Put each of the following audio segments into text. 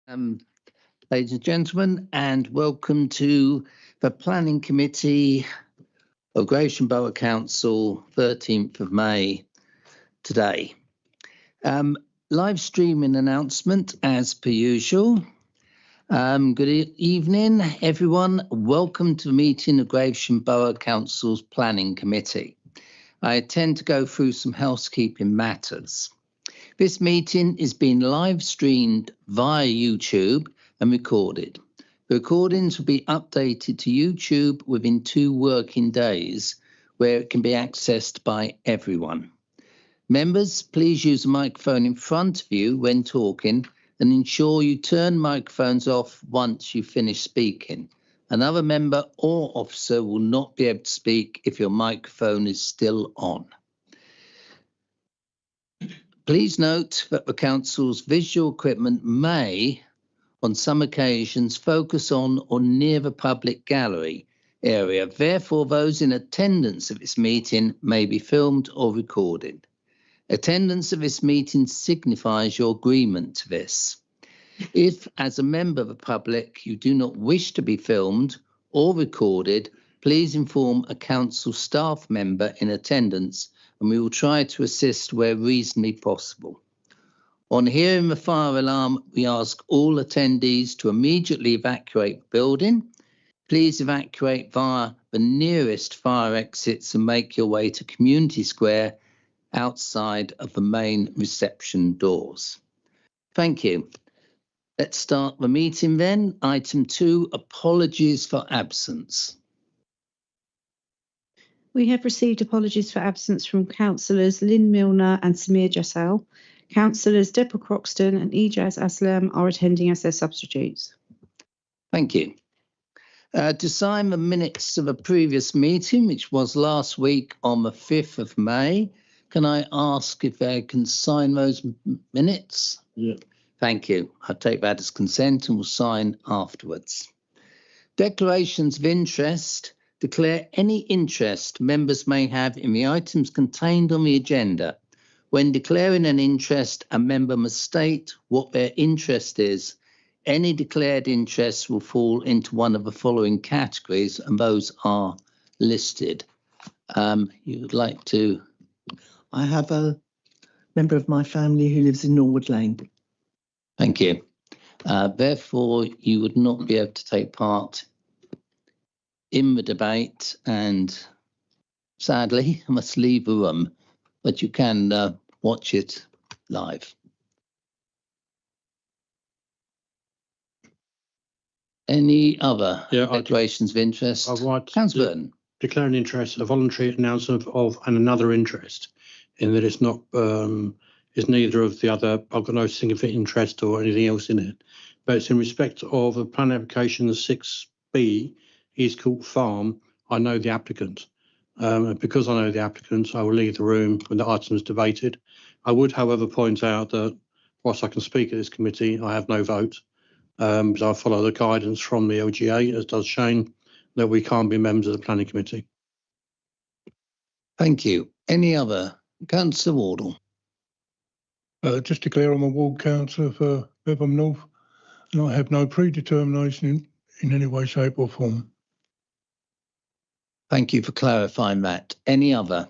Um, Ladies and gentlemen, and welcome to the Planning Committee of Gravesham Borough Council, 13th of May today. Live streaming announcement as per usual. Good evening, everyone. Welcome to the meeting of Gravesham Borough Council's Planning Committee. I intend to go through some housekeeping matters. This meeting is being live streamed via YouTube and recorded. The recordings will be updated to YouTube within 2 working days, where it can be accessed by everyone. Members, please use the microphone in front of you when talking and ensure you turn microphones off once you finish speaking. Another member or officer will not be able to speak if your microphone is still on. Please note that the Council's visual equipment may, on some occasions, focus on or near the public gallery area. Therefore, those in attendance at this meeting may be filmed or recorded. Attendance at this meeting signifies your agreement to this. If, as a member of the public, you do not wish to be filmed or recorded, please inform a Council staff member in attendance and we will try to assist where reasonably possible. On hearing the fire alarm, we ask all attendees to immediately evacuate the building. Please evacuate via the nearest fire exits and make your way to Community Square outside of the main reception doors. Thank you. Let's start the meeting then. Item 2, apologies for absence. We have received apologies for absence from Councillors Lynn Milner and Samir Jassal. Councillors Deborah Croxton and Ijaz Aslam are attending as their substitutes. Thank you. To sign the minutes of a previous meeting, which was last week on the 5th of May, can I ask if they can sign those minutes? Yeah. Thank you. I'll take that as consent and will sign afterwards. Declarations of interest. Declare any interest members may have in the items contained on the agenda. When declaring an interest, a member must state what their interest is. Any declared interest will fall into one of the following categories, and those are listed. You'd like to? I have a member of my family who lives in Norwood Lane. Thank you. Therefore, you would not be able to take part in the debate and sadly must leave the room, but you can watch it live. Any other declarations of interest? I'd like to declare an interest, a voluntary announcement of another interest, in that it's not, it's neither of the other. I've got no significant interest or anything else in it, but it's in respect of a plan application 6B, East Court Farm. I know the applicant. Because I know the applicant, I will leave the room when the item is debated. I would, however, point out that whilst I can speak at this committee, I have no vote. Because I follow the guidance from the LGA, as does Shane, that we can't be members of the planning committee. Thank you. Any other? Councillor Wardle. Just declare I'm a ward councillor for Betham North, and I have no predetermination in any way, shape or form. Thank you for clarifying that. Any other?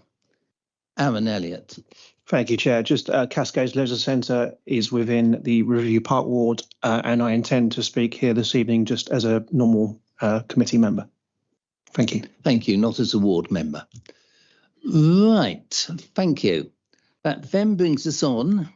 Aaron Elliott. Thank you, Chair. Just Cascades Leisure Center is within the Review Park ward, and I intend to speak here this evening just as a normal committee member. Thank you. Thank you, not as a ward member. Right, thank you. That then brings us on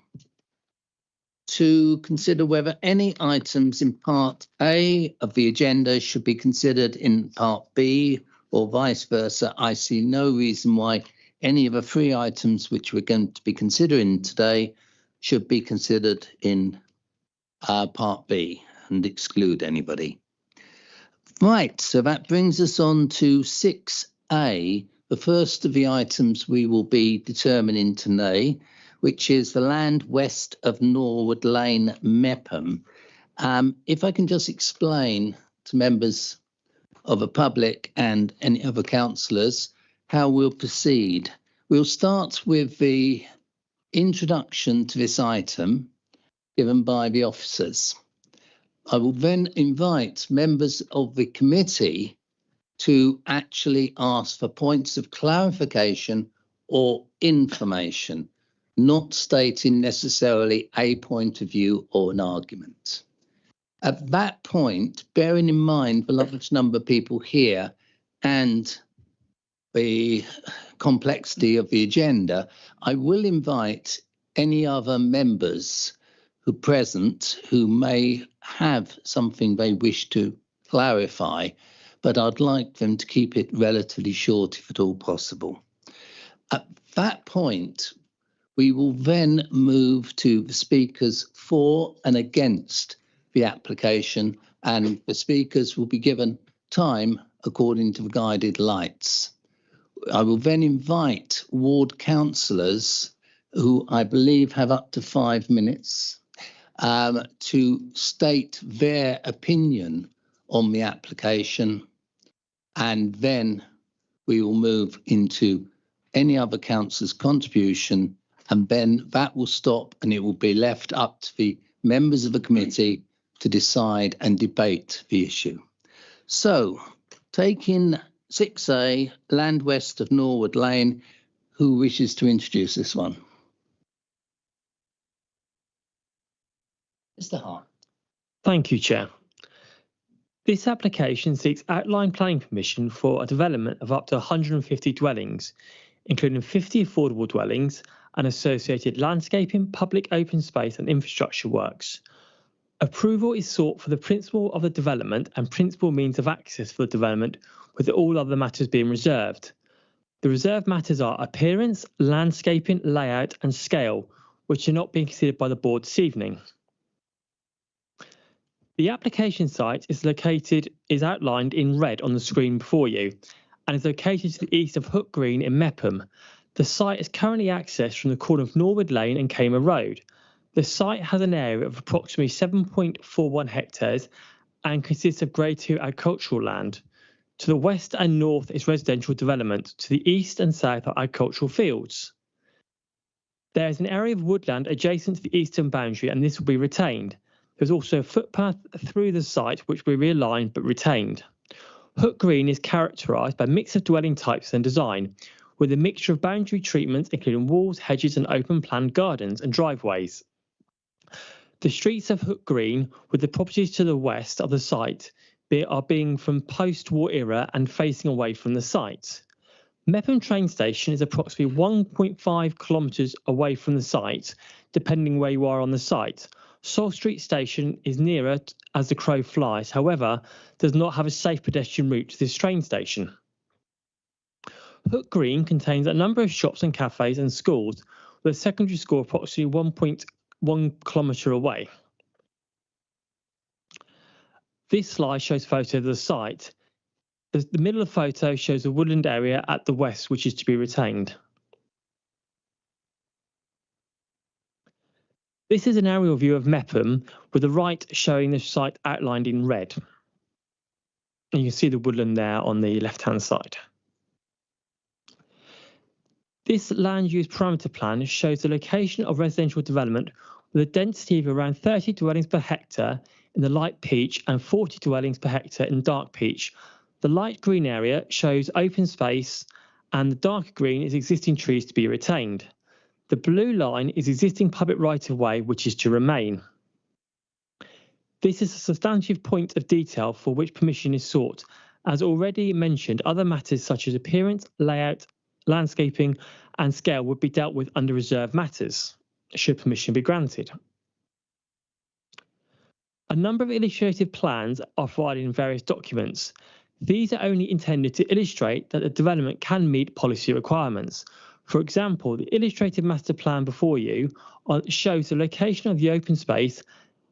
to consider whether any items in Part A of the agenda should be considered in Part B or vice versa. I see no reason why any of the 3 items which we're going to be considering today should be considered in Part B and exclude anybody. Right, so that brings us on to 6A, the first of the items we will be determining today, which is the land west of Norwood Lane, Mepham. If I can just explain to members of the public and any other councillors how we'll proceed. We'll start with the introduction to this item given by the officers. I will then invite members of the committee to actually ask for points of clarification or information, not stating necessarily a point of view or an argument. At that point, bearing in mind the large number of people here and the complexity of the agenda, I will invite any other members who are present who may have something they wish to clarify, but I'd like them to keep it relatively short if at all possible. At that point, we will then move to the speakers for and against the application, and the speakers will be given time according to the guided lights. I will then invite ward councillors, who I believe have up to 5 minutes, to state their opinion on the application, and then we will move into any other councillor's contribution, and then that will stop and it will be left up to the members of the committee to decide and debate the issue. So, taking 6A, land west of Norwood Lane, who wishes to introduce this one? Mr. Hart. Thank you, Chair. This application seeks outline planning permission for a development of up to 150 dwellings, including 50 affordable dwellings and associated landscaping, public open space and infrastructure works. Approval is sought for the principle of the development and principal means of access for the development, with all other matters being reserved. The reserved matters are appearance, landscaping, layout and scale, which are not being considered by the board this evening. The application site is outlined in red on the screen before you and is located to the east of Hook Green in Mepham. The site is currently accessed from the corner of Norwood Lane and Kamer Road. The site has an area of approximately 7.41 hectares and consists of Grade 2 agricultural land. To the west and north is residential development. To the east and south are agricultural fields. There is an area of woodland adjacent to the eastern boundary, and this will be retained. There's also a footpath through the site which will be realigned but retained. Hook Green is characterised by a mix of dwelling types and design, with a mixture of boundary treatments including walls, hedges and open planned gardens and driveways. The streets of Hook Green, with the properties to the west of the site, are being from post-war era and facing away from the site. Mepham train station is approximately 1.5 kilometres away from the site, depending where you are on the site. Sol Street station is nearer as the crow flies, however, does not have a safe pedestrian route to this train station. Hook Green contains a number of shops and cafes and schools, with a secondary school approximately 1.1 kilometre away. This slide shows a photo of the site. The middle of the photo shows a woodland area at the west, which is to be retained. This is an aerial view of Mepham, with the right showing the site outlined in red. And you can see the woodland there on the left-hand side. This land use parameter plan shows the location of residential development with a density of around 30 dwellings per hectare in the light peach and 40 dwellings per hectare in dark peach. The light green area shows open space and the dark green is existing trees to be retained. The blue line is existing public right-of-way which is to remain. This is a substantive point of detail for which permission is sought. As already mentioned, other matters such as appearance, layout, landscaping and scale would be dealt with under reserved matters, should permission be granted. A number of illustrated plans are provided in various documents. These are only intended to illustrate that the development can meet policy requirements. For example, the illustrated master plan before you shows the location of the open space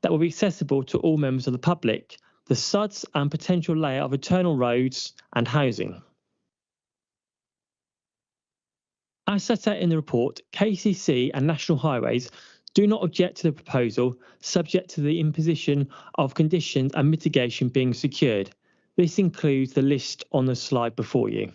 that will be accessible to all members of the public, the SUDs and potential layout of internal roads and housing. As set out in the report, KCC and National Highways do not object to the proposal, subject to the imposition of conditions and mitigation being secured. This includes the list on the slide before you.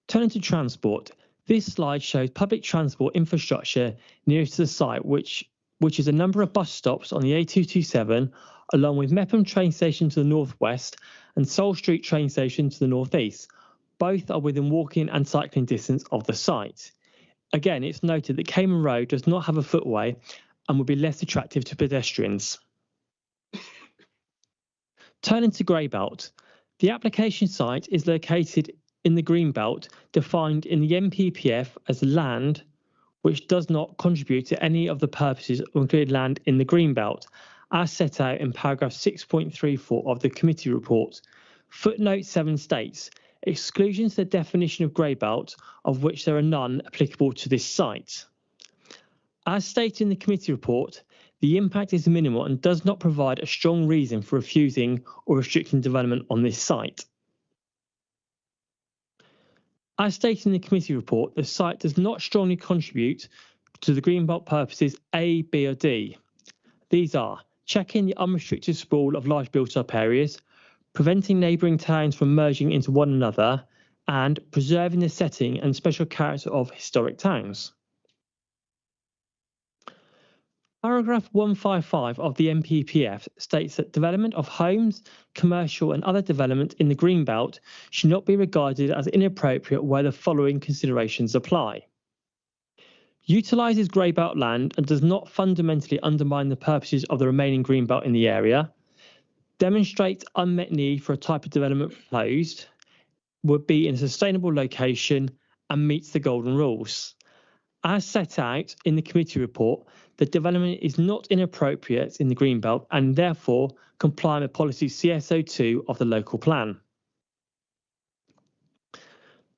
Turning to transport, This slide shows public transport infrastructure nearest to the site, which is a number of bus stops on the A227, along with Mepham train station to the northwest and Seoul Street train station to the northeast. Both are within walking and cycling distance of the site. Again, it's noted that Cayman Road does not have a footway and will be less attractive to pedestrians. Turning to Greybelt, the application site is located in the Greenbelt, defined in the NPPF as land which does not contribute to any of the purposes of included land in the Greenbelt, as set out in paragraph 6.34 of the committee report. Footnote 7 states, exclusions to the definition of Greybelt, of which there are none applicable to this site. As stated in the committee report, the impact is minimal and does not provide a strong reason for refusing or restricting development on this site. As stated in the committee report, the site does not strongly contribute to the Greenbelt purposes A, B or D. These are checking the unrestricted sprawl of large built-up areas, preventing neighbouring towns from merging into one another, and preserving the setting and special character of historic towns. Paragraph 155 of the NPPF states that development of homes, commercial and other development in the Greenbelt should not be regarded as inappropriate where the following considerations apply. Utilises Greybelt land and does not fundamentally undermine the purposes of the remaining Greenbelt in the area. Demonstrates unmet need for a type of development proposed. Would be in a sustainable location and meets the golden rules. As set out in the committee report, the development is not inappropriate in the Greenbelt and therefore comply with policy CSO2 of the local plan.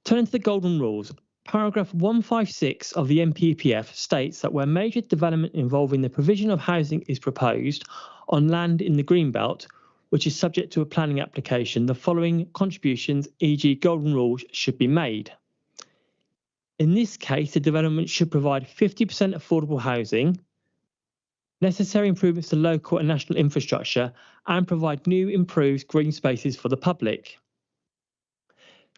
Turning to the golden rules, paragraph 156 of the NPPF states that where major development involving the provision of housing is proposed on land in the Greenbelt, which is subject to a planning application, the following contributions, e.g. golden rules, should be made. In this case, the development should provide 50% affordable housing, necessary improvements to local and national infrastructure, and provide new improved green spaces for the public.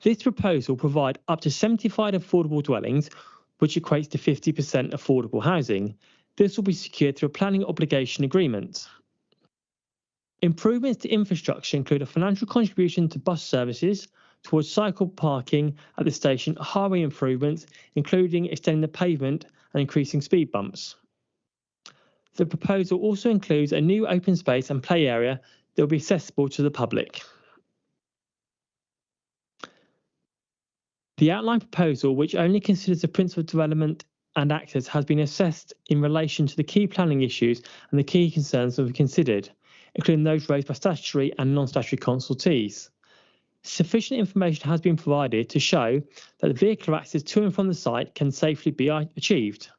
This proposal will provide up to 75 affordable dwellings, which equates to 50% affordable housing. This will be secured through a planning obligation agreement. Improvements to infrastructure include a financial contribution to bus services, towards cycle parking at the station, highway improvements, including extending the pavement and increasing speed bumps. The proposal also includes a new open space and play area that will be accessible to the public. The outline proposal, which only considers the principal development and access, has been assessed in relation to the key planning issues and the key concerns that were considered, including those raised by statutory and non-statutory consultees. Sufficient information has been provided to show that the vehicular access to and from the site can safely be achieved.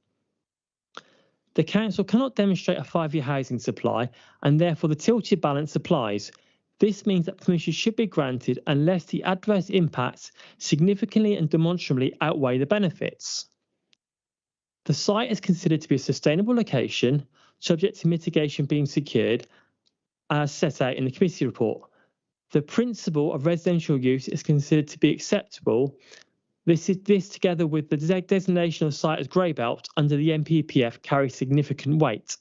The council cannot demonstrate a 5-year housing supply and therefore the tilted balance applies. This means that permission should be granted unless the adverse impacts significantly and demonstrably outweigh the benefits. The site is considered to be a sustainable location, subject to mitigation being secured, as set out in the committee report. The principle of residential use is considered to be acceptable. This together with the designation of the site as Greybelt under the NPPF carries significant weight.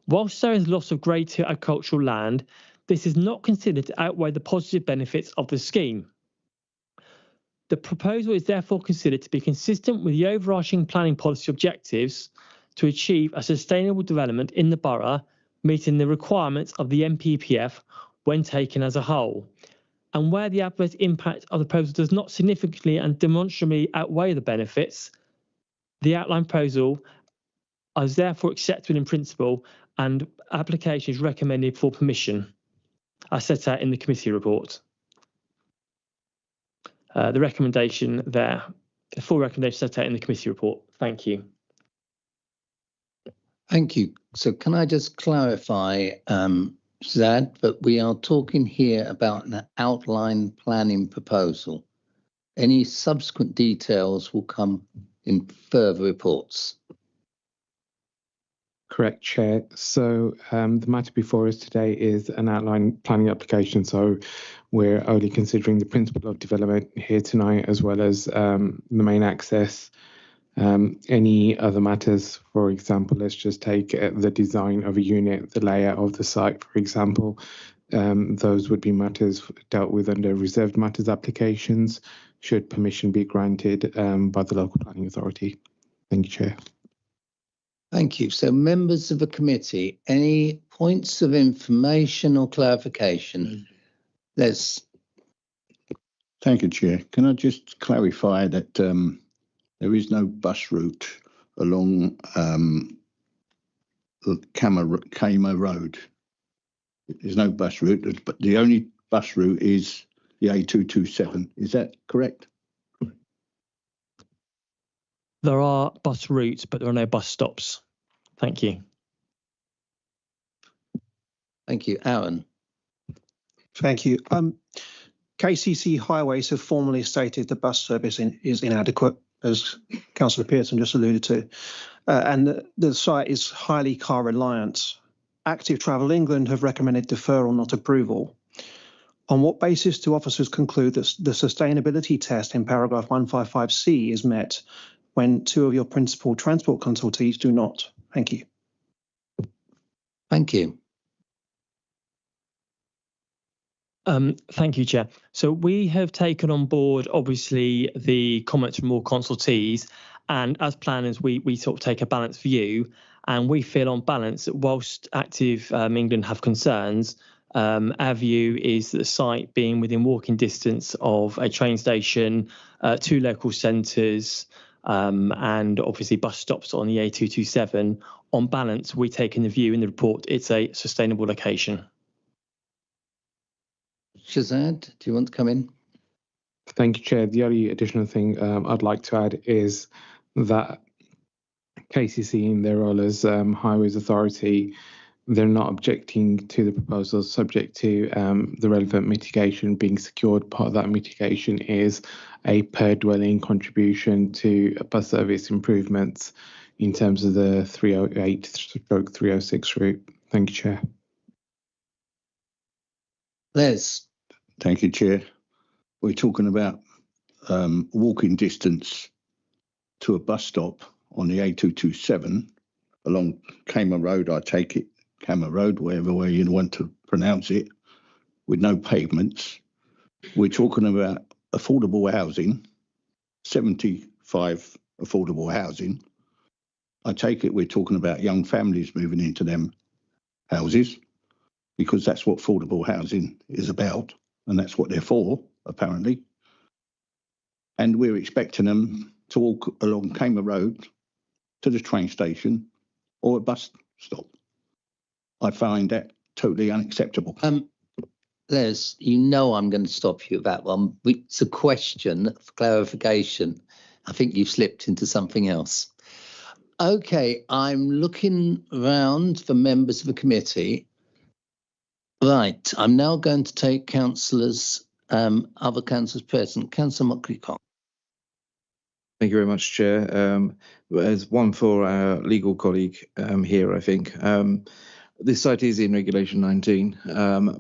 Whilst there is loss of Grade 2 agricultural land, this is not considered to outweigh the positive benefits of the scheme. The proposal is therefore considered to be consistent with the overarching planning policy objectives to achieve a sustainable development in the borough, meeting the requirements of the NPPF when taken as a whole. And where the adverse impact of the proposal does not significantly and demonstrably outweigh the benefits, the outline proposal is therefore accepted in principle and application is recommended for permission, as set out in the committee report. The recommendation there, the full recommendation set out in the committee report. Thank you. Thank you. So can I just clarify, Zad, that we are talking here about an outline planning proposal. Any subsequent details will come in further reports. Correct, Chair. So the matter before us today is an outline planning application. So we're only considering the principle of development here tonight, as well as the main access. Any other matters, for example, let's just take the design of a unit, the layout of the site, for example. Those would be matters dealt with under reserved matters applications, should permission be granted by the local planning authority. Thank you, Chair. Thank you. So members of the committee, any points of information or clarification? Thank you, Chair. Can I just clarify that there is no bus route along the Kamer Road? There's no bus route, but the only bus route is the A227. Is that correct? There are bus routes, but there are no bus stops. Thank you. Thank you. Aaron. Thank you. KCC Highways have formally stated the bus service is inadequate, as Councillor Pearson just alluded to, and the site is highly car reliant. Active Travel England have recommended deferral, not approval. On what basis do officers conclude that the sustainability test in paragraph 155C is met when two of your principal transport consultees do not? Thank you. Thank you. Thank you, Chair. So we have taken on board, obviously, the comments from all consultees, and as planners, we sort of take a balanced view, and we feel on balance that whilst Active England have concerns, our view is that the site being within walking distance of a train station, two local centres, and obviously bus stops on the A227, on balance, we take in the view in the report it's a sustainable location. Shazad, do you want to come in? Thank you, Chair. The only additional thing I'd like to add is that KCC, in their role as Highways Authority, they're not objecting to the proposal, subject to the relevant mitigation being secured. Part of that mitigation is a per dwelling contribution to bus service improvements in terms of the 308/306 route. Thank you, Chair. Les. Thank you, Chair. We're talking about walking distance to a bus stop on the A227 along Kamer Road, I take it, Kamer Road, wherever way you want to pronounce it, with no pavements. We're talking about affordable housing, 75 affordable housing. I take it we're talking about young families moving into them houses, because that's what affordable housing is about, and that's what they're for, apparently. And we're expecting them to walk along Kamer Road to the train station or a bus stop. I find that totally unacceptable. Les, you know I'm going to stop you at that one. It's a question for clarification. I think you've slipped into something else. Okay, I'm looking around for members of the committee. Right, I'm now going to take councillors, other councillors present. Councillor Mockley-Cox. Thank you very much, Chair. There's one for our legal colleague here, I think. This site is in Regulation 19,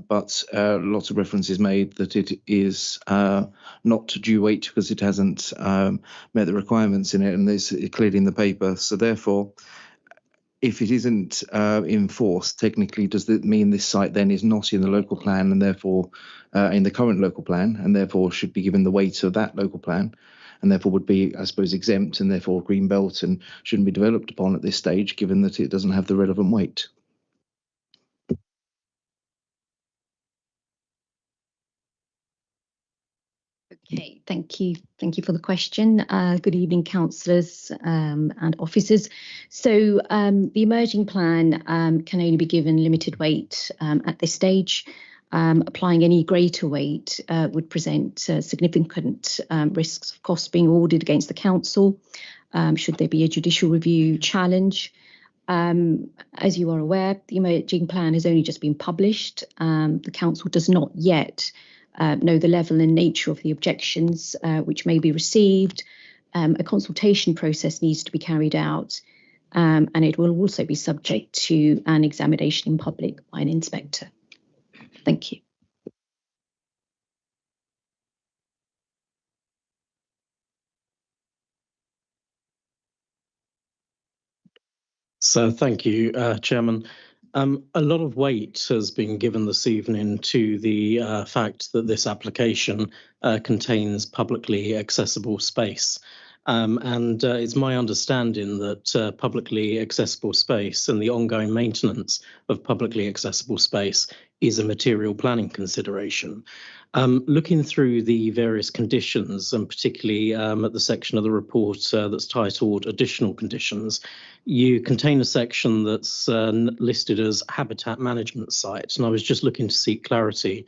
but lots of references made that it is not due weight because it hasn't met the requirements in it, and this is clearly in the paper. So therefore, if it isn't enforced, technically, does that mean this site then is not in the local plan and therefore in the current local plan, and therefore should be given the weight of that local plan, and therefore would be, I suppose, exempt and therefore green belt and shouldn't be developed upon at this stage, given that it doesn't have the relevant weight? Okay, thank you. Thank you for the question. Good evening, councillors and officers. So the emerging plan can only be given limited weight at this stage. Applying any greater weight would present significant risks of costs being ordered against the council should there be a judicial review challenge. As you are aware, the emerging plan has only just been published. The council does not yet know the level and nature of the objections which may be received. A consultation process needs to be carried out. and it will also be subject to an examination in public by an inspector. Thank you. So thank you, Chairman. A lot of weight has been given this evening to the fact that this application contains publicly accessible space. And it's my understanding that publicly accessible space and the ongoing maintenance of publicly accessible space is a material planning consideration. Looking through the various conditions, and particularly at the section of the report that's titled Additional Conditions, you contain a section that's listed as Habitat Management Site. And I was just looking to seek clarity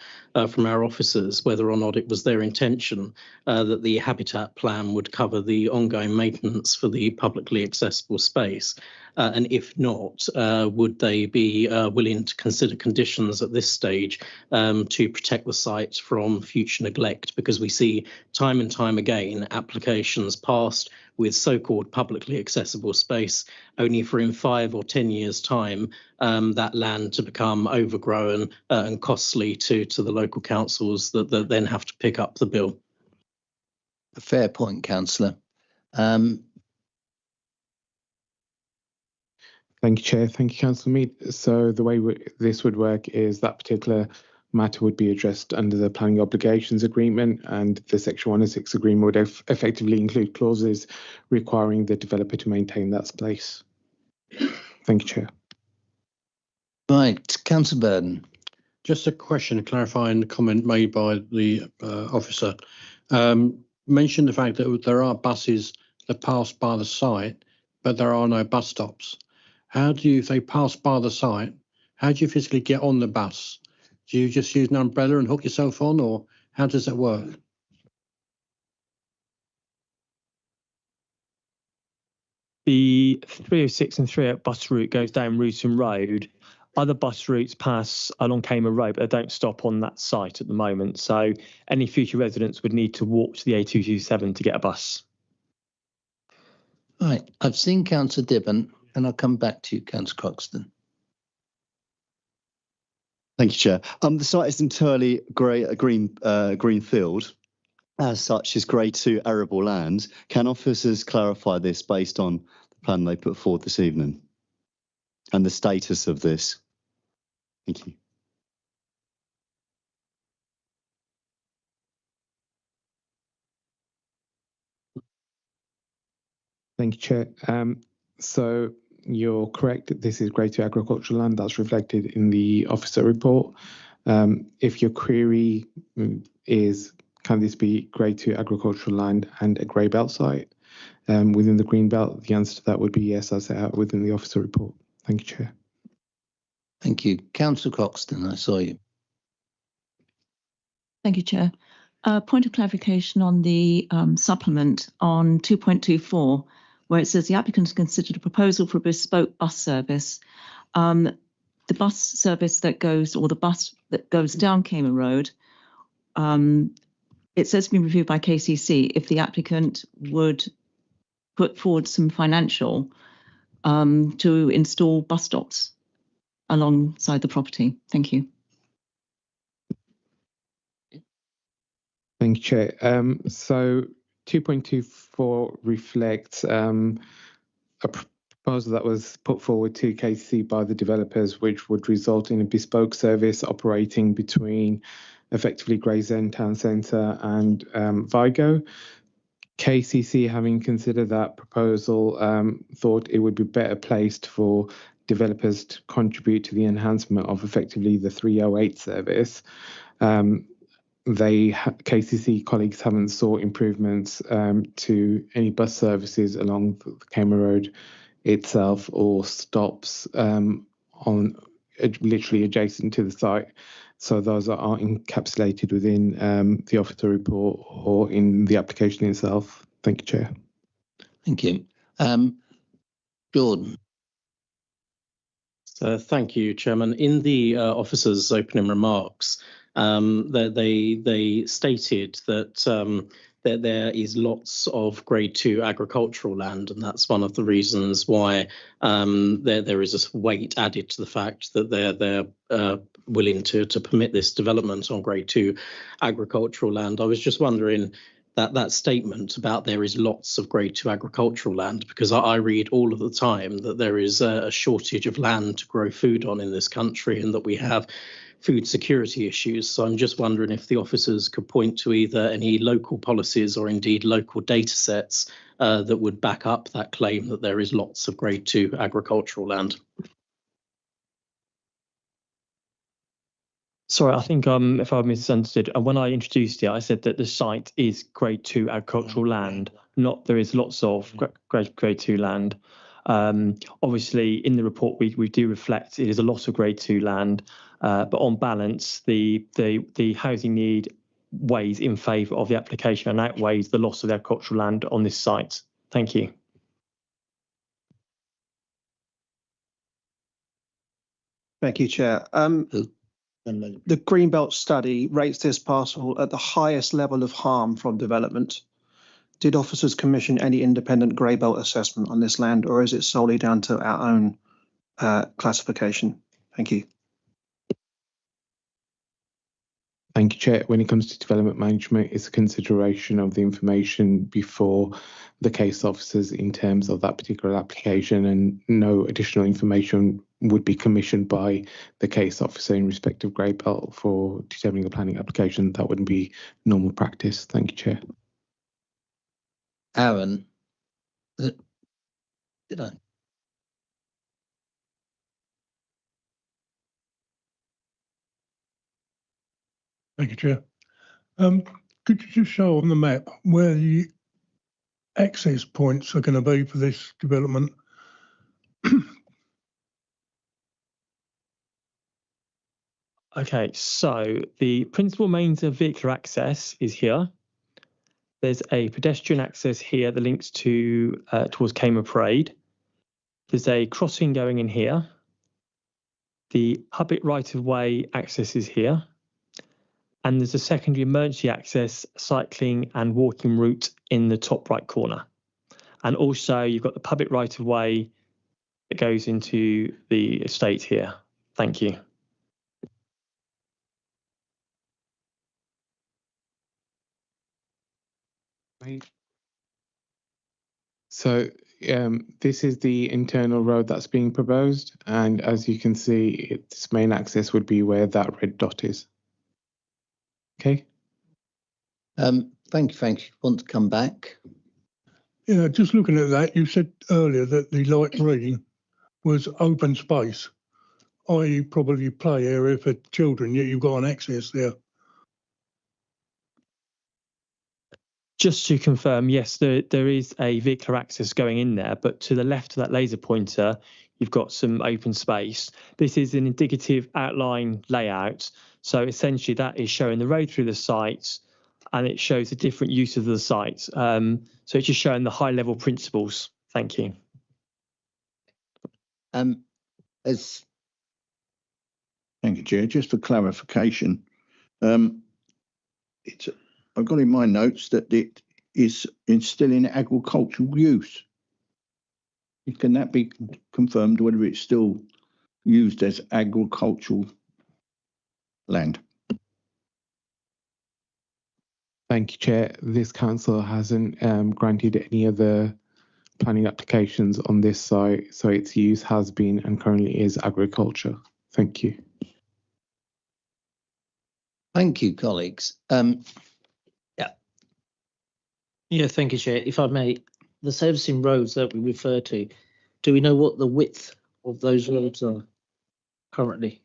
from our officers whether or not it was their intention that the habitat plan would cover the ongoing maintenance for the publicly accessible space. And if not, would they be willing to consider conditions at this stage to protect the site from future neglect? Because we see time and time again applications passed with so-called publicly accessible space, only for in 5 or 10 years' time that land to become overgrown and costly to the local councils that then have to pick up the bill. A fair point, Councillor. Thank you, Chair. Thank you, Councillor Mead. So the way this would work is that particular matter would be addressed under the Planning Obligations Agreement, and the Section 106 agreement would effectively include clauses requiring the developer to maintain that space. Thank you, Chair. Right, Councillor Burden. Just a question, a clarifying comment made by the officer. Mentioned the fact that there are buses that pass by the site, but there are no bus stops. How do you, if they pass by the site, how do you physically get on the bus? Do you just use an umbrella and hook yourself on, or how does it work? The 306 and 38 bus route goes down Rooton Road. Other bus routes pass along Camer Road, but they don't stop on that site at the moment. So any future residents would need to walk to the A227 to get a bus. Right, I've seen Councillor Dibben, and I'll come back to you, Councillor Croxton. Thank you, Chair. The site is entirely green field. As such, is grade 2 arable land. Can officers clarify this based on the plan they put forward this evening and the status of this? Thank you. Thank you, Chair. So you're correct. This is grade 2 agricultural land. That's reflected in the officer report. If your query is, can this be grade 2 agricultural land and a grey belt site within the green belt, the answer to that would be yes, as set out within the officer report. Thank you, Chair. Thank you. Councillor Croxton, I saw you. Thank you, Chair. Point of clarification on the supplement on 2.24, where it says the applicant has considered a proposal for a bespoke bus service. The bus service that goes, or the bus that goes down Camer Road, it says to be reviewed by KCC if the applicant would put forward some financial to install bus stops alongside the property. Thank you. Thank you, Chair. So 2.24 reflects a proposal that was put forward to KCC by the developers, which would result in a bespoke service operating between effectively Gravesham Town Centre and Vigo. KCC, having considered that proposal, thought it would be better placed for developers to contribute to the enhancement of effectively the 308 service. KCC colleagues haven't sought improvements to any bus services along the Camer Road itself or stops on literally adjacent to the site. So those are encapsulated within the officer report or in the application itself. Thank you, Chair. Thank you. Jordan. Thank you, Chairman. In the officer's opening remarks, they stated that there is lots of grade 2 agricultural land, and that's one of the reasons why there is a weight added to the fact that they're willing to permit this development on grade 2 agricultural land. I was just wondering that statement about there is lots of grade 2 agricultural land, because I read all of the time that there is a shortage of land to grow food on in this country, and that we have food security issues. So I'm just wondering if the officers could point to either any local policies or indeed local data sets that would back up that claim that there is lots of grade 2 agricultural land. Sorry, I think if I misunderstood, when I introduced it, I said that the site is grade 2 agricultural land, not there is lots of grade 2 land. Obviously, in the report, we do reflect it is a lot of grade 2 land, but on balance, the housing need weighs in favour of the application and outweighs the loss of the agricultural land on this site. Thank you. Thank you, Chair. The Greenbelt study rates this parcel at the highest level of harm from development. Did officers commission any independent Greenbelt assessment on this land, or is it solely down to our own classification? Thank you. Thank you, Chair. When it comes to development management, it's a consideration of the information before the case officers in terms of that particular application, and no additional information would be commissioned by the case officer in respect of Greenbelt for determining a planning application. That wouldn't be normal practice. Thank you, Chair. Aaron, did I? Thank you, Chair. Could you just show on the map where the access points are going to be for this development? Okay, so the principal means of vehicular access is here. There's a pedestrian access here that links to towards Caymer Parade. There's a crossing going in here. The public right-of-way access is here. And there's a secondary emergency access, cycling and walking route in the top right corner. And also you've got the public right-of-way that goes into the estate here. Thank you. So this is the internal road that's being proposed, and as you can see, its main access would be where that red dot is. Okay. Thank you. Want to come back? Yeah, just looking at that, you said earlier that the light green was open space, i.e. probably play area for children, yet you've got an access there. Just to confirm, yes, there is a vehicular access going in there, but to the left of that laser pointer, you've got some open space. This is an indicative outline layout. So essentially that is showing the road through the site, and it shows the different use of the site. So it's just showing the high level principles. Thank you. Thank you, Chair. Just for clarification, I've got in my notes that it is still in agricultural use. Can that be confirmed, whether it's still used as agricultural land? Thank you, Chair. This council hasn't granted any other planning applications on this site, so its use has been and currently is agriculture. Thank you. Thank you, colleagues. Yeah, thank you, Chair. If I may, the servicing roads that we refer to, do we know what the width of those roads are currently?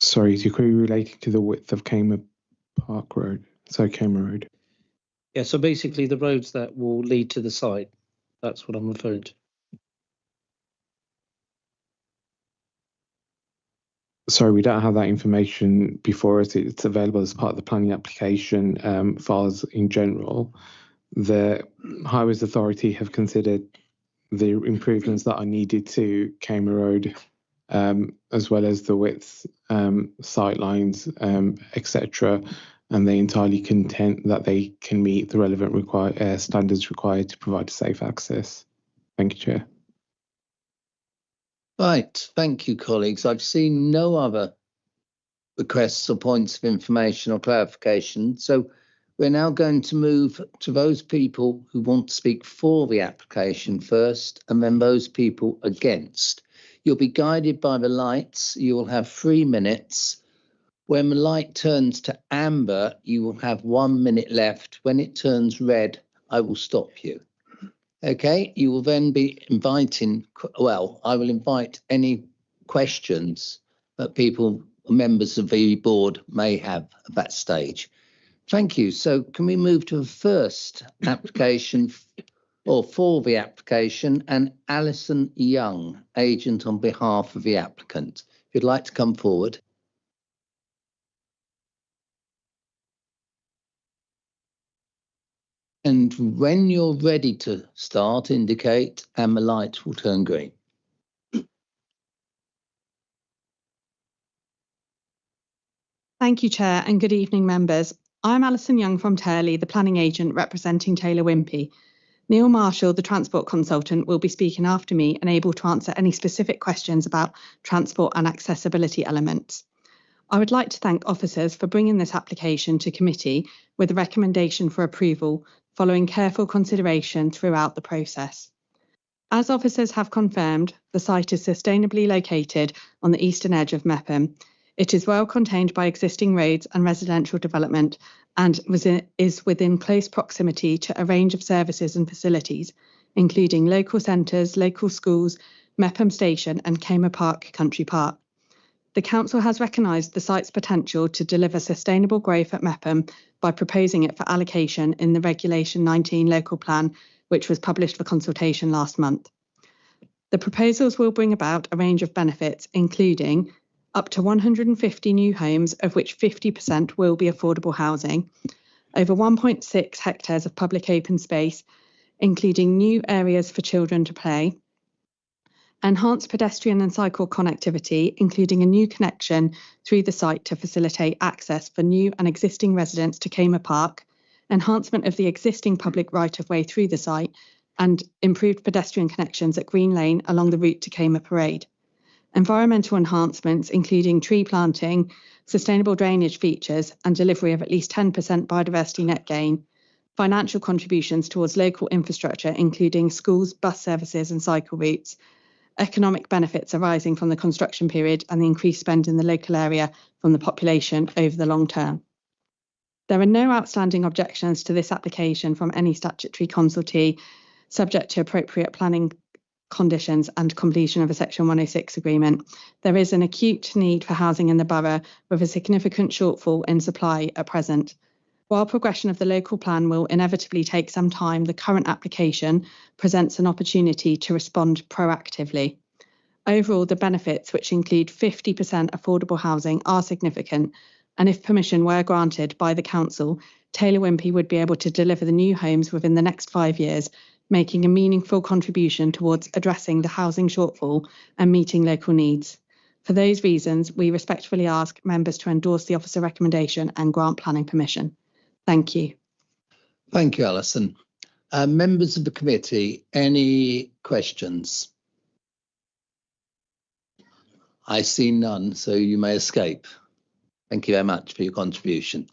Sorry, is your query related to the width of Caymer Park Road? So Caymer Road. Yeah, so basically the roads that will lead to the site, that's what I'm referring to. Sorry, we don't have that information before us. It's available as part of the planning application files in general. The Highways Authority have considered the improvements that are needed to Caymer Road as well as the width, sight lines, etc. And they entirely contend that they can meet the relevant standards required to provide safe access. Thank you, Chair. Right, thank you, colleagues. I've seen no other requests or points of information or clarification. So we're now going to move to those people who want to speak for the application first, and then those people against. You'll be guided by the lights. You will have 3 minutes. When the light turns to amber, you will have 1 minute left. When it turns red, I will stop you. Okay, you will then be inviting, well, I will invite any questions that members of the board may have at that stage. Thank you. So can we move to the first application or for the application, and Alison Young, agent on behalf of the applicant. If you'd like to come forward. And when you're ready to start, indicate, and the light will turn green. Thank you, Chair, and good evening, members. I'm Alison Young from Turley, the planning agent representing Taylor Wimpey. Neil Marshall, the transport consultant, will be speaking after me and able to answer any specific questions about transport and accessibility elements. I would like to thank officers for bringing this application to committee with a recommendation for approval following careful consideration throughout the process. As officers have confirmed, the site is sustainably located on the eastern edge of Mepham. It is well contained by existing roads and residential development and is within close proximity to a range of services and facilities, including local centres, local schools, Mepham Station and Kamer Park Country Park. The Council has recognised the site's potential to deliver sustainable growth at Mepham by proposing it for allocation in the Regulation 19 local plan, which was published for consultation last month. The proposals will bring about a range of benefits, including up to 150 new homes, of which 50% will be affordable housing, over 1.6 hectares of public open space, including new areas for children to play, enhanced pedestrian and cycle connectivity, including a new connection through the site to facilitate access for new and existing residents to Kamer Park, enhancement of the existing public right-of-way through the site, and improved pedestrian connections at Green Lane along the route to Kamer Parade. Environmental enhancements, including tree planting, sustainable drainage features, and delivery of at least 10% biodiversity net gain. Financial contributions towards local infrastructure, including schools, bus services, and cycle routes. Economic benefits arising from the construction period and the increased spend in the local area from the population over the long term. There are no outstanding objections to this application from any statutory consultee, subject to appropriate planning conditions and completion of a Section 106 agreement. There is an acute need for housing in the borough with a significant shortfall in supply at present. While progression of the local plan will inevitably take some time, the current application presents an opportunity to respond proactively. Overall, the benefits, which include 50% affordable housing, are significant, and if permission were granted by the council, Taylor Wimpey would be able to deliver the new homes within the next 5 years, making a meaningful contribution towards addressing the housing shortfall and meeting local needs. For those reasons, we respectfully ask members to endorse the officer recommendation and grant planning permission. Thank you. Thank you, Alison. Members of the committee, any questions? I see none, so you may escape. Thank you very much for your contribution.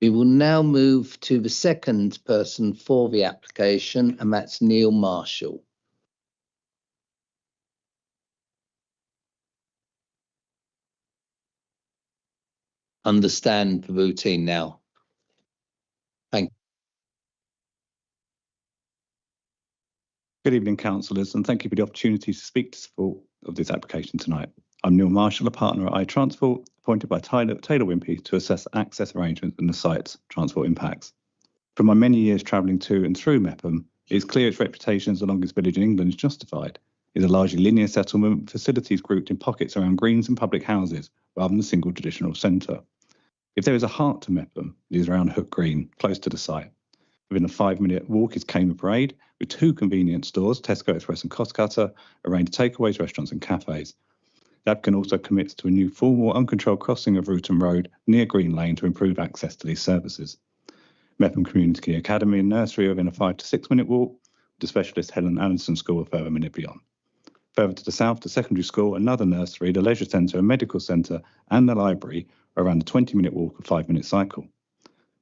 We will now move to the second person for the application, and that's Neil Marshall. Understand the routine now. Thank you. Good evening, councillors, and thank you for the opportunity to speak to support of this application tonight. I'm Neil Marshall, a partner at iTransport, appointed by Taylor Wimpey to assess access arrangements and the site's transport impacts. From my many years travelling to and through Mepham, it is clear its reputation as the longest village in England is justified. It is a largely linear settlement with facilities grouped in pockets around greens and public houses, rather than a single traditional centre. If there is a heart to Mepham, it is around Hook Green, close to the site. Within a 5-minute walk is Cayman Parade, with 2 convenience stores, Tesco Express and Cost Cutter, a range of takeaways, restaurants and cafes. The applicant also commits to a new formal uncontrolled crossing of Ruton Road near Green Lane to improve access to these services. Mepham Community Academy and Nursery within a 5 to 6 minute walk, with the specialist Helen Anderson School a further minute beyond. Further to the south, the secondary school, another nursery, the leisure centre and medical centre and the library are around a 20-minute walk, a 5-minute cycle.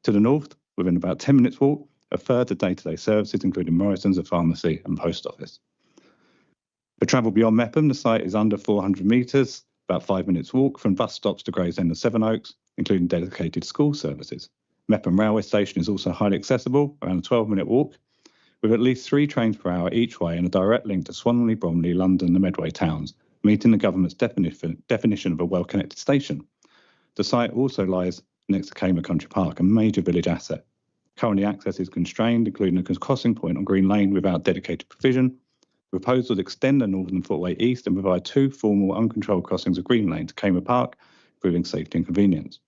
To the north, within about 10 minutes walk, are further day-to-day services, including Morrison's, a pharmacy and post office. For travel beyond Mepham, the site is under 400 metres, about 5 minutes walk from bus stops to Gravesend and Sevenoaks, including dedicated school services. Mepham railway station is also highly accessible, around a 12-minute walk, with at least 3 trains per hour each way and a direct link to Swanley, Bromley, London and the Medway towns, meeting the government's definition of a well-connected station. The site also lies next to Cayman Country Park, a major village asset. Currently access is constrained, including a crossing point on Green Lane without dedicated provision. The proposal to extend the northern footway east and provide 2 formal uncontrolled crossings of Green Lane to Cayman Park, improving safety and convenience.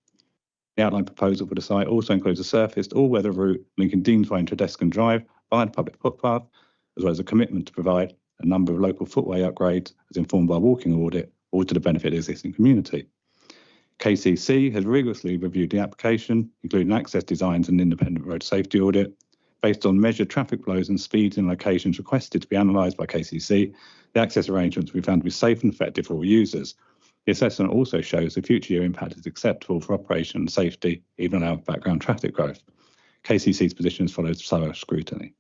The outline proposal for the site also includes a surfaced all-weather route linking Deansway and Tredescan Drive via the public footpath, as well as a commitment to provide a number of local footway upgrades as informed by a walking audit, all to the benefit of the existing community. KCC has rigorously reviewed the application, including access designs and independent road safety audit. Based on measured traffic flows and speeds in locations requested to be analysed by KCC, the access arrangements will be found to be safe and effective for all users. The assessment also shows the future year impact is acceptable for operation and safety, even allowing background traffic growth. KCC's position has followed thorough scrutiny.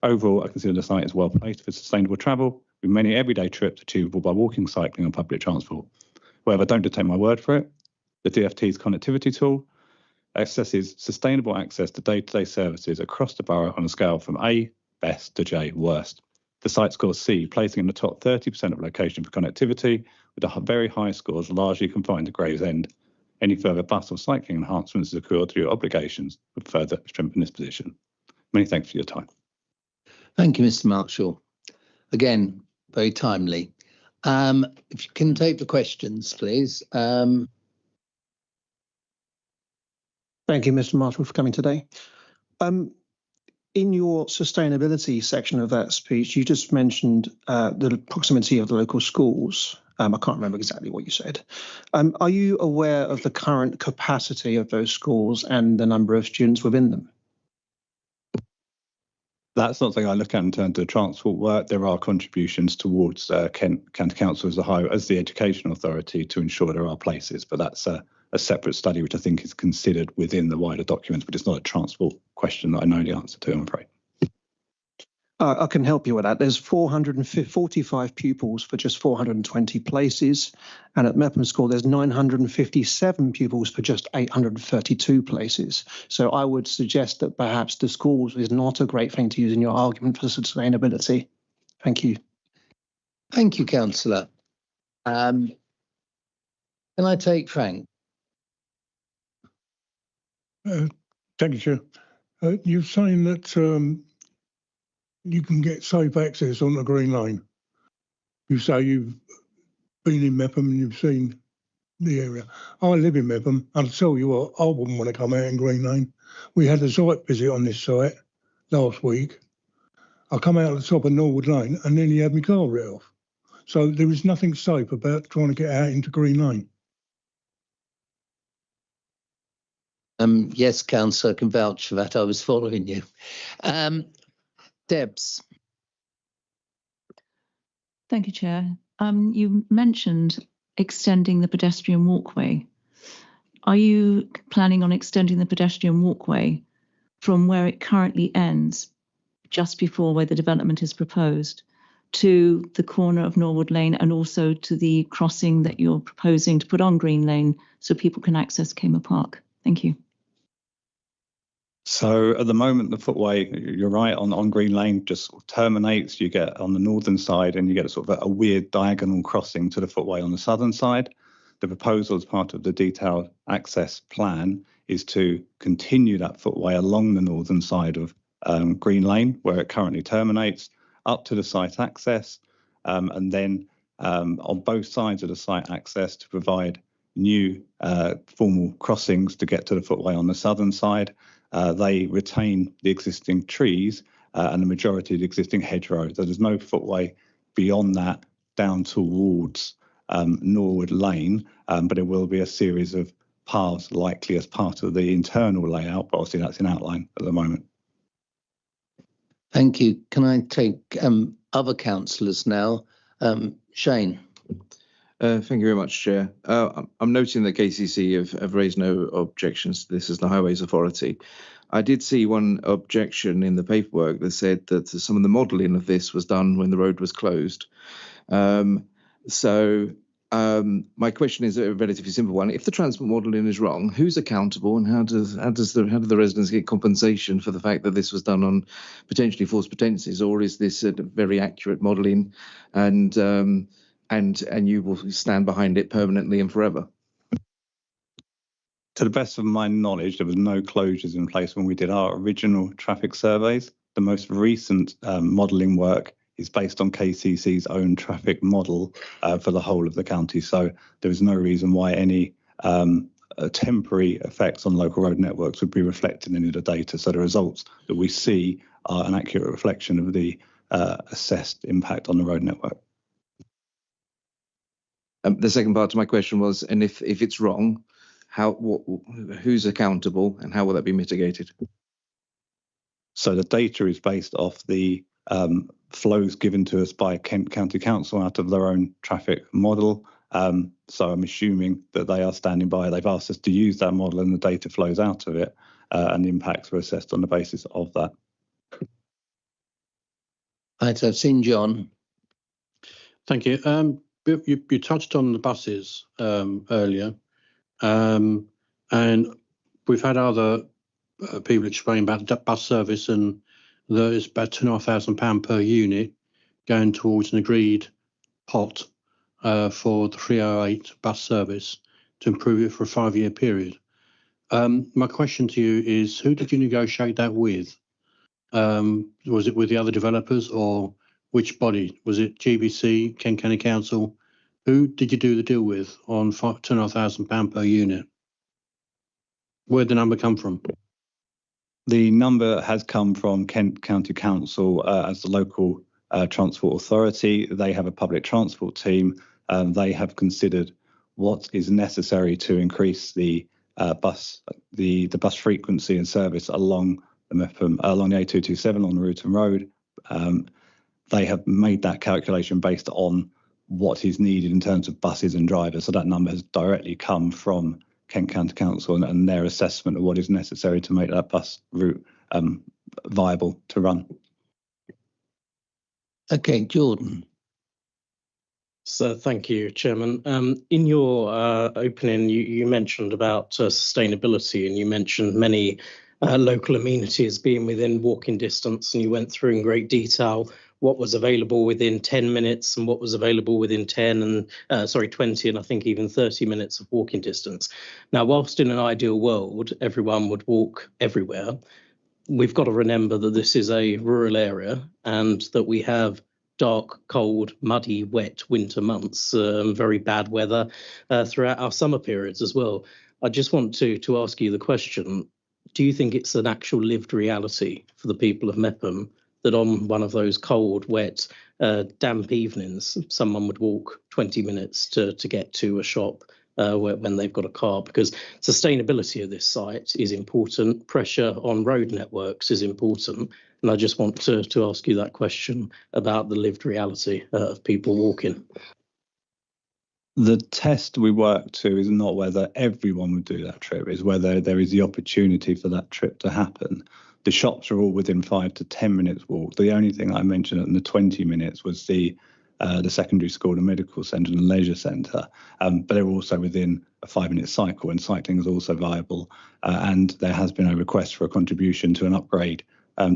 Overall, I consider the site is well placed for sustainable travel, with many everyday trips achievable by walking, cycling and public transport. However, don't just take my word for it. The DFT's connectivity tool assesses sustainable access to day-to-day services across the borough on a scale from A, best, to J, worst. The site scores C, placing in the top 30% of location for connectivity, with the very high scores largely confined to Gravesend. Any further bus or cycling enhancements secured through your obligations would further strengthen this position. Many thanks for your time. Thank you, Mr. Marshall. Again, very timely. If you can take the questions, please. Thank you, Mr. Marshall, for coming today. In your sustainability section of that speech, you just mentioned the proximity of the local schools. I can't remember exactly what you said. Are you aware of the current capacity of those schools and the number of students within them? That's not something I look at in terms of transport work. There are contributions towards Kent County Council as the education authority to ensure there are places, but that's a separate study which I think is considered within the wider documents, but it's not a transport question that I know the answer to, I'm afraid. I can help you with that. There's 445 pupils for just 420 places, and at Mepham School there's 957 pupils for just 832 places. So I would suggest that perhaps the schools is not a great thing to use in your argument for sustainability. Thank you. Thank you, Councillor. Can I take Frank? Thank you, Chair. You're saying that you can get safe access on the Green Lane. You say you've been in Mepham and you've seen the area. I live in Mepham, and I'll tell you what, I wouldn't want to come out in Green Lane. We had a site visit on this site last week. I come out at the top of Norwood Lane and nearly had my car writ off. So there is nothing safe about trying to get out into Green Lane. Yes, Councillor, I can vouch for that. I was following you. Debs. Thank you, Chair. You mentioned extending the pedestrian walkway. Are you planning on extending the pedestrian walkway from where it currently ends, just before where the development is proposed, to the corner of Norwood Lane and also to the crossing that you're proposing to put on Green Lane so people can access Cayman Park? Thank you. So at the moment, the footway, you're right, on Green Lane just terminates. You get on the northern side and you get a sort of a weird diagonal crossing to the footway on the southern side. The proposal as part of the detailed access plan is to continue that footway along the northern side of Green Lane, where it currently terminates, up to the site access, and then on both sides of the site access to provide new formal crossings to get to the footway on the southern side. They retain the existing trees and the majority of the existing hedgerow. So there's no footway beyond that down towards Norwood Lane, but it will be a series of paths likely as part of the internal layout, but obviously that's in outline at the moment. Thank you. Can I take other councillors now? Shane. Thank you very much, Chair. I'm noting that KCC have raised no objections to this as the Highways Authority. I did see one objection in the paperwork that said that some of the modelling of this was done when the road was closed. My question is a relatively simple one. If the transport modelling is wrong, who's accountable, and how do the residents get compensation for the fact that this was done on potentially false pretences, or is this a very accurate modelling, and you will stand behind it permanently and forever? To the best of my knowledge, there was no closures in place when we did our original traffic surveys. The most recent modelling work is based on KCC's own traffic model for the whole of the county. So there is no reason why any temporary effects on local road networks would be reflected in the data. So the results that we see are an accurate reflection of the assessed impact on the road network. The second part of my question was, and if it's wrong, who's accountable and how will that be mitigated? So the data is based off the flows given to us by Kent County Council out of their own traffic model. So I'm assuming that they are standing by. They've asked us to use that model and the data flows out of it, and the impacts were assessed on the basis of that. Right, I've seen John. Thank you. You touched on the buses earlier, and we've had other people explain about the bus service, and there's about £2,500 per unit going towards an agreed pot for the 308 bus service to improve it for a 5-year period. My question to you is, who did you negotiate that with? Was it with the other developers, or which body? Was it GBC, Kent County Council? Who did you do the deal with on £2,500 per unit? Where'd the number come from? The number has come from Kent County Council as the local transport authority. They have a public transport team. They have considered what is necessary to increase the bus frequency and service along the A227 on the Ruton Road. They have made that calculation based on what is needed in terms of buses and drivers. So that number has directly come from Kent County Council and their assessment of what is necessary to make that bus route viable to run. Okay, Jordan. So thank you, Chairman. In your opening, you mentioned about sustainability, and you mentioned many local amenities being within walking distance, and you went through in great detail what was available within 10 minutes and what was available within 20 and I think even 30 minutes of walking distance. Now, whilst in an ideal world, everyone would walk everywhere, we've got to remember that this is a rural area and that we have dark, cold, muddy, wet winter months, very bad weather throughout our summer periods as well. I just want to ask you the question, do you think it's an actual lived reality for the people of Mepham that on one of those cold, wet, damp evenings, someone would walk 20 minutes to get to a shop when they've got a car? Because sustainability of this site is important, pressure on road networks is important, and I just want to ask you that question about the lived reality of people walking. The test we work to is not whether everyone would do that trip, is whether there is the opportunity for that trip to happen. The shops are all within 5 to 10 minutes walk. The only thing I mentioned in the 20 minutes was the secondary school, the medical centre and the leisure centre, but they're also within a 5-minute cycle, and cycling is also viable. And there has been a request for a contribution to an upgrade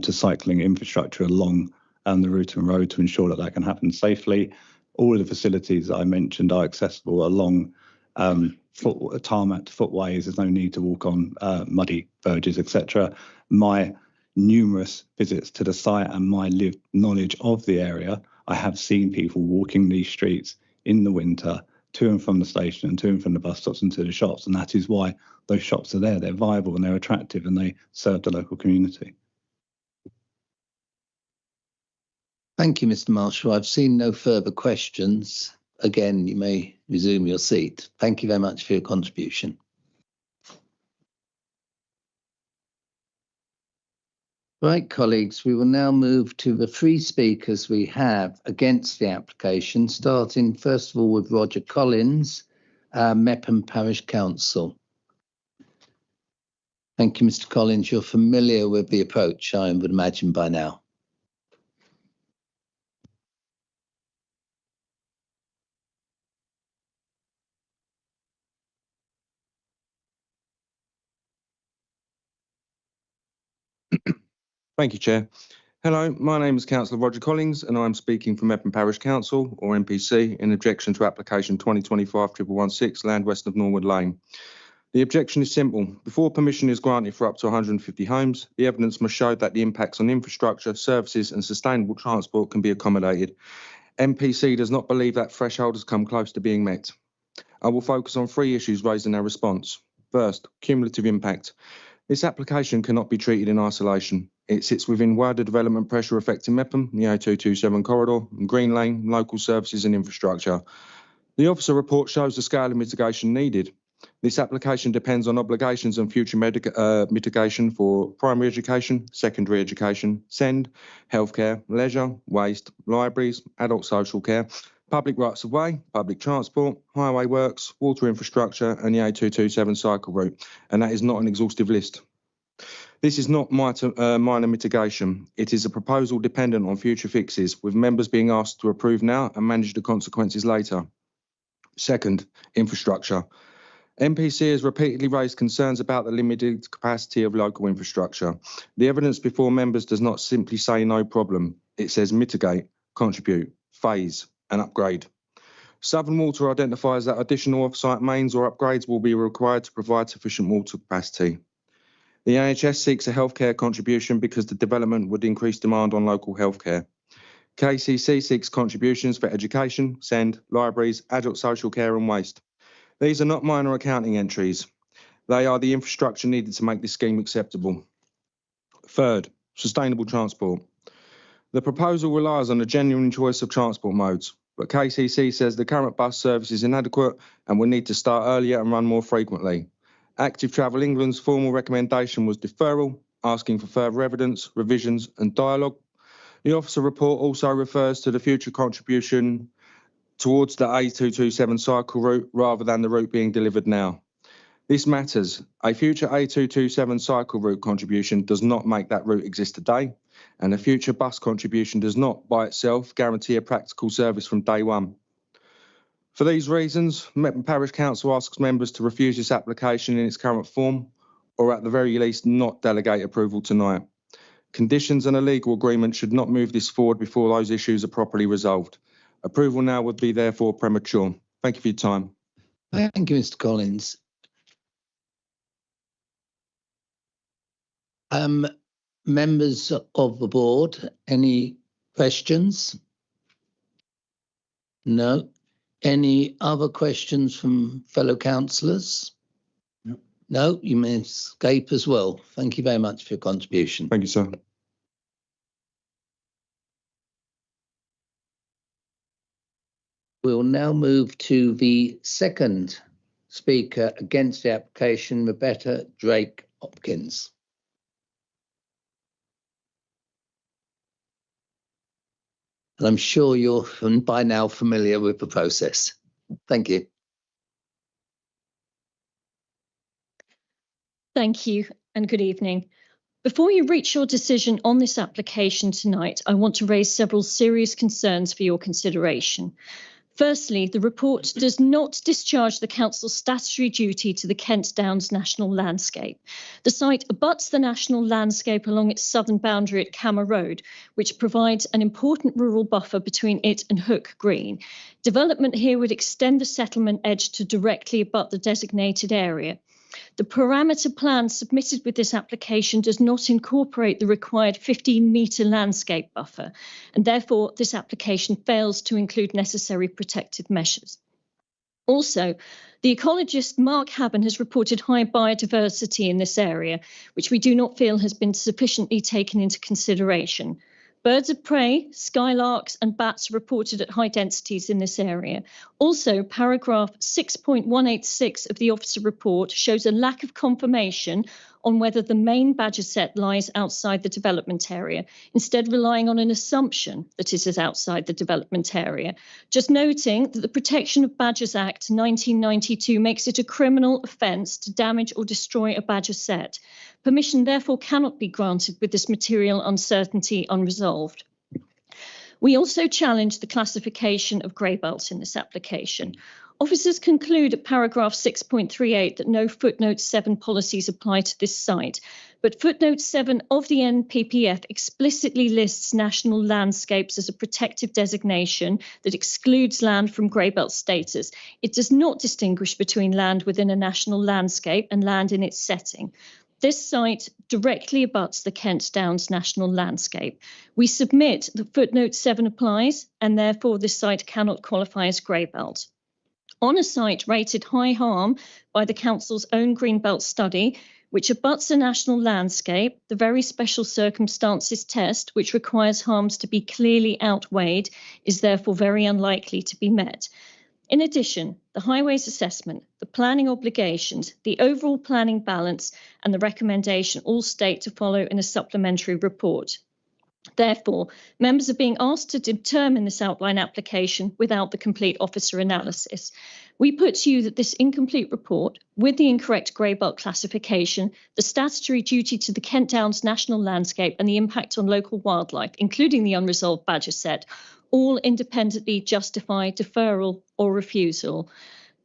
to cycling infrastructure along the Ruton Road to ensure that can happen safely. All of the facilities that I mentioned are accessible along tarmac footways. There's no need to walk on muddy verges, etc. My numerous visits to the site and my lived knowledge of the area, I have seen people walking these streets in the winter to and from the station and to and from the bus stops and to the shops. And that is why those shops are there. They're viable and they're attractive and they serve the local community. Thank you, Mr. Marshall. I've seen no further questions. Again, you may resume your seat. Thank you very much for your contribution. Right, colleagues, we will now move to the three speakers we have against the application, starting first of all with Roger Collins, Mepham Parish Council. Thank you, Mr. Collins. You're familiar with the approach, I would imagine, by now. Thank you, Chair. Hello, my name is Councillor Roger Collins and I'm speaking from Mepham Parish Council, or MPC, in objection to application 2025-116, land west of Norwood Lane. The objection is simple. Before permission is granted for up to 150 homes, the evidence must show that the impacts on infrastructure, services and sustainable transport can be accommodated. MPC does not believe that threshold has come close to being met. I will focus on three issues raised in our response. First, cumulative impact. This application cannot be treated in isolation. It sits within wider development pressure affecting Mepham, the A227 corridor, and Green Lane, local services and infrastructure. The officer report shows the scale of mitigation needed. This application depends on obligations and future mitigation for primary education, secondary education, SEND, healthcare, leisure, waste, libraries, adult social care, public rights of way, public transport, highway works, water infrastructure and the A227 cycle route, and that is not an exhaustive list. This is not minor mitigation. It is a proposal dependent on future fixes, with members being asked to approve now and manage the consequences later. Second, infrastructure. MPC has repeatedly raised concerns about the limited capacity of local infrastructure. The evidence before members does not simply say no problem. It says mitigate, contribute, phase and upgrade. Southern Water identifies that additional off-site mains or upgrades will be required to provide sufficient water capacity. The NHS seeks a healthcare contribution because the development would increase demand on local healthcare. KCC seeks contributions for education, SEND, libraries, adult social care and waste. These are not minor accounting entries. They are the infrastructure needed to make this scheme acceptable. Third, sustainable transport. The proposal relies on a genuine choice of transport modes, but KCC says the current bus service is inadequate and will need to start earlier and run more frequently. Active Travel England's formal recommendation was deferral, asking for further evidence, revisions and dialogue. The officer report also refers to the future contribution towards the A227 cycle route rather than the route being delivered now. This matters. A future A227 cycle route contribution does not make that route exist today, and a future bus contribution does not by itself guarantee a practical service from day one. For these reasons, Mepham Parish Council asks members to refuse this application in its current form, or at the very least not delegate approval tonight. Conditions and a legal agreement should not move this forward before those issues are properly resolved. Approval now would be therefore premature. Thank you for your time. Thank you, Mr. Collins. Members of the board, any questions? No. Any other questions from fellow councillors? No. No, you may escape as well. Thank you very much for your contribution. Thank you, sir. We'll now move to the second speaker against the application, Rebecca Drake Hopkins. And I'm sure you're by now familiar with the process. Thank you. Thank you and good evening. Before you reach your decision on this application tonight, I want to raise several serious concerns for your consideration. Firstly, the report does not discharge the council's statutory duty to the Kent Downs National Landscape. The site abuts the national landscape along its southern boundary at Cammer Road, which provides an important rural buffer between it and Hook Green. Development here would extend the settlement edge to directly abut the designated area. The parameter plan submitted with this application does not incorporate the required 15-metre landscape buffer, and therefore this application fails to include necessary protective measures. Also, the ecologist Mark Habban has reported high biodiversity in this area, which we do not feel has been sufficiently taken into consideration. Birds of prey, skylarks and bats are reported at high densities in this area. Also, paragraph 6.186 of the officer report shows a lack of confirmation on whether the main badger set lies outside the development area, instead relying on an assumption that it is outside the development area. Just noting that the Protection of Badgers Act 1992 makes it a criminal offence to damage or destroy a badger set. Permission therefore cannot be granted with this material uncertainty unresolved. We also challenge the classification of greybelts in this application. Officers conclude at paragraph 6.38 that no footnote 7 policies apply to this site, but footnote 7 of the NPPF explicitly lists national landscapes as a protective designation that excludes land from greybelt status. It does not distinguish between land within a national landscape and land in its setting. This site directly abuts the Kent Downs National Landscape. We submit that footnote 7 applies, and therefore this site cannot qualify as greybelt. On a site rated high harm by the Council's own Greenbelt study, which abuts a national landscape, the very special circumstances test, which requires harms to be clearly outweighed, is therefore very unlikely to be met. In addition, the highways assessment, the planning obligations, the overall planning balance, and the recommendation all state to follow in a supplementary report. Therefore, members are being asked to determine this outline application without the complete officer analysis. We put to you that this incomplete report, with the incorrect greybelt classification, the statutory duty to the Kent Downs National Landscape and the impact on local wildlife, including the unresolved badger set, all independently justify deferral or refusal.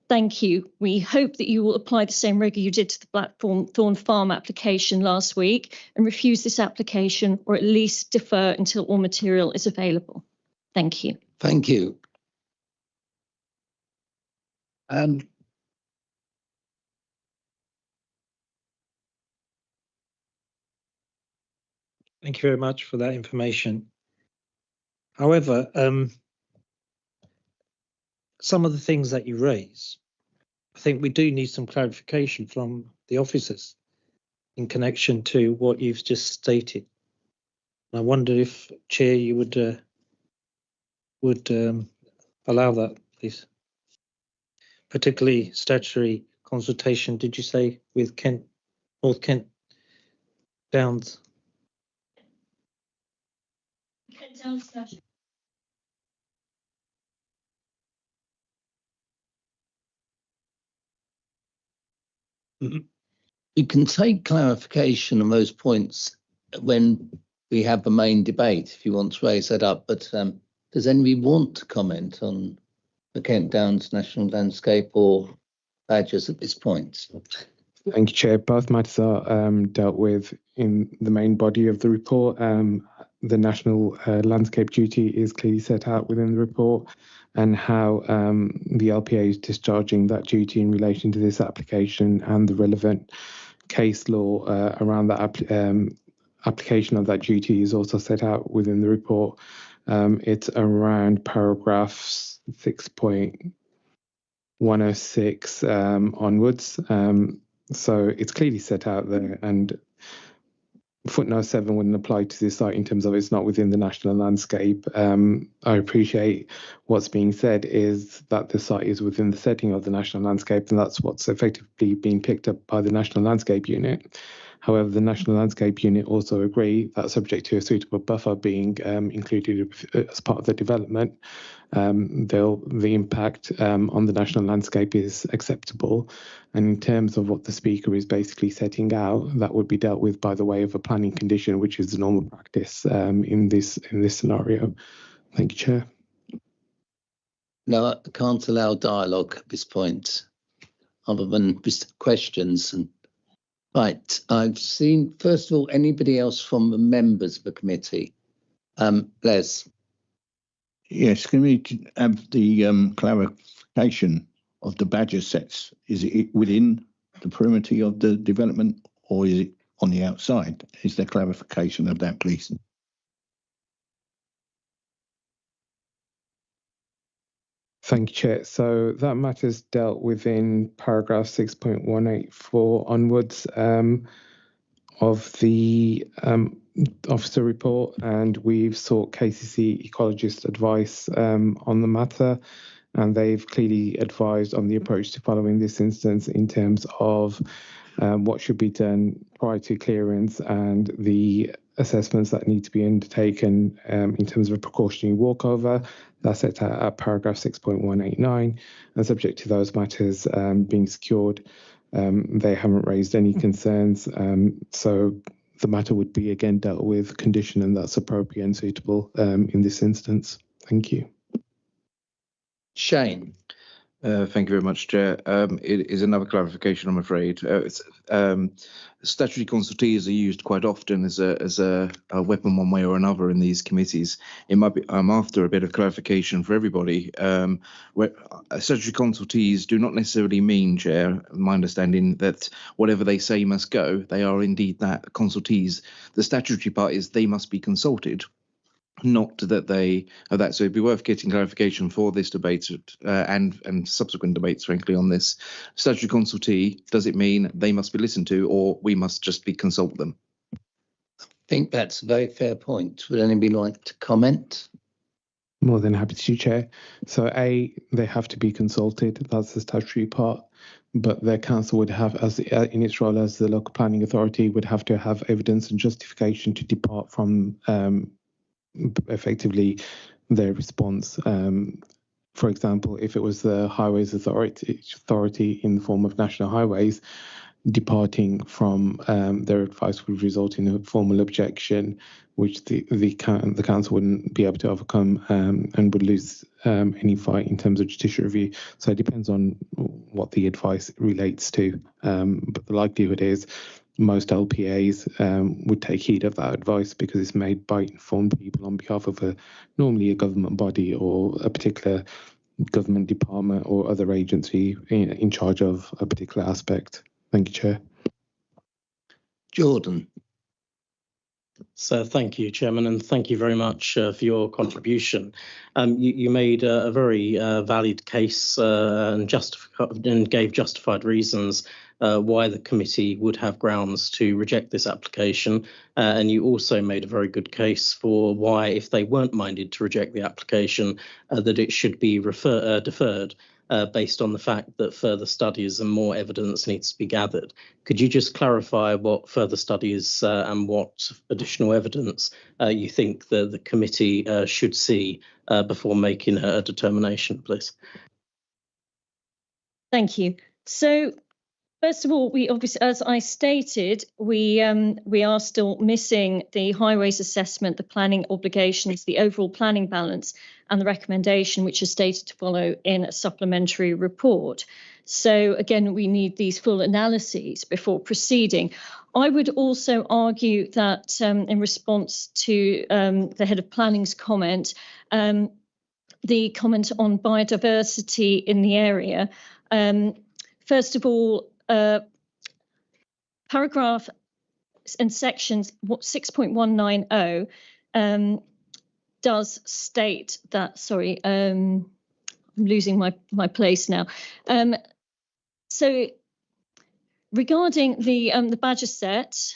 Thank you. We hope that you will apply the same rigour you did to the Blackthorn Farm application last week and refuse this application, or at least defer until all material is available. Thank you. Thank you. And thank you very much for that information. However, some of the things that you raise, I think we do need some clarification from the officers in connection to what you've just stated. I wonder if, Chair, you would allow that, please. Particularly statutory consultation, did you say, with North Kent Downs? Kent Downs National. You can take clarification on those points when we have the main debate, if you want to raise that up. But does anybody want to comment on the Kent Downs National Landscape or badgers at this point? Thank you, Chair. Both matters are dealt with in the main body of the report. The national landscape duty is clearly set out within the report, and how the LPA is discharging that duty in relation to this application, and the relevant case law around that application of that duty is also set out within the report. It's around paragraphs 6.106 onwards. So it's clearly set out there, and footnote 7 wouldn't apply to this site in terms of it's not within the national landscape. I appreciate what's being said is that the site is within the setting of the national landscape, and that's what's effectively being picked up by the National Landscape Unit. However, the National Landscape Unit also agree that subject to a suitable buffer being included as part of the development, the impact on the national landscape is acceptable. And in terms of what the Speaker is basically setting out, that would be dealt with by the way of a planning condition, which is the normal practice in this scenario. Thank you, Chair. No, I can't allow dialogue at this point, other than just questions. And right, I've seen, first of all, anybody else from the members of the committee? Les. yes, can we have the clarification of the badger sets? Is it within the perimeter of the development, or is it on the outside? Is there clarification of that, please? Thank you, Chair. So that matter's dealt with in paragraph 6.184 onwards of the officer report, and we've sought KCC ecologist advice on the matter, and they've clearly advised on the approach to follow in this instance in terms of what should be done prior to clearance and the assessments that need to be undertaken in terms of a precautionary walkover. That's set out at paragraph 6.189, and subject to those matters being secured, they haven't raised any concerns. So the matter would be again dealt with condition, and that's appropriate and suitable in this instance. Thank you. Shane. Thank you very much, Chair. It is another clarification, I'm afraid. Statutory consultees are used quite often as a weapon one way or another in these committees. It might be I'm after a bit of clarification for everybody. Where statutory consultees do not necessarily mean, Chair, my understanding, that whatever they say must go. They are indeed that consultees. The statutory part is they must be consulted, not that they are that. So it'd be worth getting clarification for this debate and subsequent debates, frankly, on this. Statutory consultee, does it mean they must be listened to, or we must just consult them? I think that's a very fair point. Would anybody like to comment? More than happy to, Chair. So A, they have to be consulted. That's the statutory part. But their council would have, as in its role as the local planning authority, would have to have evidence and justification to depart from effectively their response. For example, if it was the Highways Authority in the form of National Highways, departing from their advice would result in a formal objection, which the council wouldn't be able to overcome and would lose any fight in terms of judicial review. So it depends on what the advice relates to. But the likelihood is most LPAs would take heed of that advice because it's made by informed people on behalf of normally a government body or a particular government department or other agency in charge of a particular aspect. Thank you, Chair. Jordan. So thank you, Chairman, and thank you very much for your contribution. You made a very valid case and gave justified reasons why the committee would have grounds to reject this application. And you also made a very good case for why, if they weren't minded to reject the application, that it should be deferred. Based on the fact that further studies and more evidence needs to be gathered. Could you just clarify what further studies and what additional evidence you think the committee should see before making a determination, please? Thank you. So, first of all, we obviously, as I stated, we are still missing the highways assessment, the planning obligations, the overall planning balance, and the recommendation, which is stated to follow in a supplementary report. So again, we need these full analyses before proceeding. I would also argue that in response to the head of planning's comment, the comment on biodiversity in the area, first of all, paragraph and sections 6.190 does state that, sorry, I'm losing my place now. So regarding the badger set,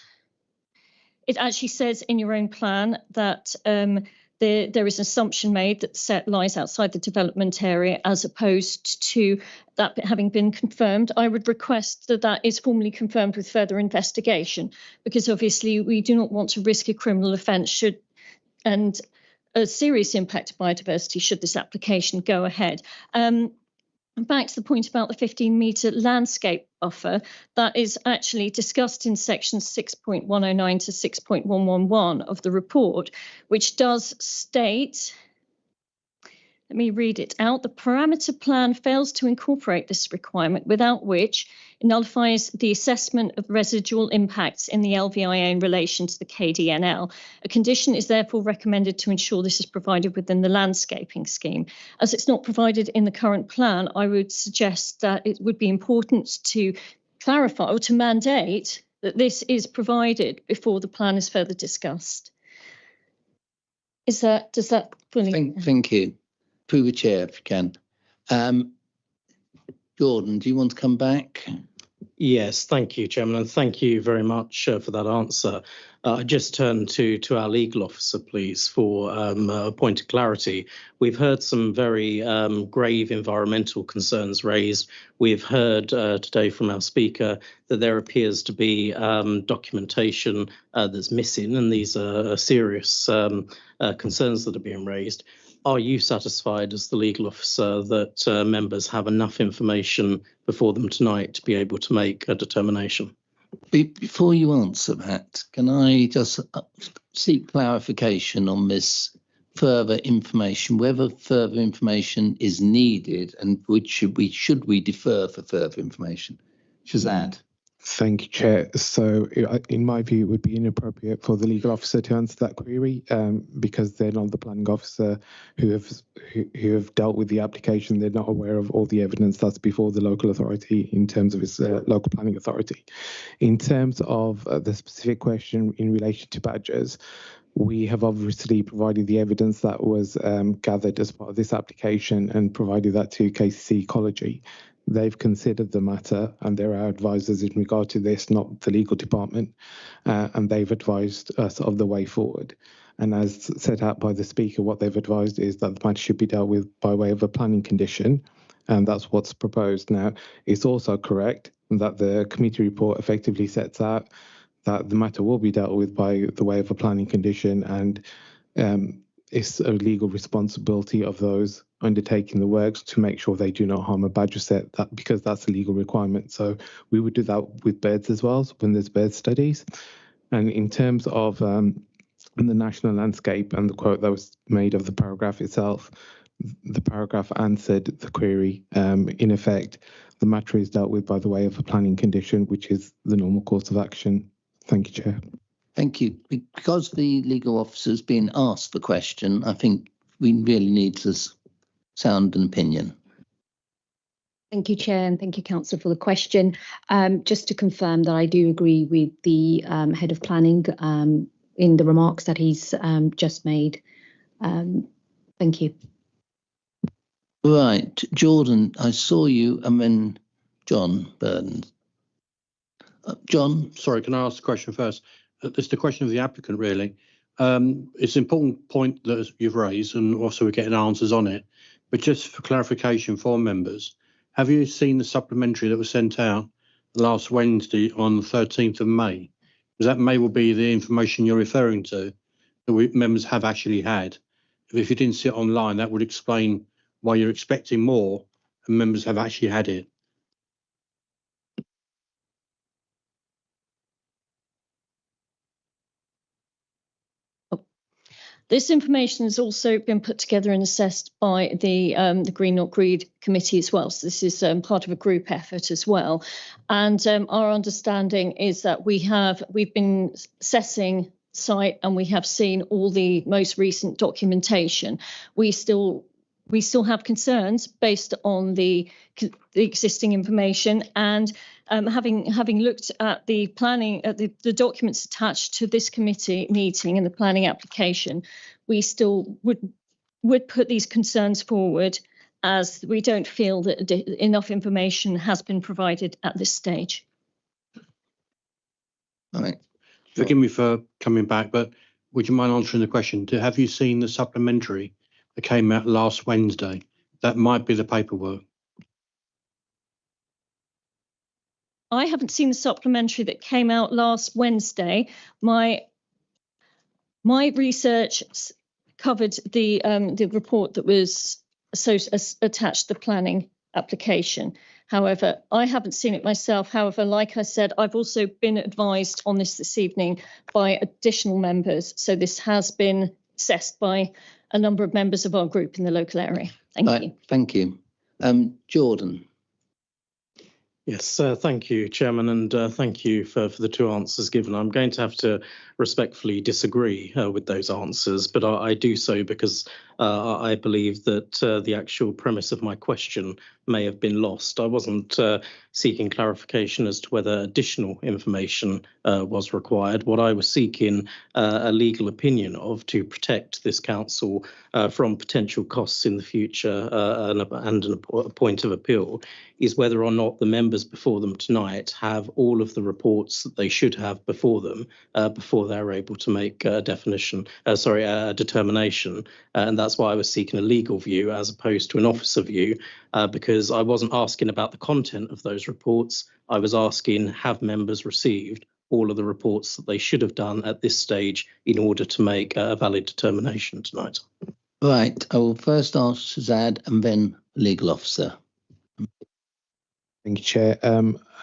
it actually says in your own plan that there is an assumption made that the set lies outside the development area as opposed to that having been confirmed. I would request that that is formally confirmed with further investigation, because obviously we do not want to risk a criminal offence and a serious impact to biodiversity should this application go ahead. Back to the point about the 15-metre landscape buffer, that is actually discussed in sections 6.109 to 6.111 of the report, which does state, let me read it out, the parameter plan fails to incorporate this requirement, without which it nullifies the assessment of residual impacts in the LVIA in relation to the KDNL. A condition is therefore recommended to ensure this is provided within the landscaping scheme. As it's not provided in the current plan, I would suggest that it would be important to clarify or to mandate that this is provided before the plan is further discussed. Does that fully? Thank you. Through the chair, if you can. Jordan, do you want to come back? Yes, thank you, Chairman, and thank you very much for that answer. I just turn to our legal officer, please, for a point of clarity. We've heard some very grave environmental concerns raised. We've heard today from our speaker that there appears to be documentation that's missing, and these are serious concerns that are being raised. Are you satisfied as the legal officer that members have enough information before them tonight to be able to make a determination? Before you answer that, can I just seek clarification on this further information, whether further information is needed and should we defer for further information? Shazad. Thank you, Chair. So, in my view, it would be inappropriate for the legal officer to answer that query because they're not the planning officer who have dealt with the application. They're not aware of all the evidence that's before the local authority in terms of its local planning authority. In terms of the specific question in relation to badgers, we have obviously provided the evidence that was gathered as part of this application and provided that to KCC Ecology. They've considered the matter and they're our advisors in regard to this, not the legal department, and they've advised us of the way forward. And as set out by the speaker, what they've advised is that the matter should be dealt with by way of a planning condition, and that's what's proposed. Now, it's also correct that the committee report effectively sets out that the matter will be dealt with by the way of a planning condition, and it's a legal responsibility of those undertaking the works to make sure they do not harm a badger set, because that's a legal requirement. So we would do that with birds as well, when there's bird studies. And in terms of the national landscape and the quote that was made of the paragraph itself, the paragraph answered the query. In effect, the matter is dealt with by the way of a planning condition, which is the normal course of action. Thank you, Chair. Thank you. Because the legal officer's been asked the question, I think we really need to sound an opinion. Thank you, Chair, and thank you, Councillor, for the question. Just to confirm that I do agree with the Head of Planning in the remarks that he's just made. Thank you. Right, Jordan, I saw you, and then John Burns. John? Sorry, can I ask the question first? It's the question of the applicant, really. It's an important point that you've raised, and also we're getting answers on it. But just for clarification for members, have you seen the supplementary that was sent out last Wednesday on the 13th of May? Because that may well be the information you're referring to that members have actually had. If you didn't see it online, that would explain why you're expecting more and members have actually had it. This information has also been put together and assessed by the Green Not Greed committee as well. So this is part of a group effort as well. And our understanding is that we've been assessing site and we have seen all the most recent documentation. We still have concerns based on the existing information, and having looked at the planning, at the documents attached to this committee meeting and the planning application, we still would put these concerns forward, as we don't feel that enough information has been provided at this stage. All right. Forgive me for coming back, but would you mind answering the question? Have you seen the supplementary that came out last Wednesday? That might be the paperwork. I haven't seen the supplementary that came out last Wednesday. My research covered the report that was attached to the planning application. However, I haven't seen it myself. However, like I said, I've also been advised on this evening by additional members. So this has been assessed by a number of members of our group in the local area. Thank you. Thank you. Jordan. Yes, thank you, Chairman, and thank you for the two answers given. I'm going to have to respectfully disagree with those answers, but I do so because I believe that the actual premise of my question may have been lost. I wasn't seeking clarification as to whether additional information was required. What I was seeking a legal opinion of to protect this council from potential costs in the future and a point of appeal is whether or not the members before them tonight have all of the reports that they should have before them before they're able to make a determination. And that's why I was seeking a legal view as opposed to an officer view, because I wasn't asking about the content of those reports. I was asking, have members received all of the reports that they should have done at this stage in order to make a valid determination tonight? Right, I will first ask Shazad and then legal officer. Thank you, Chair.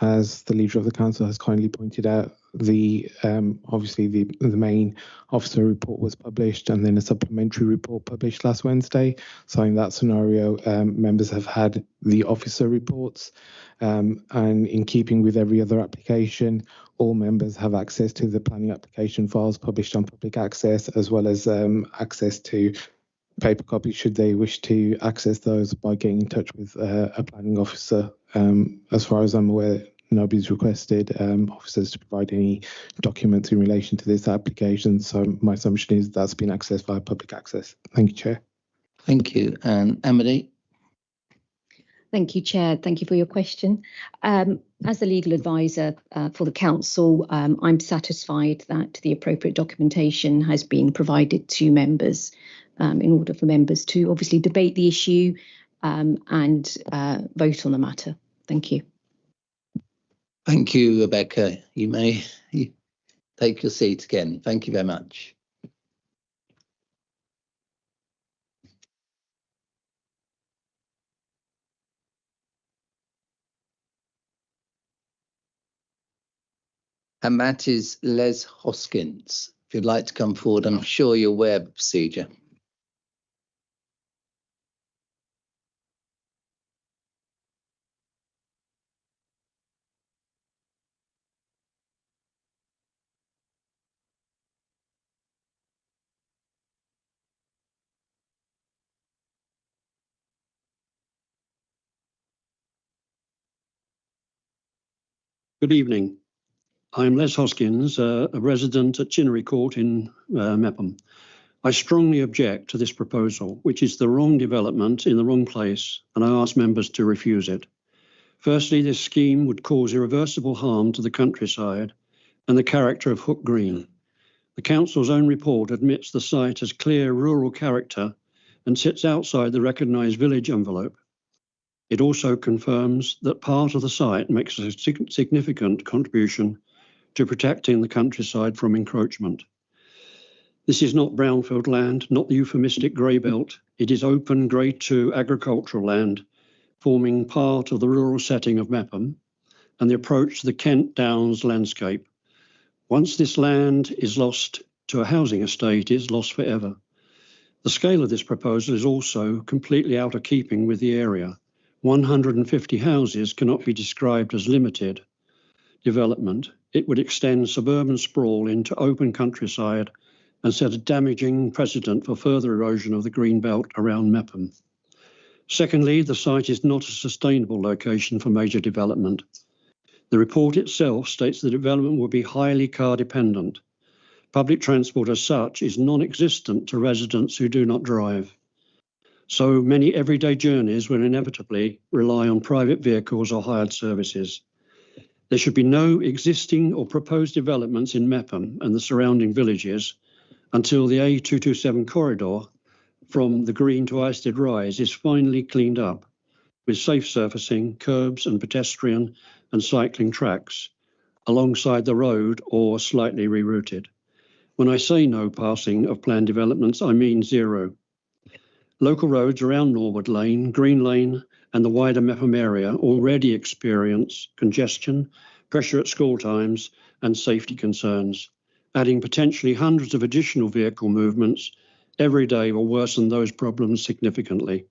As the leader of the council has kindly pointed out, obviously the main officer report was published and then a supplementary report published last Wednesday. So in that scenario, members have had the officer reports, and in keeping with every other application, all members have access to the planning application files published on public access, as well as access to paper copies should they wish to access those by getting in touch with a planning officer. As far as I'm aware, nobody's requested officers to provide any documents in relation to this application. So my assumption is that's been accessed via public access. Thank you, Chair. Thank you. And Amity? Thank you, Chair. Thank you for your question. As the legal advisor for the council, I'm satisfied that the appropriate documentation has been provided to members in order for members to obviously debate the issue and vote on the matter. Thank you. Thank you, Rebecca. You may take your seat again. Thank you very much. And that is Les Hoskins. If you'd like to come forward, I'm sure you're aware of the procedure. Good evening. I'm Les Hoskins, a resident at Chinnery Court in Mepham. I strongly object to this proposal, which is the wrong development in the wrong place, and I ask members to refuse it. Firstly, this scheme would cause irreversible harm to the countryside and the character of Hook Green. The council's own report admits the site has clear rural character and sits outside the recognised village envelope. It also confirms that part of the site makes a significant contribution to protecting the countryside from encroachment. This is not brownfield land, not the euphemistic grey belt. It is open Grade 2 agricultural land, forming part of the rural setting of Mepham and the approach to the Kent Downs landscape. Once this land is lost to a housing estate, it is lost forever. The scale of this proposal is also completely out of keeping with the area. 150 houses cannot be described as limited development. It would extend suburban sprawl into open countryside and set a damaging precedent for further erosion of the green belt around Mepham. Secondly, the site is not a sustainable location for major development. The report itself states the development will be highly car dependent. Public transport as such is non-existent to residents who do not drive. So many everyday journeys will inevitably rely on private vehicles or hired services. There should be no existing or proposed developments in Mepham and the surrounding villages until the A227 corridor from the Green to Isted Rise is finally cleaned up with safe surfacing, curbs and pedestrian and cycling tracks alongside the road or slightly rerouted. When I say no passing of planned developments, I mean zero. Local roads around Norwood Lane, Green Lane and the wider Mepham area already experience congestion, pressure at school times and safety concerns. Adding potentially hundreds of additional vehicle movements every day will worsen those problems significantly.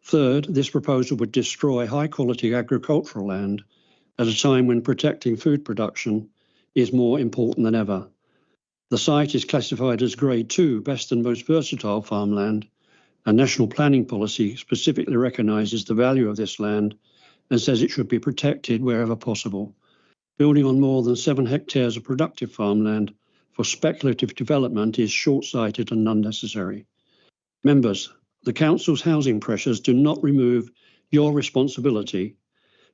Third, this proposal would destroy high-quality agricultural land at a time when protecting food production is more important than ever. The site is classified as Grade 2, best and most versatile farmland, and national planning policy specifically recognises the value of this land and says it should be protected wherever possible. Building on more than 7 hectares of productive farmland for speculative development is short-sighted and unnecessary. Members, the Council's housing pressures do not remove your responsibility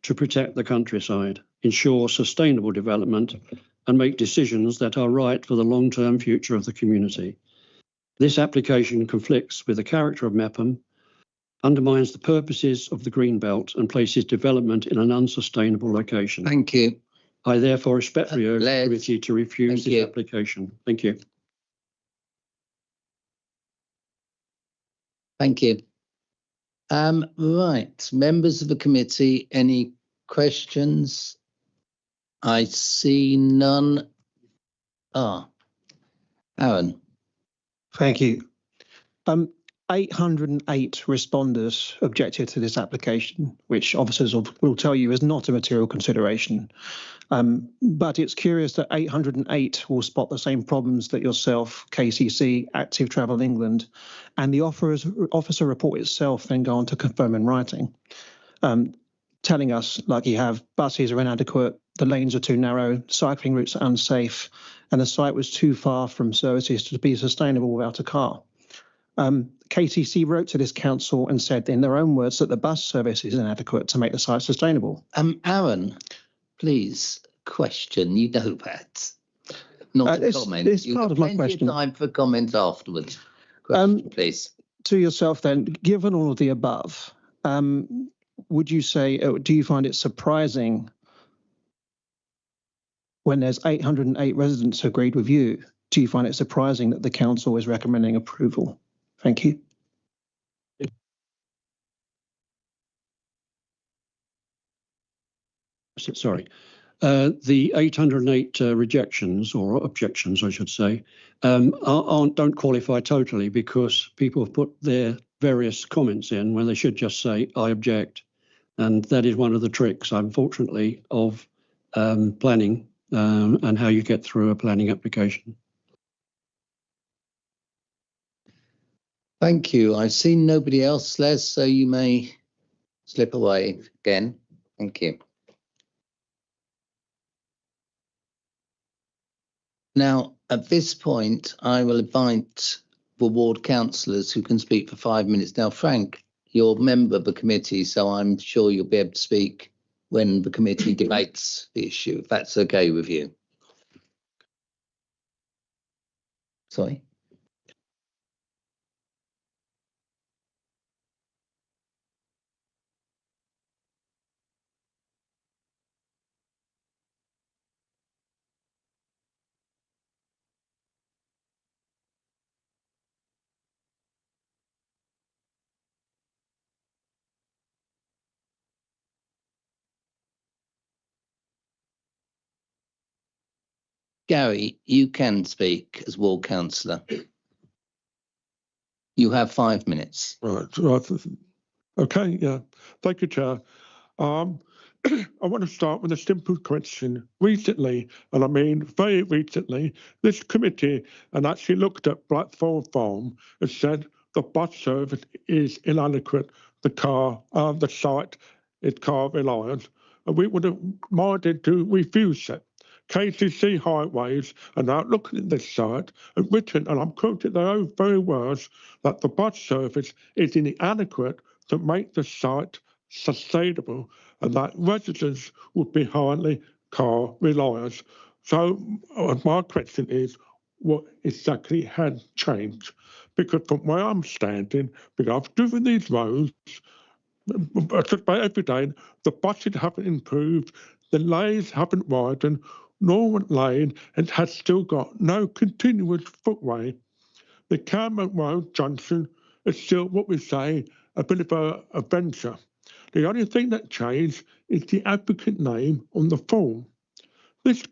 to protect the countryside, ensure sustainable development, and make decisions that are right for the long-term future of the community. This application conflicts with the character of Mepham, undermines the purposes of the Greenbelt, and places development in an unsustainable location. Thank you. I therefore respectfully urge the committee to refuse this application. Thank you. Thank you. Right, members of the committee, any questions? I see none. Aaron. Thank you. 808 responders objected to this application, which officers will tell you is not a material consideration. But it's curious that 808 will spot the same problems that yourself, KCC, Active Travel England, and the officer report itself then go on to confirm in writing, telling us, like you have, buses are inadequate, the lanes are too narrow, cycling routes are unsafe, and the site was too far from services to be sustainable without a car. KCC wrote to this council and said in their own words that the bus service is inadequate to make the site sustainable. Aaron, please, question. You know that. Not a comment. It's part of my question. Time for comment afterwards. Question, please. To yourself then, given all of the above, would you say, do you find it surprising when there's 808 residents who agreed with you? Do you find it surprising that the council is recommending approval? Thank you. Sorry. The 808 rejections or objections, I should say, don't qualify totally because people have put their various comments in when they should just say, I object. And that is one of the tricks, unfortunately, of planning and how you get through a planning application. Thank you. I've seen nobody else, Les, so you may slip away again. Thank you. Now, at this point, I will invite the ward councillors who can speak for 5 minutes. Now, Frank, you're a member of the committee, so I'm sure you'll be able to speak when the committee debates the issue, if that's okay with you. Sorry. Gary, you can speak as ward councillor. You have 5 minutes. Right. Okay, yeah. Thank you, Chair. I want to start with a simple question. Recently, and I mean very recently, this committee and actually looked at Blackthorn Farm and said the bus service is inadequate. The site is car reliant, and we would have minded to refuse it. KCC Highways are now looking at this site and written, and I'm quoting their own very words, that the bus service is inadequate to make the site sustainable and that residents would be highly car reliant. So my question is, what exactly has changed? Because from where I'm standing, because I've driven these roads just about every day, the buses haven't improved, the lanes haven't widened, Norwood Lane has still got no continuous footway. The Cameron Road junction is still what we say a bit of a venture. The only thing that changed is the applicant name on the form. This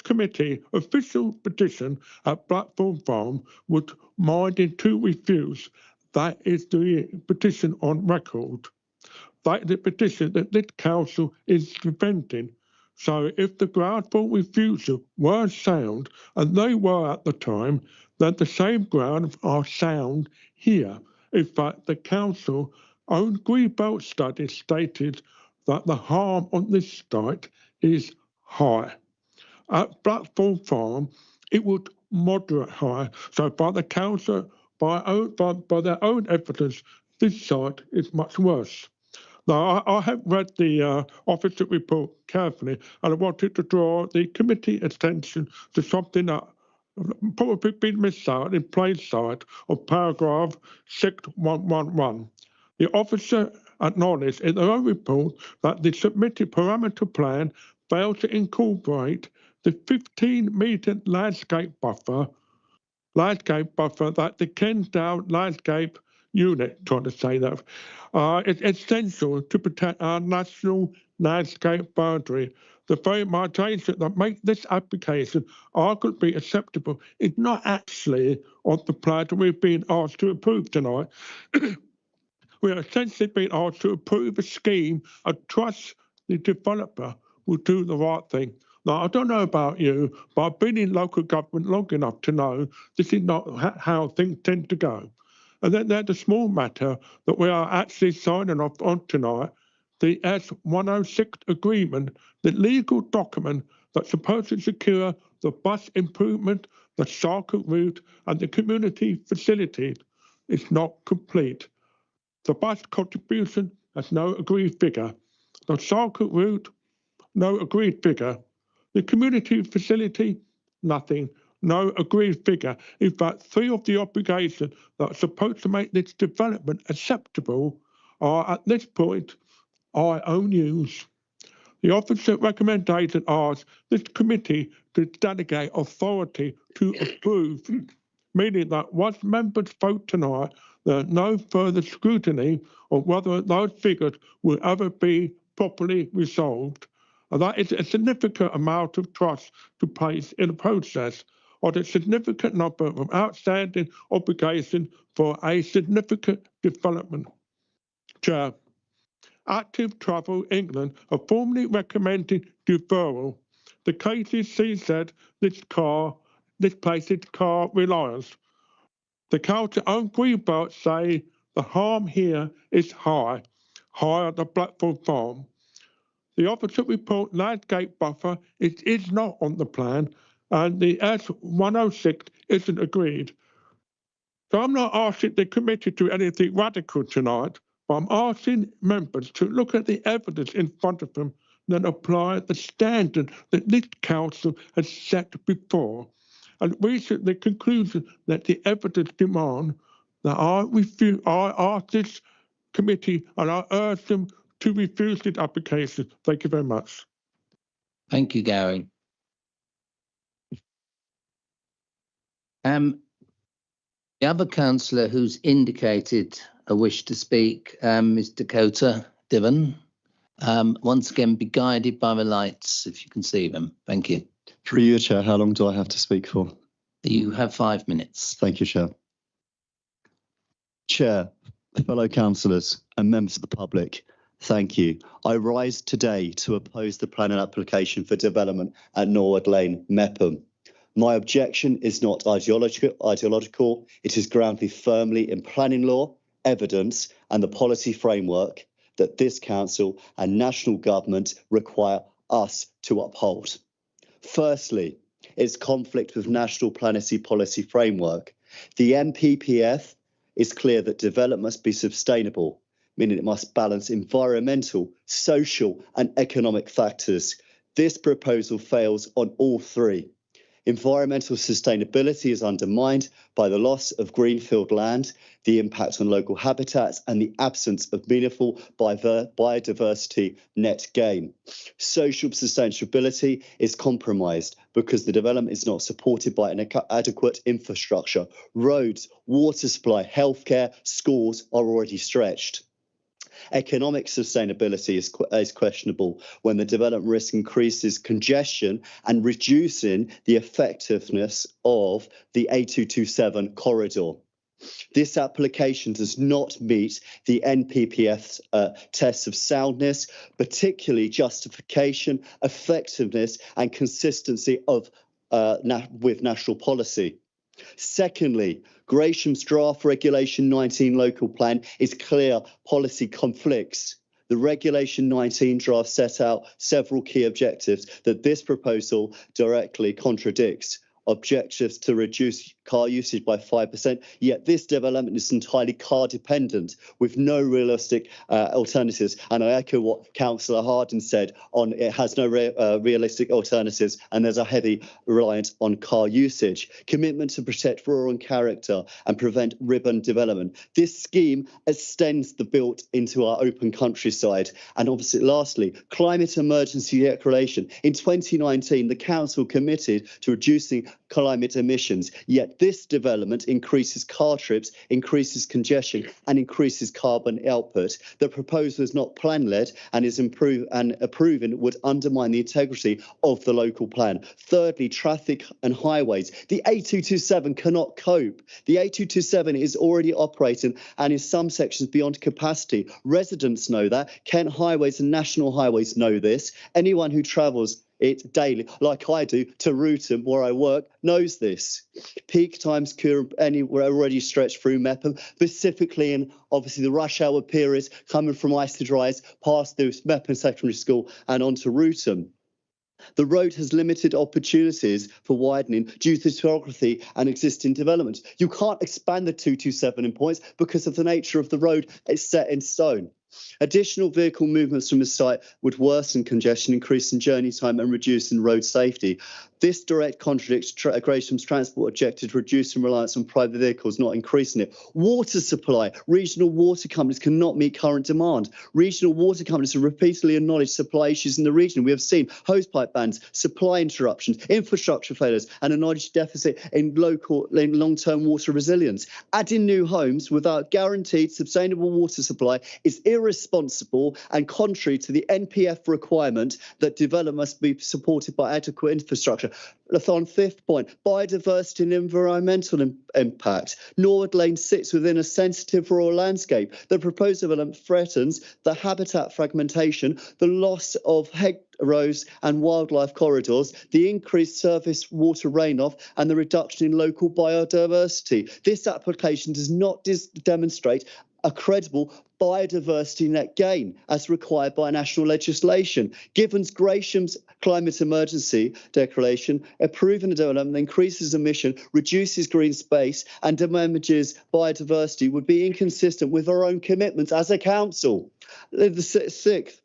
committee official petition at Blackthorn Farm would minded to refuse That is the petition on record. That is the petition that this council is defending. So if the ground fault refusal were sound, and they were at the time, then the same grounds are sound here. In fact, the council own Greenbelt study stated that the harm on this site is high. At Blackthorn Farm, it was moderate high. So by the council, by their own evidence, this site is much worse. Now, I have read the officer report carefully, and I wanted to draw the committee attention to something that probably been missed out in plain sight of paragraph 6111. The officer acknowledged in their own report that the submitted parameter plan failed to incorporate the 15-metre landscape buffer that the Kensdown landscape unit, trying to say that, it's essential to protect our national landscape boundary. The very margination that make this application arguably acceptable is not actually on the plan that we've been asked to approve tonight. We are essentially being asked to approve a scheme and trust the developer will do the right thing. Now, I don't know about you, but I've been in local government long enough to know this is not how things tend to go. And then there's a small matter that we are actually signing off on tonight, the S106 agreement, the legal document that's supposed to secure the bus improvement, the circuit route, and the community facilities is not complete. The bus contribution has no agreed figure. The circuit route, no agreed figure. The community facility, nothing, no agreed figure. In fact, 3 of the obligations that are supposed to make this development acceptable are at this point IOUs. The officer recommendation asks this committee to delegate authority to approve, meaning that once members vote tonight, there is no further scrutiny on whether those figures will ever be properly resolved. And that is a significant amount of trust to place in a process on a significant number of outstanding obligations for a significant development. Chair, Active Travel England are formally recommending deferral. The KCC said this places car reliance. The council own Greenbelt say the harm here is high at the Blackthorn Farm. The officer report landscape buffer is not on the plan, and the S106 isn't agreed. So I'm not asking the committee to do anything radical tonight, but I'm asking members to look at the evidence in front of them and then apply the standard that this council has set before, and reach the conclusion that the evidence demand that I ask this committee and I urge them to refuse this application. Thank you very much. Thank you, Gary. The other councillor who's indicated a wish to speak, Mr. Dakota Divan, once again be guided by the lights if you can see them. Thank you. Through you, Chair, how long do I have to speak for? You have 5 minutes. Thank you, Chair. Chair, fellow councillors and members of the public, thank you. I rise today to oppose the planning application for development at Norwood Lane, Mepham. My objection is not ideological. It is grounded firmly in planning law, evidence, and the policy framework that this council and national government require us to uphold. Firstly, its conflict with national planning policy framework. The NPPF is clear that development must be sustainable, meaning it must balance environmental, social, and economic factors. This proposal fails on all 3. Environmental sustainability is undermined by the loss of greenfield land, the impact on local habitats, and the absence of meaningful biodiversity net gain. Social sustainability is compromised because the development is not supported by an adequate infrastructure. Roads, water supply, healthcare, schools are already stretched. Economic sustainability is questionable when the development risk increases congestion and reducing the effectiveness of the A227 corridor. This application does not meet the NPPF's tests of soundness, particularly justification, effectiveness and consistency of with national policy. Secondly, Gravesham's draft Regulation 19 local plan is clear policy conflicts. The Regulation 19 draft set out several key objectives that this proposal directly contradicts. Objectives to reduce car usage by 5%, yet this development is entirely car dependent with no realistic alternatives. And I echo what Councillor Harding said on it has no realistic alternatives and there's a heavy reliance on car usage. Commitment to protect rural character and prevent urban development. This scheme extends the built into our open countryside. And obviously, lastly, climate emergency declaration. In 2019, the Council committed to reducing climate emissions, yet this development increases car trips, increases congestion and increases carbon output. The proposal is not plan-led and is approving would undermine the integrity of the local plan. Thirdly, traffic and highways. The A227 cannot cope. The A227 is already operating and in some sections beyond capacity. Residents know that. Kent Highways and National Highways know this. Anyone who travels it daily, like I do, to Rootham, where I work, knows this. Peak times anywhere already stretched through Mepham, specifically in obviously the rush hour periods coming from Icy Rise past the Mepham Secondary School and onto Rootham. The road has limited opportunities for widening due to topography and existing developments. You can't expand the 227 in points because of the nature of the road. It's set in stone. Additional vehicle movements from the site would worsen congestion, increasing journey time and reducing road safety. This direct contradicts Gravesham's transport objective to reducing reliance on private vehicles, not increasing it. Water supply. Regional water companies cannot meet current demand. Regional water companies have repeatedly acknowledged supply issues in the region. We have seen hosepipe bans, supply interruptions, infrastructure failures, and a knowledge deficit in long-term water resilience. Adding new homes without guaranteed sustainable water supply is irresponsible and contrary to the NPF requirement that development must be supported by adequate infrastructure. On fifth point, biodiversity and environmental impact. Norwood Lane sits within a sensitive rural landscape. The proposed development threatens the habitat fragmentation, the loss of hedgerows and wildlife corridors, the increased surface water runoff and the reduction in local biodiversity. This application does not demonstrate a credible biodiversity net gain as required by national legislation. Given Gravesham's climate emergency declaration, approving the development increases emission, reduces green space and damages biodiversity would be inconsistent with our own commitments as a council. The sixth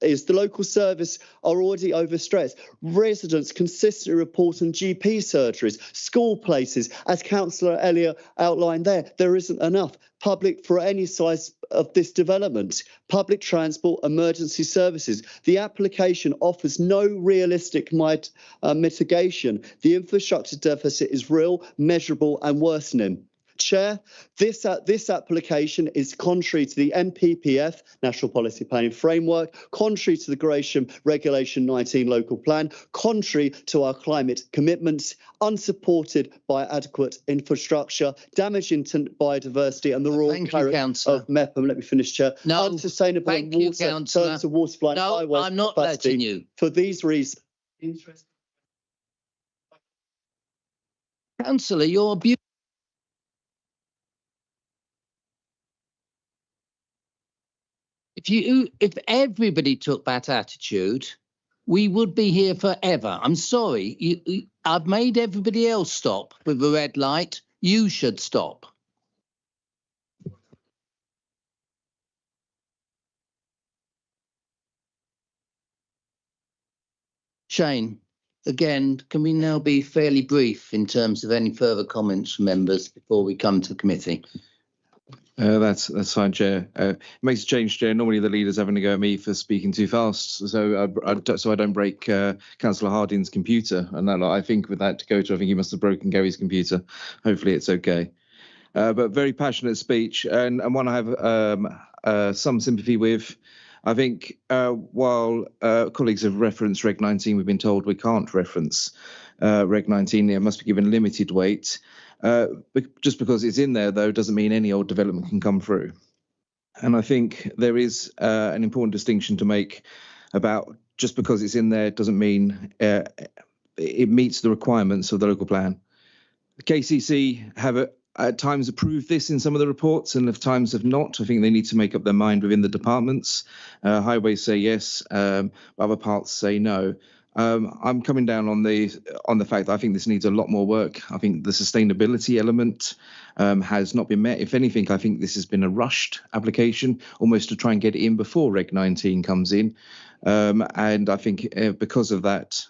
is the local service are already overstressed. Residents consistently report on GP surgeries, school places, as Councillor Elliott outlined there isn't enough. Public for any size of this development, public transport, emergency services. The application offers no realistic mitigation. The infrastructure deficit is real, measurable and worsening. Chair, this application is contrary to the NPPF, National Policy Planning Framework, contrary to the Gravesham Regulation 19 local plan, contrary to our climate commitments, unsupported by adequate infrastructure, damaging to biodiversity and the rural character of Mepham. Let me finish, Chair. No, unsustainable thank water, you, Councillor. terms of water supply. No, I'm not letting you. For these reasons. Councillor, you're abusing. If everybody took that attitude, we would be here forever. I'm sorry. I've made everybody else stop with the red light. You should stop. Shane, again, can we now be fairly brief in terms of any further comments from members before we come to the committee? That's fine, Chair. It makes a change, Chair. Normally the leader's having to go at me for speaking too fast, so I don't break Councillor Harding's computer. And that, I think with that to go to, I think he must have broken Gary's computer. Hopefully it's okay. But very passionate speech and one I have some sympathy with. I think while colleagues have referenced Reg 19, we've been told we can't reference Reg 19. It must be given limited weight. Just because it's in there, though, doesn't mean any old development can come through. And I think there is an important distinction to make about just because it's in there doesn't mean it meets the requirements of the local plan. The KCC have at times approved this in some of the reports and at times have not. I think they need to make up their mind within the departments. Highways say yes, other parts say no. I'm coming down on the fact that I think this needs a lot more work. I think the sustainability element has not been met. If anything, I think this has been a rushed application, almost to try and get it in before Reg 19 comes in. And I think because of that,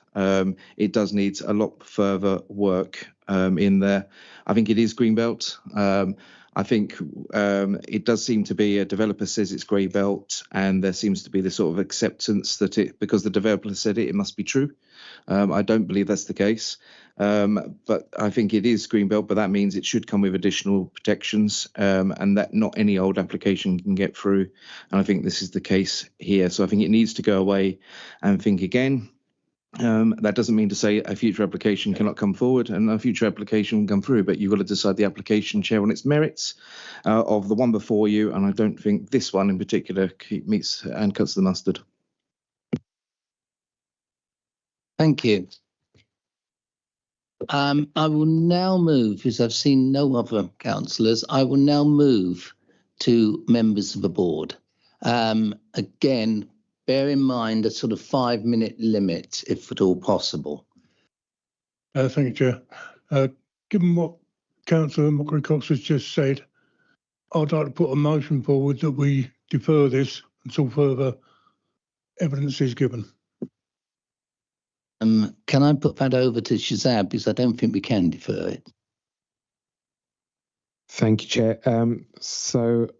it does need a lot further work in there. I think it is Greenbelt. I think it does seem to be a developer says it's grey belt, and there seems to be this sort of acceptance that because the developer said it must be true. I don't believe that's the case, but I think it is green belt, but that means it should come with additional protections, and that not any old application can get through. And I think this is the case here. So I think it needs to go away and think again. That doesn't mean to say a future application cannot come forward and a future application can come through, but you've got to decide the application, Chair, on its merits of the one before you. And I don't think this one in particular meets and cuts the mustard. Thank you. I will now move, because I've seen no other councillors, I will now move to members of the board. Again, bear in mind a sort of 5-minute limit, if at all possible. Thank you, Chair. Given what Councillor Mockery-Cox has just said, I'd like to put a motion forward that we defer this until further evidence is given. Can I put that over to Shazab, because I don't think we can defer it. Thank you, Chair. So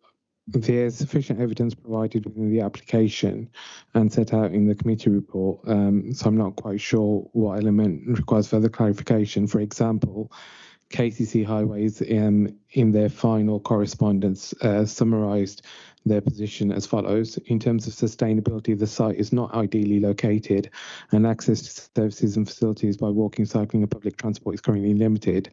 there's sufficient evidence provided within the application and set out in the committee report. So I'm not quite sure what element requires further clarification. For example, KCC Highways in their final correspondence summarised their position as follows. In terms of sustainability, the site is not ideally located and access to services and facilities by walking, cycling and public transport is currently limited.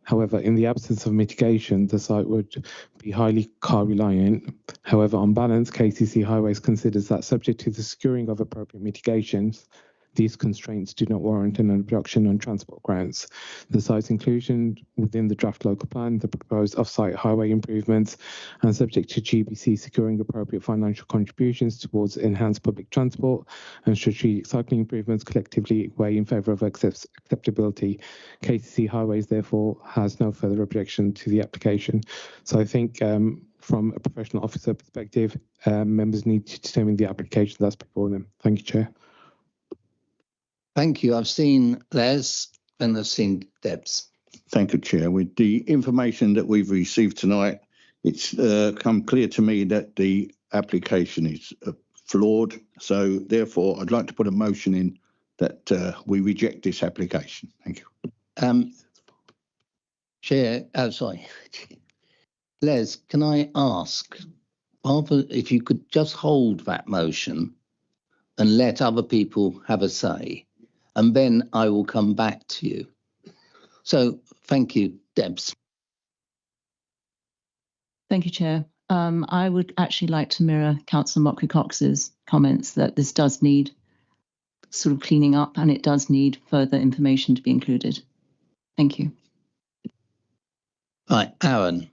However, in the absence of mitigation, the site would be highly car reliant. However, on balance, KCC Highways considers that subject to the securing of appropriate mitigations, these constraints do not warrant an objection on transport grounds. The site's inclusion within the draft local plan, the proposed off-site highway improvements, and subject to GBC securing appropriate financial contributions towards enhanced public transport and strategic cycling improvements collectively weigh in favour of acceptability. KCC Highways therefore has no further objection to the application. So I think from a professional officer perspective, members need to determine the application that's before them. Thank you, Chair. Thank you. I've seen Les and I've seen Debs. Thank you, Chair. With the information that we've received tonight, it's come clear to me that the application is flawed. So therefore, I'd like to put a motion in that we reject this application. Thank you. Chair, sorry. Les, can I ask, if you could just hold that motion and let other people have a say, and then I will come back to you. So thank you, Debs. Thank you, Chair. I would actually like to mirror Councillor Mockery-Cox's comments that this does need sort of cleaning up and it does need further information to be included. Thank you. Right, Aaron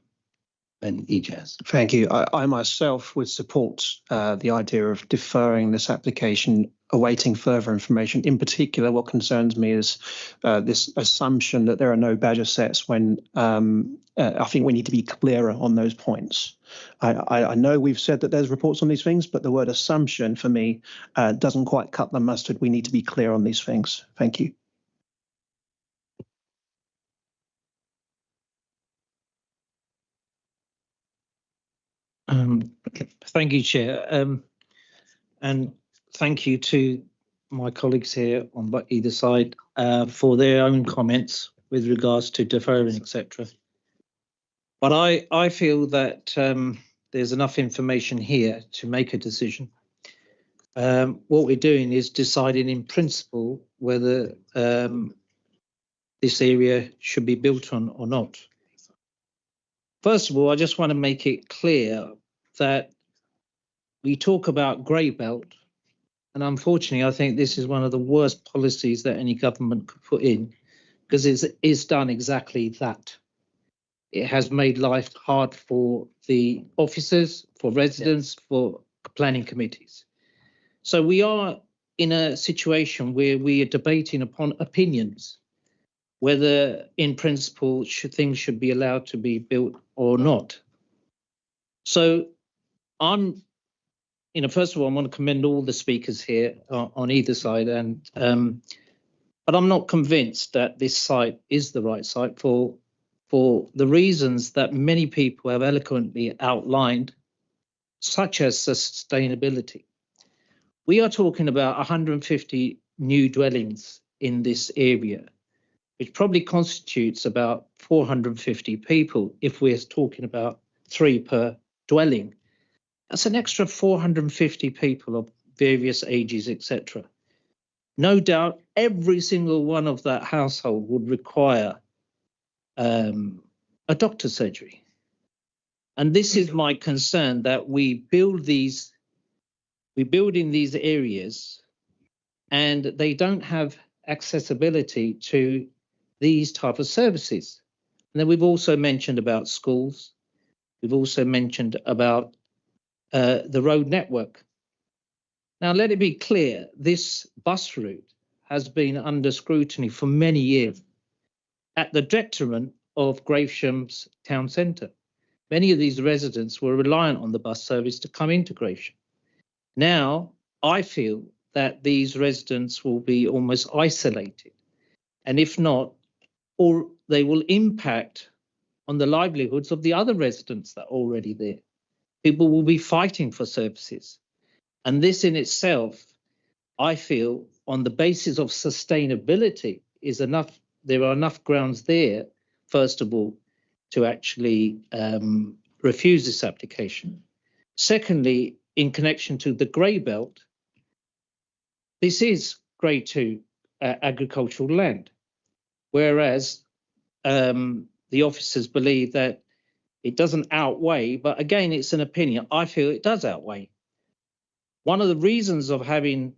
and Ijaz. Thank you. I myself would support the idea of deferring this application, awaiting further information. In particular, what concerns me is this assumption that there are no badger sets when I think we need to be clearer on those points. I know we've said that there's reports on these things, but the word assumption for me doesn't quite cut the mustard. We need to be clear on these things. Thank you. Thank you, Chair. And thank you to my colleagues here on either side for their own comments with regards to deferring, etc. But I feel that there's enough information here to make a decision. what we're doing is deciding in principle whether this area should be built on or not. First of all, I just want to make it clear that we talk about grey belt, and unfortunately, I think this is one of the worst policies that any government could put in, because it's done exactly that. It has made life hard for the officers, for residents, for planning committees. So we are in a situation where we are debating upon opinions, whether in principle things should be allowed to be built or not. So first of all, I want to commend all the speakers here on either side, but I'm not convinced that this site is the right site for the reasons that many people have eloquently outlined, such as sustainability. We are talking about 150 new dwellings in this area, which probably constitutes about 450 people if we're talking about 3 per dwelling. That's an extra 450 people of various ages, etc. No doubt every single one of that household would require a doctor's surgery. And this is my concern, that we build in these areas and they don't have accessibility to these type of services. And then we've also mentioned about schools. We've also mentioned about the road network. Now, let it be clear, this bus route has been under scrutiny for many years at the detriment of Gravesham's town centre. Many of these residents were reliant on the bus service to come into Gravesham. Now, I feel that these residents will be almost isolated, and if not, or they will impact on the livelihoods of the other residents that are already there. People will be fighting for services. And this in itself, I feel, on the basis of sustainability, is enough. There are enough grounds there, first of all, to actually refuse this application. Secondly, in connection to the grey belt, this is grade 2 agricultural land, whereas the officers believe that it doesn't outweigh, but again, it's an opinion. I feel it does outweigh. One of the reasons of having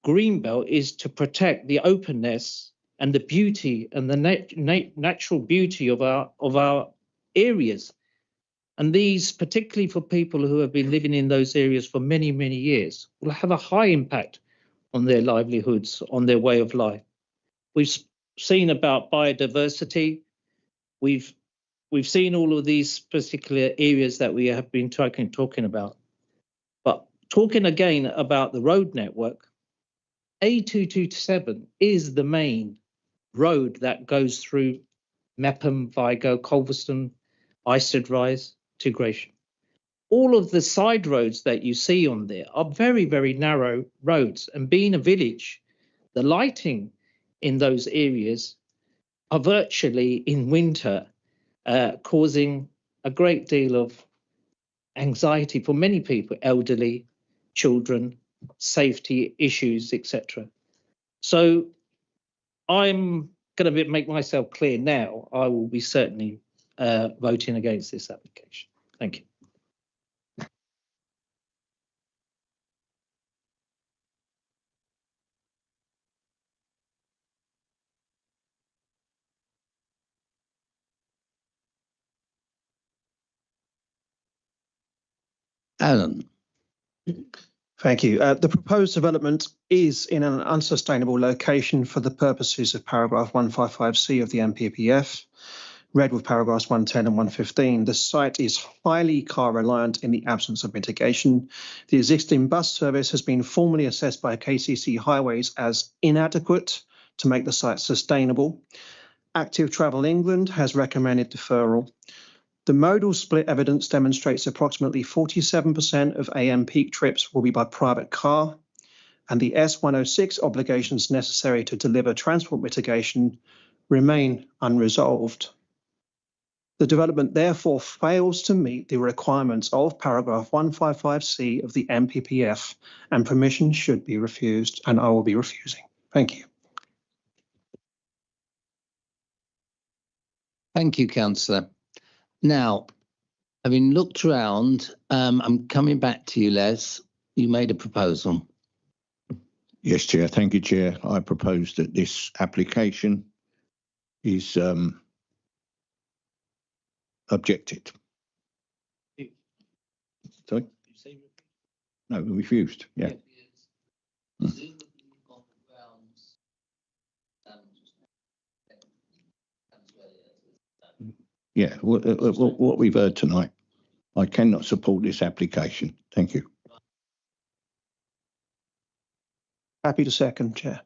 green belt is to protect the openness and the beauty and the natural beauty of our areas. And these, particularly for people who have been living in those areas for many, many years, will have a high impact on their livelihoods, on their way of life. We've seen about biodiversity. We've seen all of these particular areas that we have been talking about. But talking again about the road network, A227 is the main road that goes through Mepham, Vigo, Culverston, Isted Rise to Gravesham. All of the side roads that you see on there are very, very narrow roads, and being a village, the lighting in those areas are virtually in winter causing a great deal of anxiety for many people, elderly, children, safety issues, etc. So I'm going to make myself clear now. I will be certainly voting against this application. Thank you. Alan. Thank you. The proposed development is in an unsustainable location for the purposes of paragraph 155C of the NPPF, read with paragraphs 110 and 115. The site is highly car reliant in the absence of mitigation. The existing bus service has been formally assessed by KCC Highways as inadequate to make the site sustainable. Active Travel England has recommended deferral. The modal split evidence demonstrates approximately 47% of AM peak trips will be by private car, and the S106 obligations necessary to deliver transport mitigation remain unresolved. The development therefore fails to meet the requirements of paragraph 155C of the MPPF, and permission should be refused, and I will be refusing. Thank you. Thank you, Councillor. Now, having looked around, I'm coming back to you, Les. You made a proposal. Yes, Chair. Thank you, Chair. I propose that this application is objected. Sorry? No, refused. Yeah. Yeah, what we've heard tonight, I cannot support this application. Thank you. Happy to second, Chair.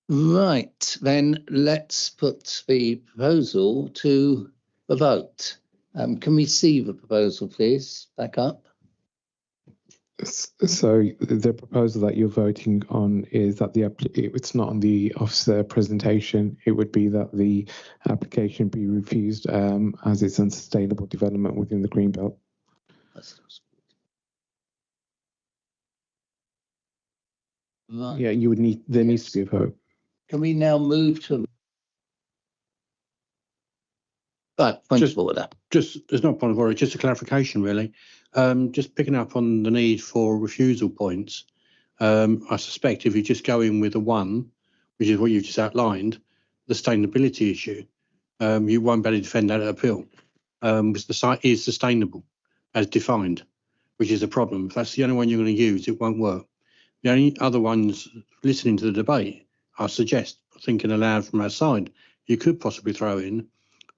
Right, then let's put the proposal to the vote. Can we see the proposal, please? Back up. So the proposal that you're voting on is that it's not on the officer presentation. It would be that the application be refused as it's unsustainable development within the Greenbelt. Right. Yeah, there needs to be a vote. Can we now move to point of order? There's no point of order, just a clarification really. Just picking up on the need for refusal points. I suspect if you just go in with a 1, which is what you've just outlined, the sustainability issue, you won't be able to defend that at appeal. Because the site is sustainable as defined, which is a problem. If that's the only one you're going to use, it won't work. The only other ones listening to the debate, I suggest, thinking aloud from outside, you could possibly throw in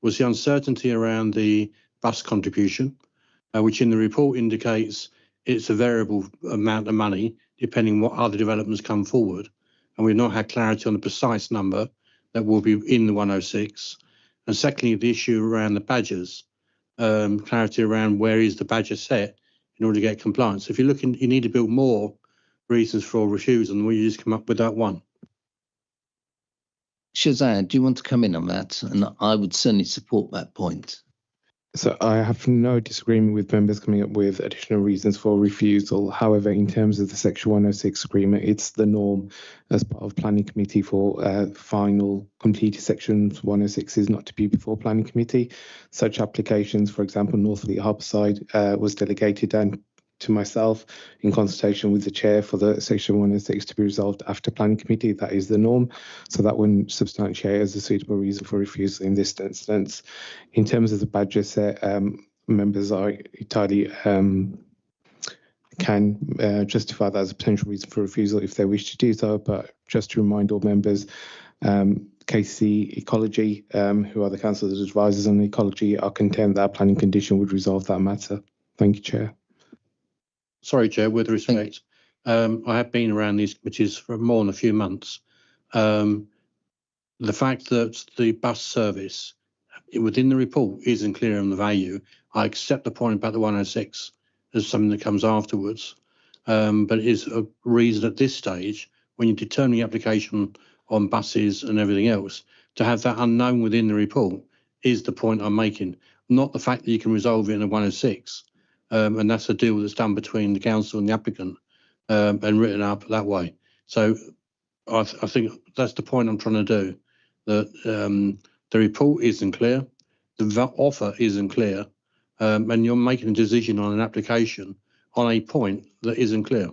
was the uncertainty around the bus contribution, which in the report indicates it's a variable amount of money depending what other developments come forward. And we've not had clarity on the precise number that will be in the 106. And secondly, the issue around the badgers, clarity around where is the badger set in order to get compliance. If you're looking, you need to build more reasons for refusal than you just come up with that one. Shazad, do you want to come in on that? And I would certainly support that point. So I have no disagreement with members coming up with additional reasons for refusal. However, in terms of the Section 106 agreement, it's the norm as part of planning committee for final completed sections 106 is not to be before planning committee. Such applications, for example, Northfleet Harborside was delegated down to myself in consultation with the chair for the Section 106 to be resolved after planning committee. That is the norm. So that wouldn't substantiate as a suitable reason for refusal in this instance. In terms of the badger set, members are entirely can justify that as a potential reason for refusal if they wish to do so. But just to remind all members, KC Ecology, who are the council's advisors on ecology, are content that a planning condition would resolve that matter. Thank you, Chair. Sorry, Chair, with respect, I have been around these committees for more than a few months. The fact that the bus service within the report isn't clear on the value, I accept the point about the 106 as something that comes afterwards. But it is a reason at this stage, when you determine the application on buses and everything else, to have that unknown within the report is the point I'm making, not the fact that you can resolve it in a 106. And that's a deal that's done between the council and the applicant and written up that way. So I think that's the point I'm trying to do, that the report isn't clear, the offer isn't clear, and you're making a decision on an application on a point that isn't clear.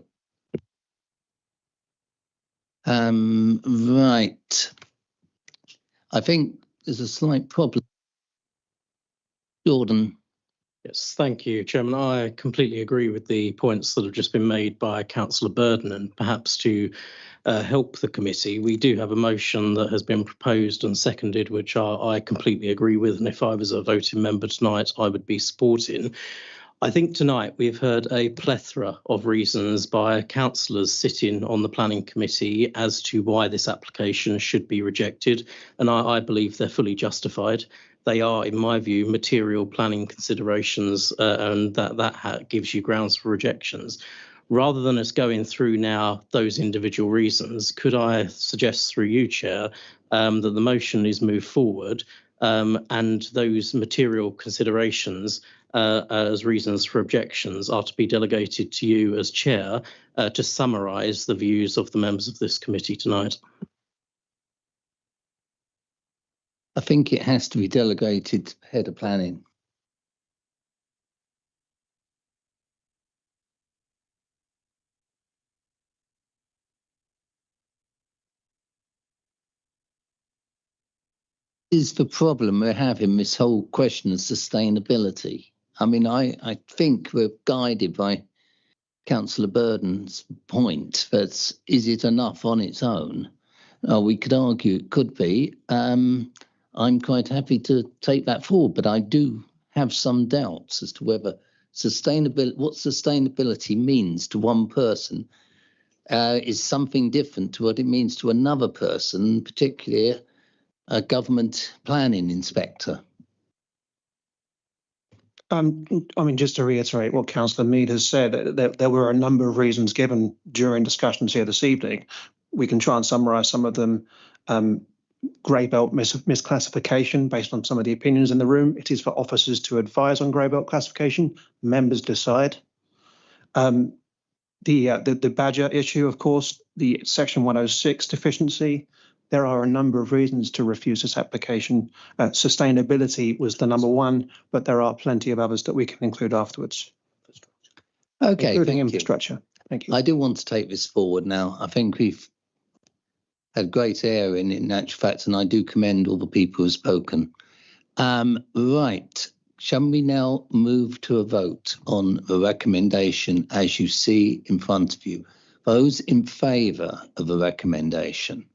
Right. I think there's a slight problem. Jordan. Yes, thank you, Chairman. I completely agree with the points that have just been made by Councillor Burden, and perhaps to help the committee, we do have a motion that has been proposed and seconded, which I completely agree with, and if I was a voting member tonight, I would be supporting. I think tonight we've heard a plethora of reasons by councillors sitting on the planning committee as to why this application should be rejected, and I believe they're fully justified. They are, in my view, material planning considerations, and that gives you grounds for rejections. Rather than us going through now those individual reasons, could I suggest through you, Chair, that the motion is moved forward and those material considerations as reasons for objections are to be delegated to you as chair to summarise the views of the members of this committee tonight. I think it has to be delegated to head of planning. Is the problem we're having this whole question of sustainability. I mean, I think we're guided by Councillor Burden's point that is it enough on its own? We could argue it could be. I'm quite happy to take that forward, but I do have some doubts as to whether what sustainability means to one person is something different to what it means to another person, particularly a government planning inspector. I mean, just to reiterate what Councillor Mead has said, there were a number of reasons given during discussions here this evening. We can try and summarise some of them. Grey belt misclassification based on some of the opinions in the room. It is for officers to advise on grey belt classification. Members decide. The badger issue, of course, the Section 106 deficiency. There are a number of reasons to refuse this application. Sustainability was the number one, but there are plenty of others that we can include afterwards. Okay, including infrastructure. Thank you. I do want to take this forward now. I think we've had great airing in actual fact, and I do commend all the people who've spoken. Right, shall we now move to a vote on the recommendation as you see in front of you? Those in favour of the recommendation?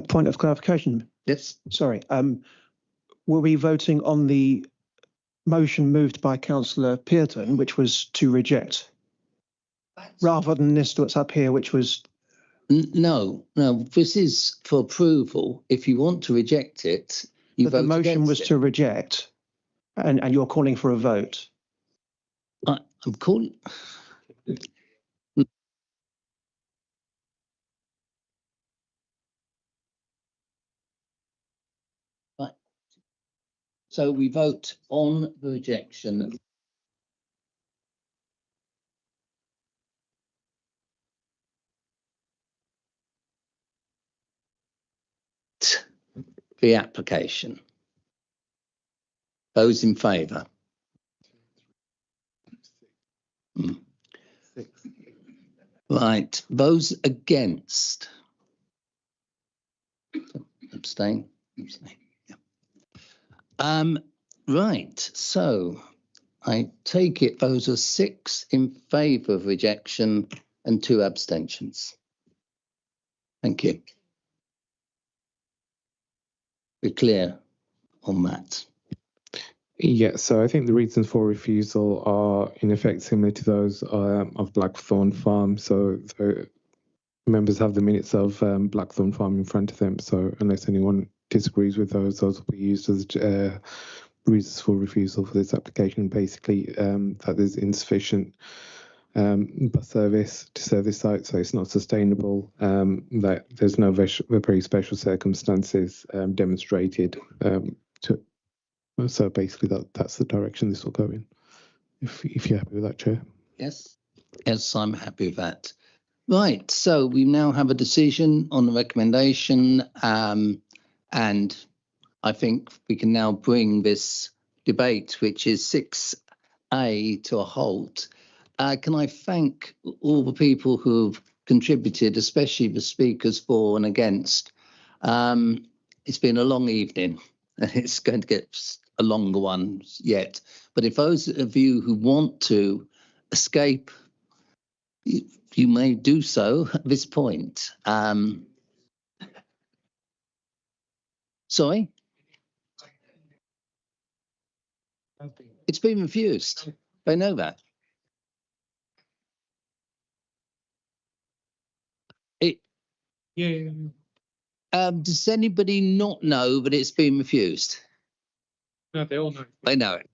Point of clarification. Yes. Sorry. Were we voting on the motion moved by Councillor Pearton, which was to reject, rather than this that's up here, which was? No. This is for approval. If you want to reject it, you vote against it. The motion was to reject, and you're calling for a vote. I'm calling. Right. So we vote on the rejection. The application. Those in favour? Right. Those against? Abstain? Abstain. Yeah. Right. So I take it those are 6 in favour of rejection and 2 abstentions. Thank you. We're clear on that. Yeah, so I think the reasons for refusal are in effect similar to those of Blackthorn Farm. So the members have the minutes of Blackthorn Farm in front of them. So unless anyone disagrees with those will be used as reasons for refusal for this application. Basically, that there's insufficient bus service to serve this site, so it's not sustainable. That there's no very special circumstances demonstrated So basically, that's the direction this will go in. If you're happy with that, Chair. Yes, I'm happy with that. Right, so we now have a decision on the recommendation, and I think we can now bring this debate, which is 6A, to a halt. Can I thank all the people who've contributed, especially the speakers for and against. It's been a long evening. It's going to get a longer one yet. But if those of you who want to escape, you may do so at this point. Sorry? It's been refused. They know that. Does anybody not know that it's been refused? No, they all know. They know it.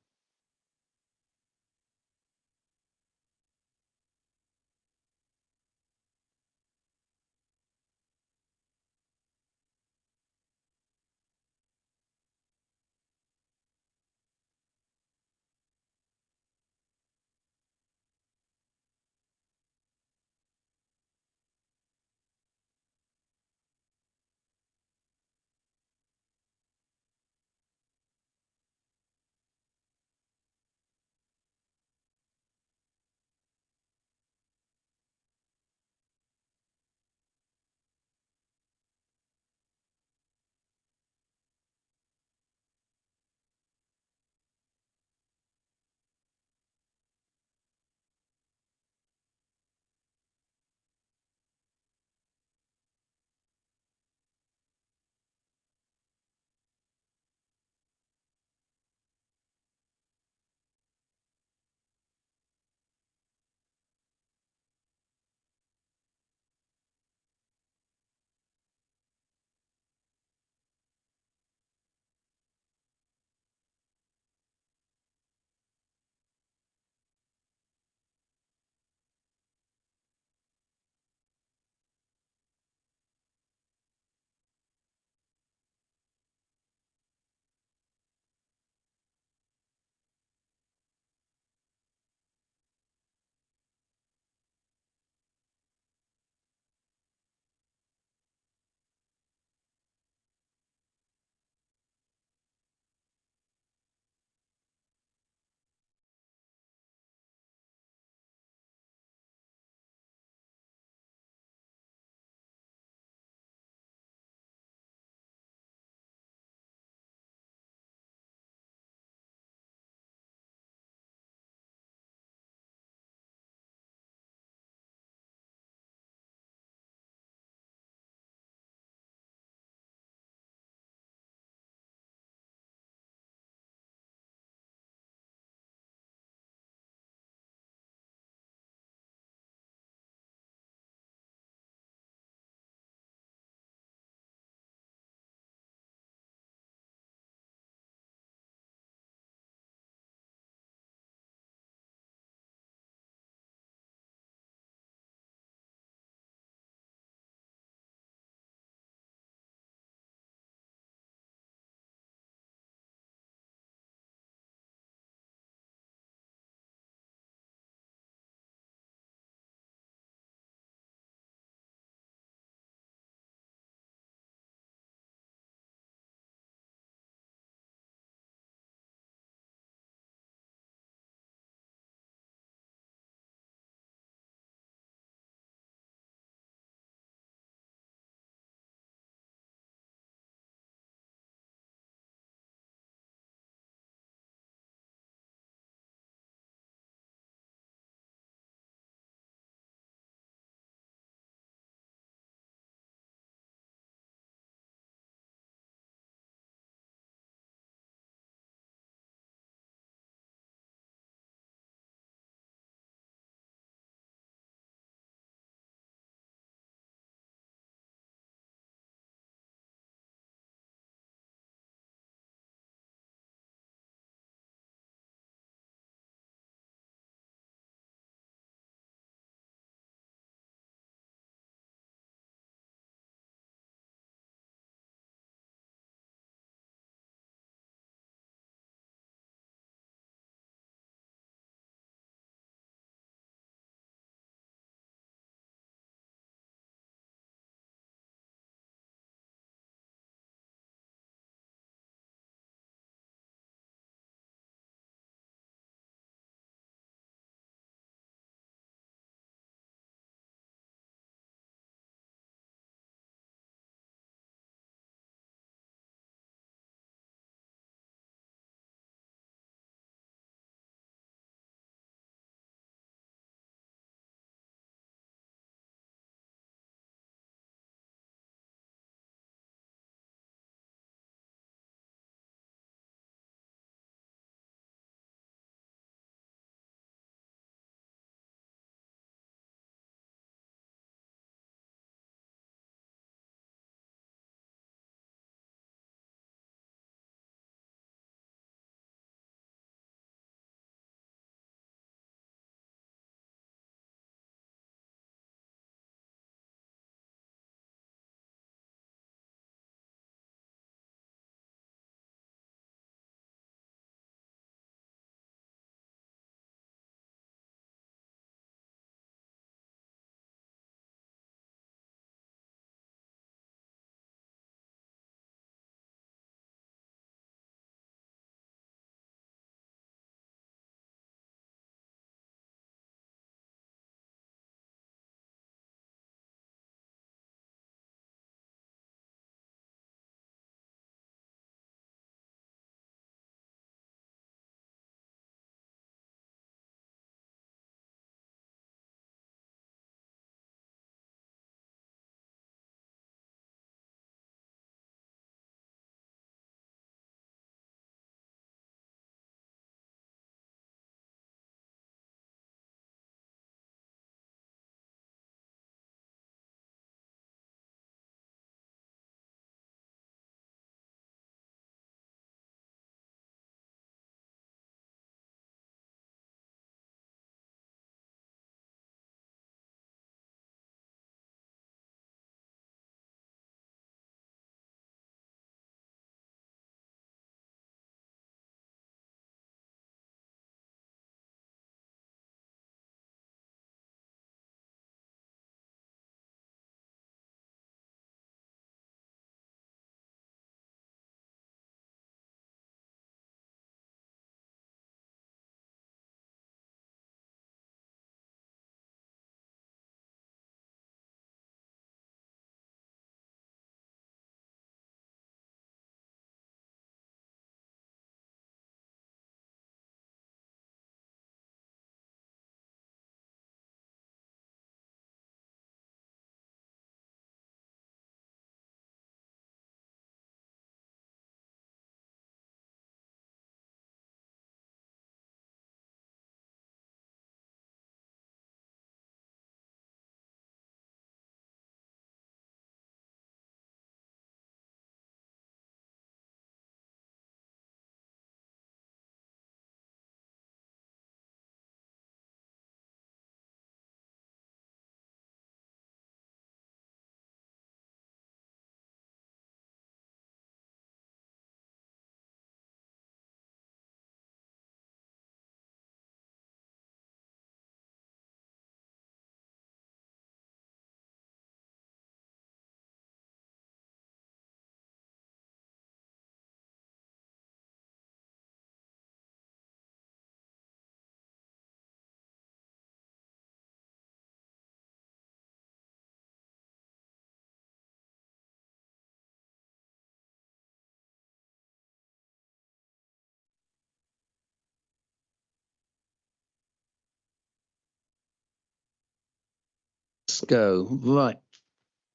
let's go. Right.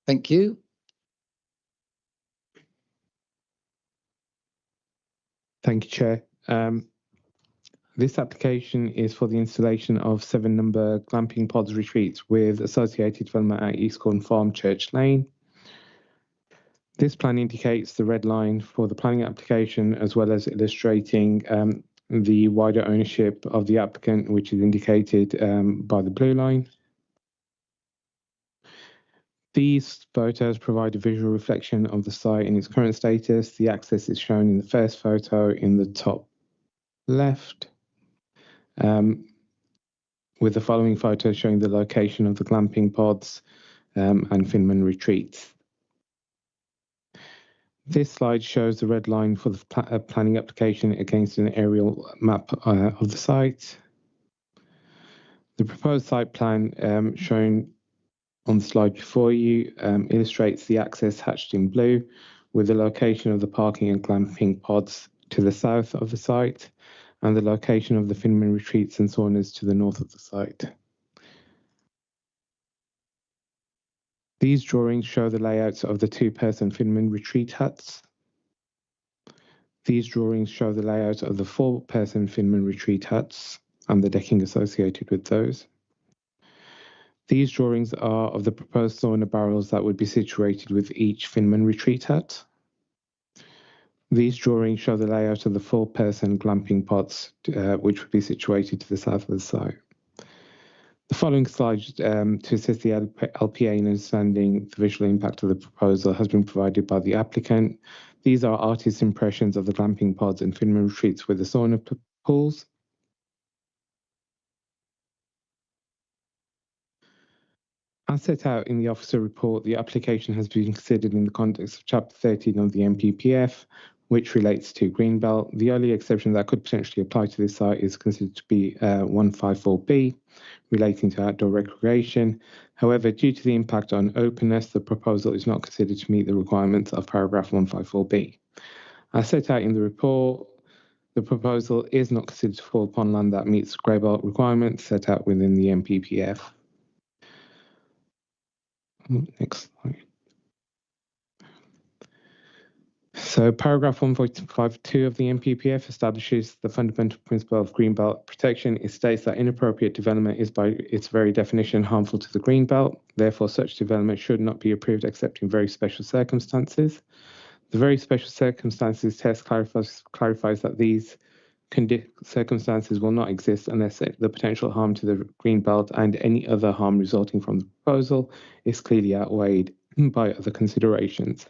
Thank you. Thank you, Chair. This application is for the installation of 7-number glamping pods retreats with associated development at Eastcorn Farm, Church Lane. This plan indicates the red line for the planning application, as well as illustrating the wider ownership of the applicant, which is indicated by the blue line. These photos provide a visual reflection of the site in its current status. The access is shown in the first photo in the top left, with the following photos showing the location of the glamping pods and Finman retreats. This slide shows the red line for the planning application against an aerial map of the site. The proposed site plan shown on the slide before you illustrates the access hatched in blue, with the location of the parking and glamping pods to the south of the site, and the location of the Finman retreats and saunas to the north of the site. These drawings show the layouts of the 2-person Finman retreat huts. These drawings show the layout of the 4-person Finman retreat huts and the decking associated with those. These drawings are of the proposed sauna barrels that would be situated with each Finman retreat hut. These drawings show the layout of the 4-person glamping pods, which would be situated to the south of the site. The following slide to assist the LPA in understanding the visual impact of the proposal has been provided by the applicant. These are artist impressions of the glamping pods and Finman retreats with the sauna pools. As set out in the officer report, the application has been considered in the context of Chapter 13 of the MPPF, which relates to Greenbelt. The only exception that could potentially apply to this site is considered to be 154B, relating to outdoor recreation. However, due to the impact on openness, the proposal is not considered to meet the requirements of paragraph 154B. As set out in the report, the proposal is not considered to fall upon land that meets Greenbelt requirements set out within the MPPF. Next slide. So paragraph 1.52 of the MPPF establishes the fundamental principle of greenbelt protection. It states that inappropriate development is by its very definition harmful to the greenbelt. Therefore, such development should not be approved except in very special circumstances. The very special circumstances test clarifies that these circumstances will not exist unless the potential harm to the greenbelt and any other harm resulting from the proposal is clearly outweighed by other considerations.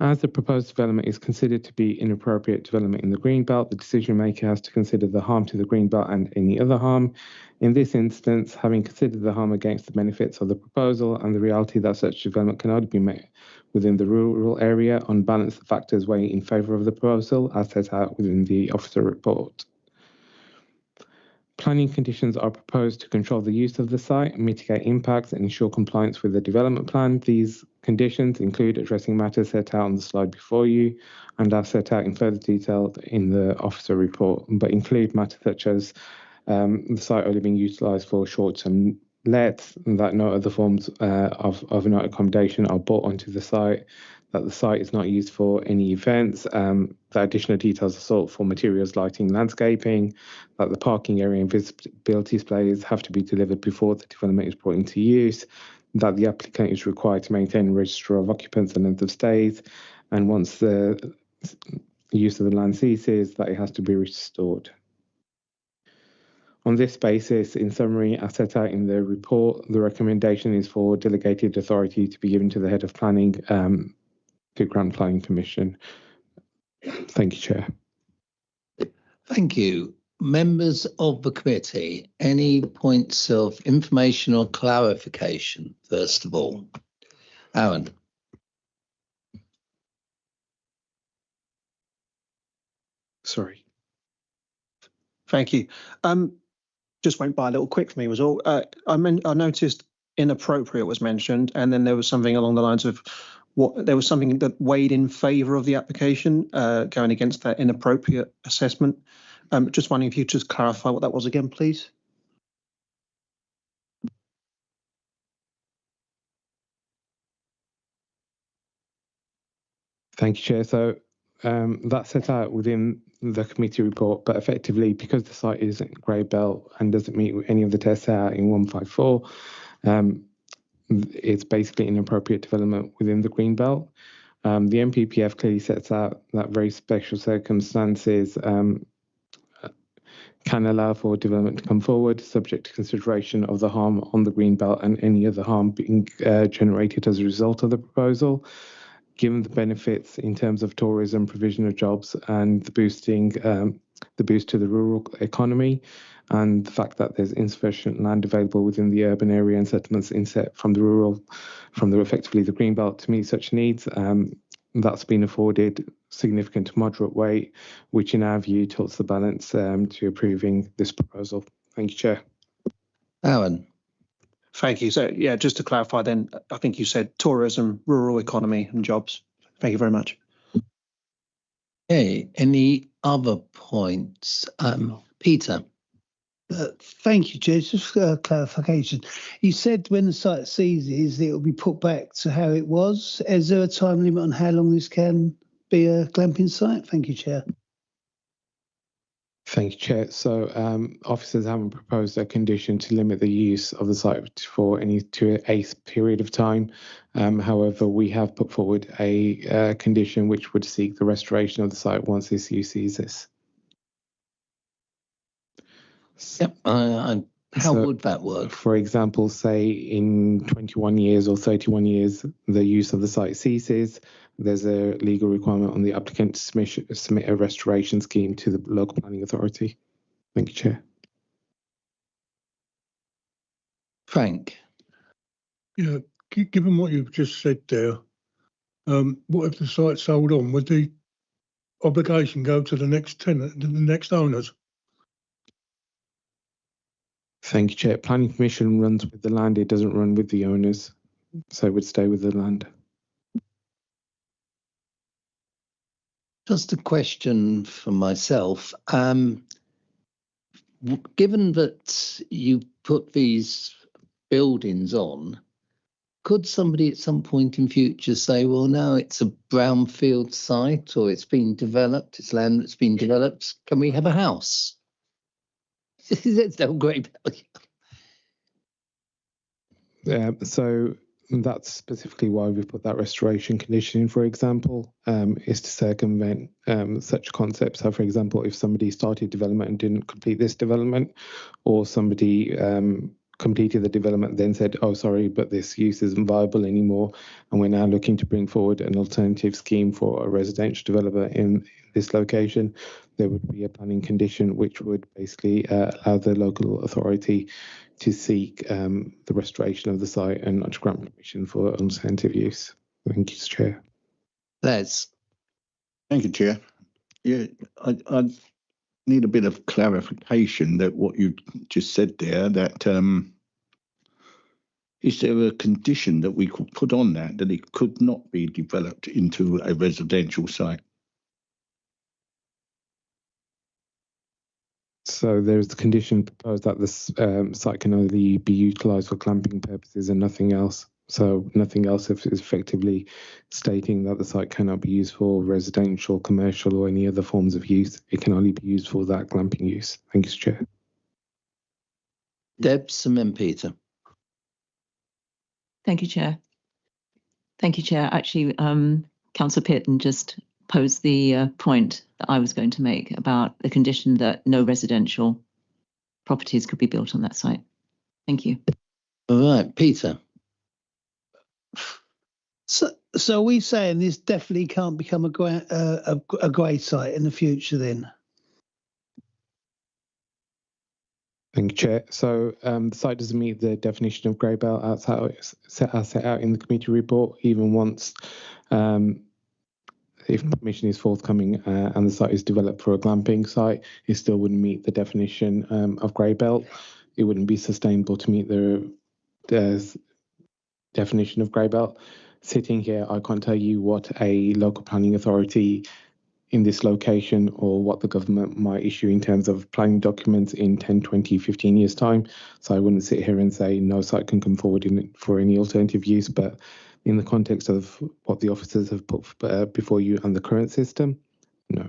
As the proposed development is considered to be inappropriate development in the greenbelt, the decision maker has to consider the harm to the greenbelt and any other harm. In this instance, having considered the harm against the benefits of the proposal and the reality that such development can only be met within the rural area, on balance, the factors weigh in favour of the proposal as set out within the officer report. Planning conditions are proposed to control the use of the site, mitigate impacts and ensure compliance with the development plan. These conditions include addressing matters set out on the slide before you and are set out in further detail in the officer report, but include matters such as the site only being utilised for short-term lets, and that no other forms of overnight accommodation are brought onto the site, that the site is not used for any events, that additional details are sought for materials, lighting, landscaping, that the parking area and visibility displays have to be delivered before the development is brought into use, that the applicant is required to maintain a register of occupants and length of stays, and once the use of the land ceases, that it has to be restored. On this basis, in summary, as set out in the report, the recommendation is for delegated authority to be given to the head of planning to grant planning permission. Thank you, Chair. Thank you. Members of the committee, any points of information or clarification, first of all? Aaron. Sorry. Thank you. Just went by a little quick for me was all. I noticed inappropriate was mentioned, and then there was something along the lines of there was something that weighed in favour of the application, going against that inappropriate assessment. Just wondering if you just clarify what that was again, please. Thank you, Chair. So that's set out within the committee report, but effectively, because the site isn't grey belt and doesn't meet any of the tests set out in 154, it's basically inappropriate development within the green belt. The MPPF clearly sets out that very special circumstances can allow for development to come forward, subject to consideration of the harm on the green belt and any other harm being generated as a result of the proposal. Given the benefits in terms of tourism, provision of jobs, and the boost to the rural economy, and the fact that there's insufficient land available within the urban area and settlements inset from effectively the green belt to meet such needs, that's been afforded significant to moderate weight, which in our view tilts the balance to approving this proposal. Thank you, Chair. Aaron. Thank you. So, yeah, just to clarify then, I think you said tourism, rural economy and jobs. Thank you very much. Okay, any other points? Peter. Thank you, Chair. Just for clarification. You said when the site seizes, it will be put back to how it was. Is there a time limit on how long this can be a glamping site? Thank you, Chair. Thank you, Chair. So officers haven't proposed a condition to limit the use of the site to a period of time. However, we have put forward a condition which would seek the restoration of the site once this use ceases. Yep. How would that work? For example, say in 21 years or 31 years, the use of the site ceases. There's a legal requirement on the applicant to submit a restoration scheme to the local planning authority. Thank you, Chair. Frank. Yeah, given what you've just said there, what if the site's sold on? Would the obligation go to the next tenant, the next owners? Thank you, Chair. Planning Commission runs with the land, it doesn't run with the owners, so it would stay with the land. Just a question for myself. Given that you put these buildings on, could somebody at some point in future say, well, now it's a brownfield site or it's been developed, it's land that's been developed, can we have a house? That's no great value. So that's specifically why we put that restoration condition in, for example, is to circumvent such concepts. So, for example, if somebody started development and didn't complete this development, or somebody completed the development, then said, oh, sorry, but this use isn't viable anymore, and we're now looking to bring forward an alternative scheme for a residential developer in this location, there would be a planning condition which would basically allow the local authority to seek the restoration of the site and not to grant permission for alternative use. Thank you, Chair. Les. Thank you, Chair. Yeah, I need a bit of clarification that what you just said there, that is there a condition that we could put on that it could not be developed into a residential site? So there's the condition proposed that this site can only be utilised for glamping purposes and nothing else. So nothing else is effectively stating that the site cannot be used for residential, commercial or any other forms of use. It can only be used for that glamping use. Thank you, Chair. Debs and then Peter. Thank you, Chair. Thank you, Chair. Actually, Councillor Pitton just posed the point that I was going to make about the condition that no residential properties could be built on that site. Thank you. All right, Peter. So are we saying this definitely can't become a grey site in the future then? Thank you, Chair. So the site doesn't meet the definition of grey belt as set out in the committee report, even once if permission is forthcoming and the site is developed for a glamping site, it still wouldn't meet the definition of grey belt. It wouldn't be sustainable to meet the definition of grey belt. Sitting here, I can't tell you what a local planning authority in this location or what the government might issue in terms of planning documents in 10, 20, 15 years' time. So I wouldn't sit here and say no site can come forward for any alternative use, but In the context of what the officers have put before you and the current system, no.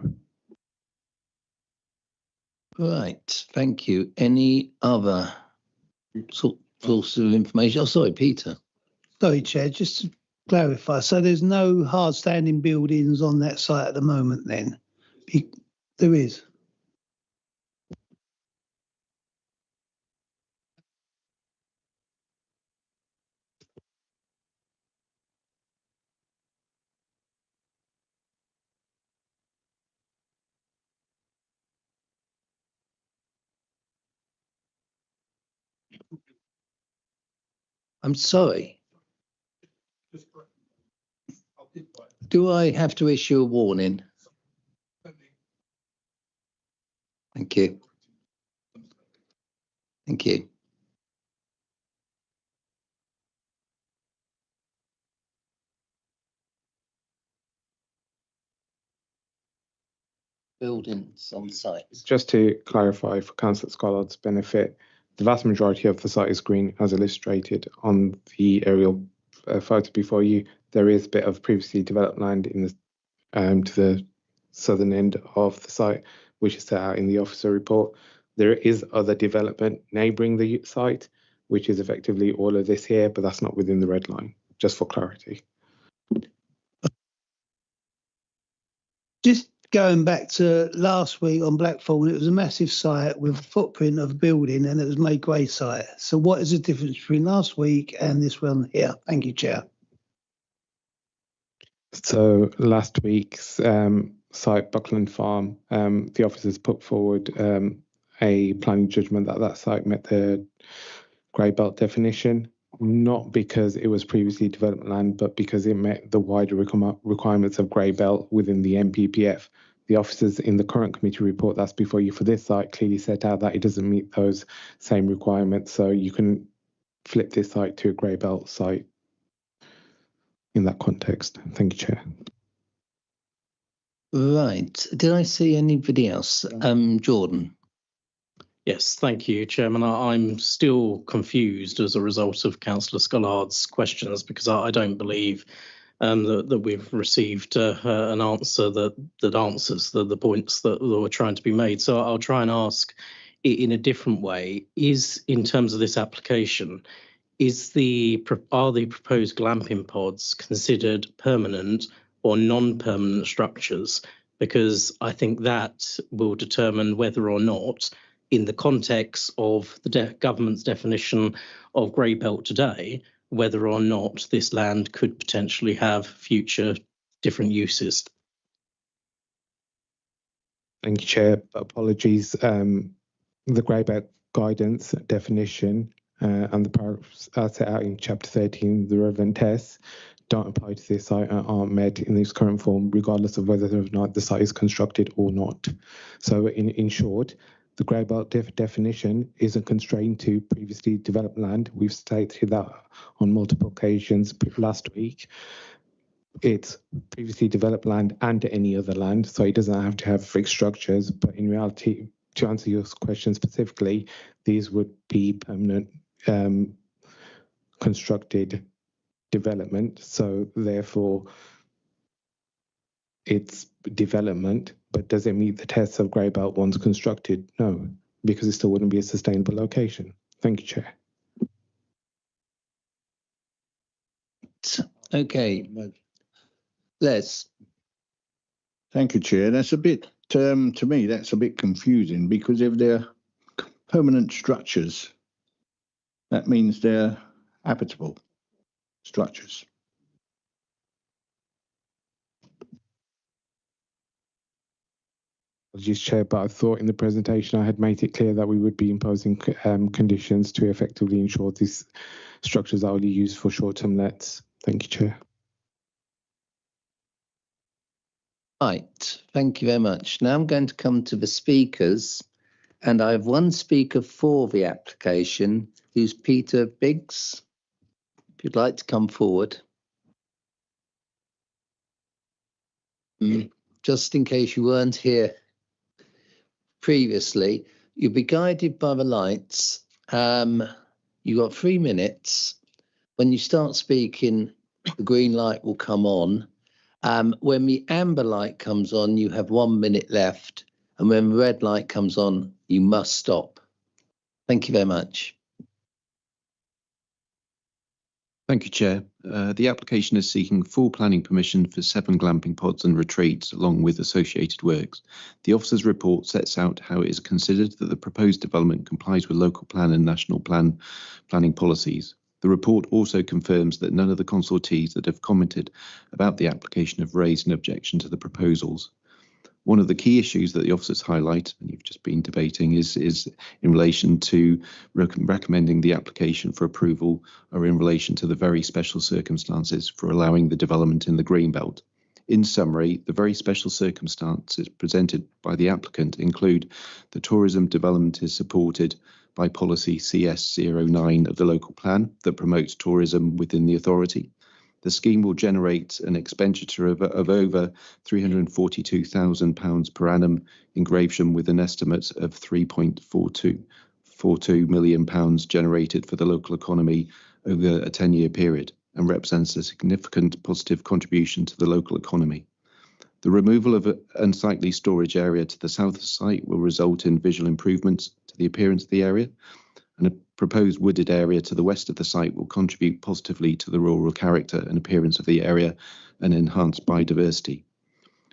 Right, thank you. Any other source of information? Oh, sorry, Peter. Sorry, Chair, just to clarify, so there's no hard standing buildings on that site at the moment then? There is? I'm sorry. Do I have to issue a warning? Thank you. Thank you. Buildings on site. Just to clarify for Councillor Scollard's benefit, the vast majority of the site is green as illustrated on the aerial photo before you. There is a bit of previously developed land in the to the southern end of the site, which is set out in the officer report. There is other development neighbouring the site, which is effectively all of this here, but that's not within the red line, just for clarity. Just going back to last week on Blackthorn, it was a massive site with a footprint of a building and it was made grey site. So what is the difference between last week and this one here? Thank you, Chair. So last week's site, Buckland Farm, the officers put forward a planning judgment that that site met the grey belt definition, not because it was previously developed land, but because it met the wider requirements of grey belt within the MPPF. The officers in the current committee report that's before you for this site clearly set out that it doesn't meet those same requirements. So you can flip this site to a grey belt site in that context. Thank you, Chair. Right. Did I see anybody else? Jordan. Yes, thank you, Chairman. I'm still confused as a result of Councillor Scollard's questions because I don't believe that we've received an answer that answers the points that were trying to be made. So I'll try and ask it in a different way. Is, in terms of this application, are the proposed glamping pods considered permanent or non-permanent structures? Because I think that will determine whether or not, in the context of the government's definition of grey belt today, whether or not this land could potentially have future different uses. Thank you, Chair. Apologies. The grey belt guidance definition and the paragraphs set out in Chapter 13, the relevant tests, don't apply to this site and aren't met in this current form, regardless of whether or not the site is constructed or not. So in short, the grey belt definition isn't constrained to previously developed land. We've stated that on multiple occasions last week. It's previously developed land and any other land, so it doesn't have to have fixed structures. But in reality, to answer your question specifically, these would be permanent constructed development. So therefore, it's development, but does it meet the tests of grey belt once constructed? No, because it still wouldn't be a sustainable location. Thank you, Chair. Okay. Les. Thank you, Chair. That's a bit, to me, that's a bit confusing because if they're permanent structures, that means they're habitable structures. Apologies, Chair, but I thought in the presentation I had made it clear that we would be imposing conditions to effectively ensure these structures are only used for short-term lets. Thank you, Chair. Right, thank you very much. Now I'm going to come to the speakers, and I have one speaker for the application, who's Peter Biggs. If you'd like to come forward. Just in case you weren't here previously, you'll be guided by the lights. You got 3 minutes. When you start speaking, the green light will come on. When the amber light comes on, you have 1 minute left. And when the red light comes on, you must stop. Thank you very much. Thank you, Chair. The application is seeking full planning permission for 7 glamping pods and retreats, along with associated works. The officer's report sets out how it is considered that the proposed development complies with local plan and national planning policies. The report also confirms that none of the consultees that have commented about the application have raised an objection to the proposals. One of the key issues that the officers highlight, and you've just been debating, is in relation to recommending the application for approval, or in relation to the very special circumstances for allowing the development in the Greenbelt. In summary, the very special circumstances presented by the applicant include the tourism development is supported by policy CS09 of the local plan that promotes tourism within the authority. The scheme will generate an expenditure of over £342,000 per annum in Gravesham, with an estimate of £3.42 million generated for the local economy over a 10-year period, and represents a significant positive contribution to the local economy. The removal of an unsightly storage area to the south of the site will result in visual improvements to the appearance of the area, and a proposed wooded area to the west of the site will contribute positively to the rural character and appearance of the area and enhance biodiversity.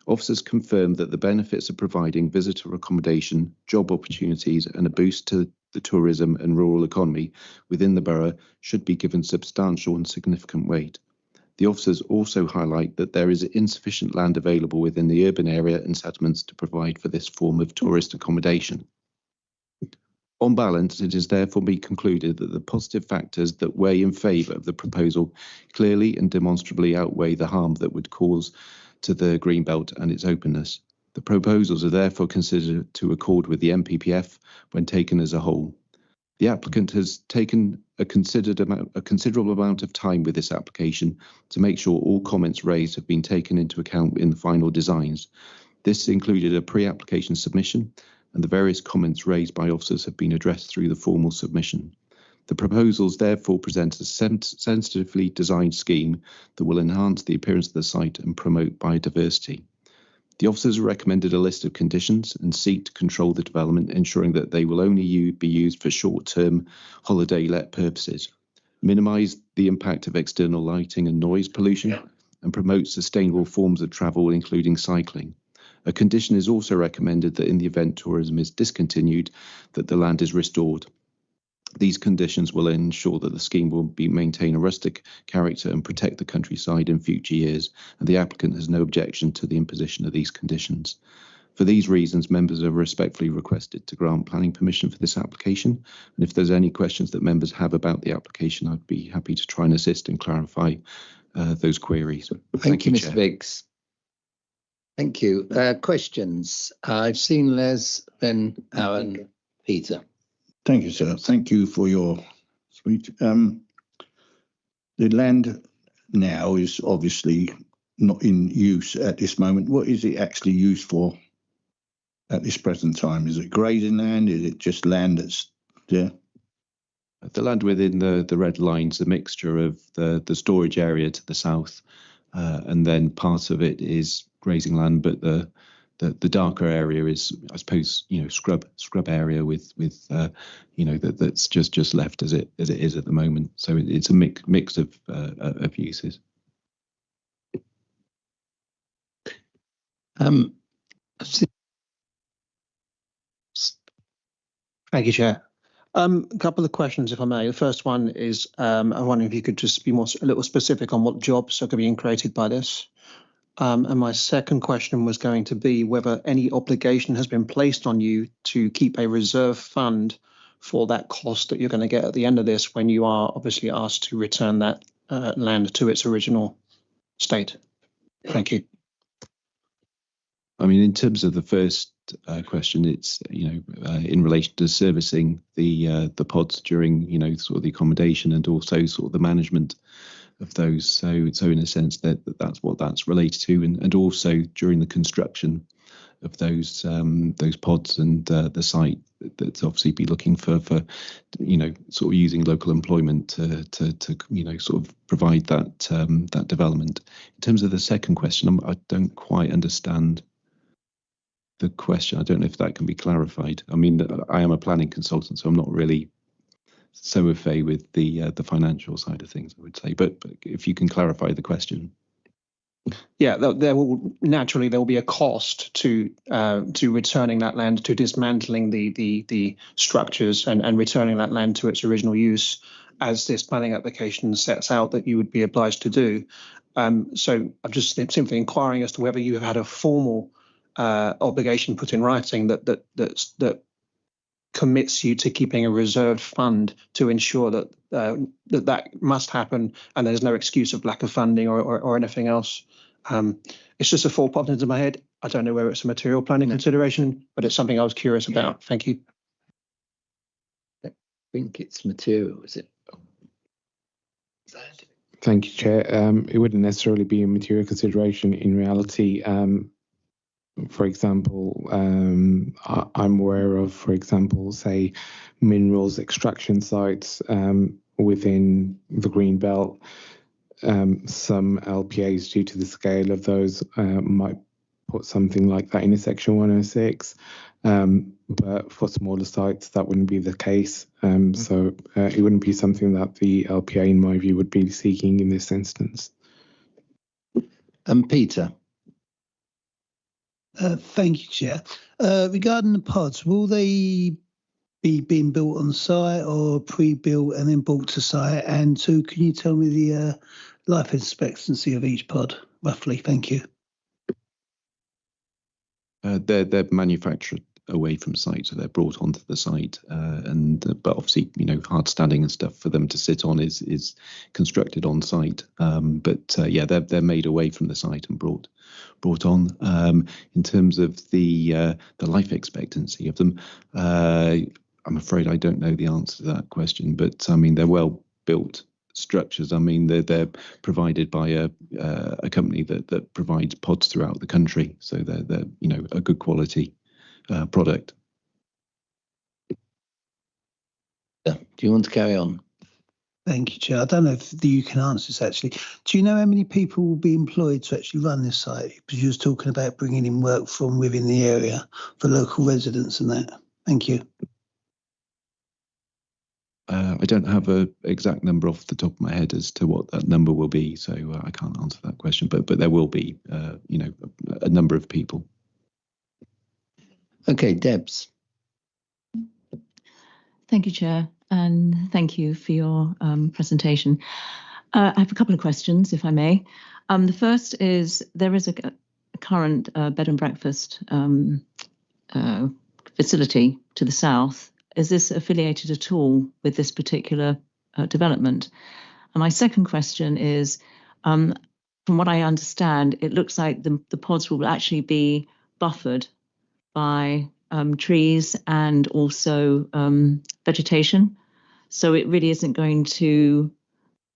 Officers confirmed that the benefits of providing visitor accommodation, job opportunities and a boost to the tourism and rural economy within the borough should be given substantial and significant weight. The officers also highlight that there is insufficient land available within the urban area and settlements to provide for this form of tourist accommodation. On balance, it is therefore be concluded that the positive factors that weigh in favour of the proposal clearly and demonstrably outweigh the harm that would cause to the Greenbelt and its openness. The proposals are therefore considered to accord with the MPPF when taken as a whole. The applicant has taken a considerable amount of time with this application to make sure all comments raised have been taken into account in the final designs. This included a pre-application submission, and the various comments raised by officers have been addressed through the formal submission. The proposals therefore present a sensitively designed scheme that will enhance the appearance of the site and promote biodiversity. The officers recommended a list of conditions and seek to control the development, ensuring that they will only be used for short-term holiday let purposes, minimise the impact of external lighting and noise pollution, and promote sustainable forms of travel, including cycling. A condition is also recommended that in the event tourism is discontinued, that the land is restored. These conditions will ensure that the scheme will maintain a rustic character and protect the countryside in future years, and the applicant has no objection to the imposition of these conditions. For these reasons, members are respectfully requested to grant planning permission for this application. And if there's any questions that members have about the application, I'd be happy to try and assist and clarify those queries. Thank you, Mr. Biggs. Thank you. Questions? I've seen Les, then Aaron, Peter. Thank you, sir. Thank you for your speech. The land now is obviously not in use at this moment. What is it actually used for at this present time? Is it grazing land? Is it just land that's there? The land within the red lines, a mixture of the storage area to the south, and then part of it is grazing land, but the darker area is, I suppose, scrub area with that's just left as it is at the moment. So it's a mix of uses. Thank you, Chair. A couple of questions, if I may. The first one is, I'm wondering if you could just be a little specific on what jobs are being created by this. And my second question was going to be whether any obligation has been placed on you to keep a reserve fund for that cost that you're going to get at the end of this, when you are obviously asked to return that land to its original state. Thank you. I mean, in terms of the first question, it's in relation to servicing the pods during sort of the accommodation and also sort of the management of those. So in a sense that's what that's related to, and also during the construction those pods, and the site that's obviously be looking for sort of using local employment to sort of provide that that development. In terms of the second question, I don't quite understand the question. I don't know if that can be clarified. I mean, I am a planning consultant, so I'm not really so au fait with the financial side of things, I would say. But if you can clarify the question. Yeah, there will be a cost to returning that land, to dismantling the structures and returning that land to its original use, as this planning application sets out that you would be obliged to do. So I'm just simply inquiring as to whether you have had a formal obligation put in writing that commits you to keeping a reserved fund to ensure that that must happen, and there's no excuse of lack of funding or anything else. It's just a thought popped into my head. I don't know whether it's a material planning consideration, but it's something I was curious about. Thank you. I think it's material, is it? Thank you, Chair. It wouldn't necessarily be a material consideration in reality. For example, I'm aware of, for example, say, minerals extraction sites within the Green Belt. Some LPAs, due to the scale of those, might put something like that in a Section 106. But for smaller sites, that wouldn't be the case. So it wouldn't be something that the LPA, in my view, would be seeking in this instance. Peter. Thank you, Chair. Regarding the pods, will they be being built on site or pre-built and then brought to site? And two, can you tell me the life expectancy of each pod, roughly? Thank you. They're manufactured away from site, so they're brought onto the site, but obviously, hard standing and stuff for them to sit on is constructed on site. Yeah, they're made away from the site and brought on. In terms of the life expectancy of them, I'm afraid I don't know the answer to that question. But I mean, they're well built structures. I mean, they're provided by a company that provides pods throughout the country, so they're a good quality product. Do you want to carry on? Thank you, Chair. I don't know if you can answer this, actually. Do you know how many people will be employed to actually run this site? Because you was talking about bringing in work from within the area for local residents and that. Thank you. I don't have an exact number off the top of my head as to what that number will be, so I can't answer that question. But there will be, a number of people. Okay, Debs. Thank you, Chair, and thank you for your presentation. I have a couple of questions, if I may. The first is, there is a current bed and breakfast facility to the south. Is this affiliated at all with this particular development? And my second question is, from what I understand, it looks like the pods will actually be buffered by trees and also vegetation. So it really isn't going to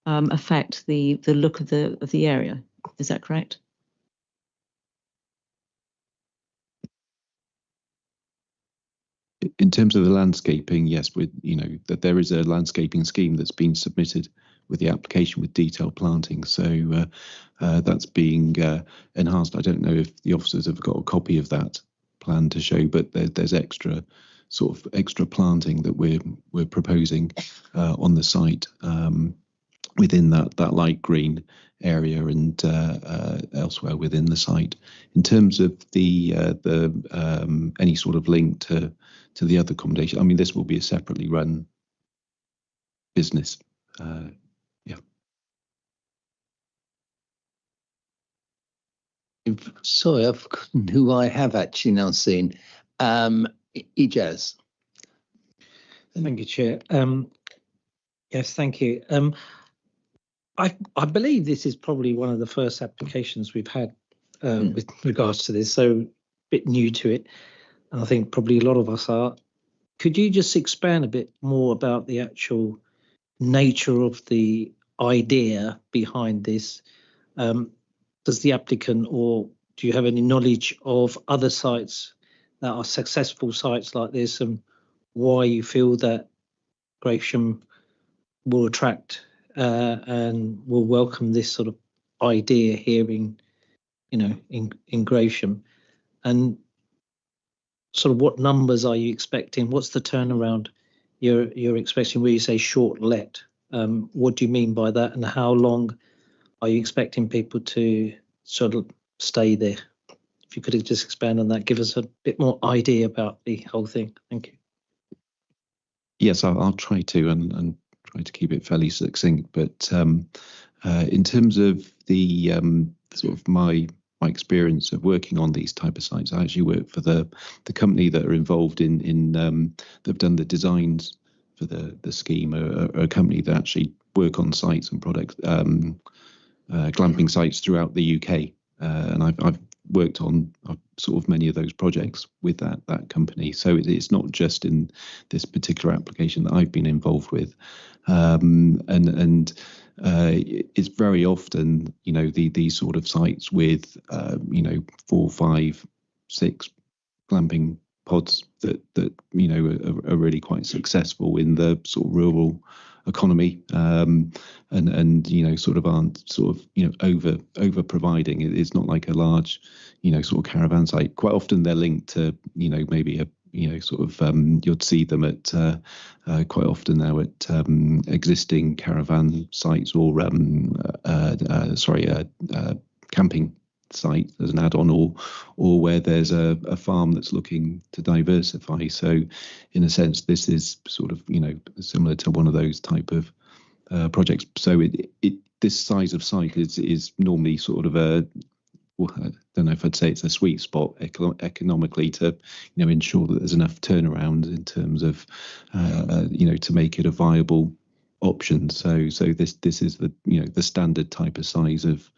affect the look of the area. Is that correct? In terms of the landscaping, yes, that there is a landscaping scheme that's been submitted with the application with detailed planting. So that's being enhanced. I don't know if the officers have got a copy of that plan to show, but there's extra planting that we're proposing on the site within that light green area and elsewhere within the site. In terms of the any sort of link to the other accommodation, I mean, this will be a separately run business. Yeah. Sorry, I've forgotten who I have actually now seen. Ijaz. Thank you, Chair. Yes, thank you. I believe this is probably one of the first applications we've had with regards to this, so a bit new to it. And I think probably a lot of us are. Could you just expand a bit more about the actual nature of the idea behind this? Does the applicant or do you have any knowledge of other sites that are successful sites like this, and why you feel that Gravesham will attract and will welcome this sort of idea here in Gravesham, and sort of what numbers are you expecting? What's the turnaround you're expecting where you say short let? What do you mean by that, and how long are you expecting people to sort of stay there? If you could just expand on that, give us a bit more idea about the whole thing. Thank you. Yes, I'll try to and try to keep it fairly succinct. But in terms of the sort of my experience of working on these type of sites, I actually work for the company that are involved in they've done the designs for the scheme, a company that actually work on sites and products, glamping sites throughout the UK, and I've worked on sort of many of those projects with that company. So it's not just in this particular application that I've been involved with, and it's very often, these sort of sites with 4, 5, 6 glamping pods that are really quite successful in the sort of rural economy, and sort of aren't sort of over providing. It's not like a large sort of caravan site. Quite often they're linked to maybe a sort of you'd see them at quite often now at existing caravan sites or camping site as an add-on, or where there's a farm that's looking to diversify. So in a sense, this is sort of similar to one of those type of projects. So this size of site is normally sort of I don't know if I'd say it's a sweet spot economically to ensure that there's enough turnaround in terms of to make it a viable option. So this is the standard type of size of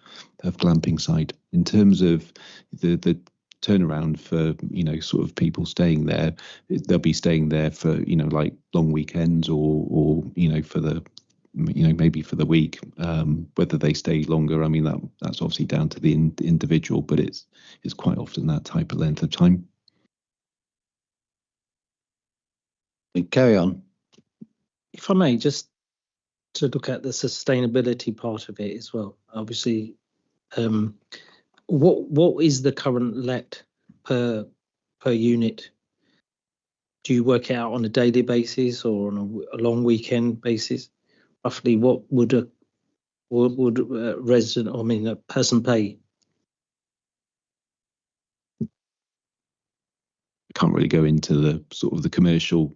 glamping site. In terms of the turnaround for sort of people staying there, they'll be staying there for like long weekends or for the maybe for the week. Whether they stay longer, I mean that's obviously down to the individual, but it's quite often that type of length of time. Carry on. If I may, just to look at the sustainability part of it as well. Obviously, what is the current let per unit? Do you work it out on a daily basis or on a long weekend basis? Roughly, what would a resident, or a person pay? I can't really go into the sort of the commercial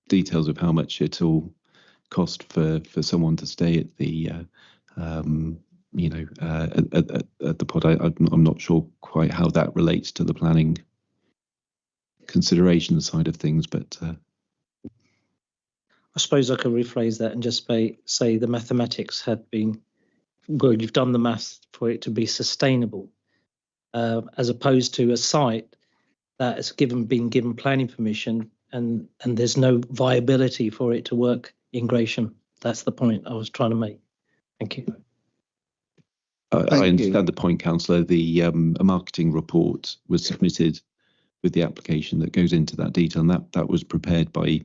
details of how much it all cost for someone to stay at the at the pod. I'm not sure quite how that relates to the planning consideration side of things, but I suppose I could rephrase that and just say the mathematics had been, well, you've done the maths for it to be sustainable, as opposed to a site that has been given planning permission and there's no viability for it to work in Gravesham. That's the point I was trying to make. Thank you. I understand the point, Councillor. A marketing report was submitted with the application that goes into that detail, and that was prepared by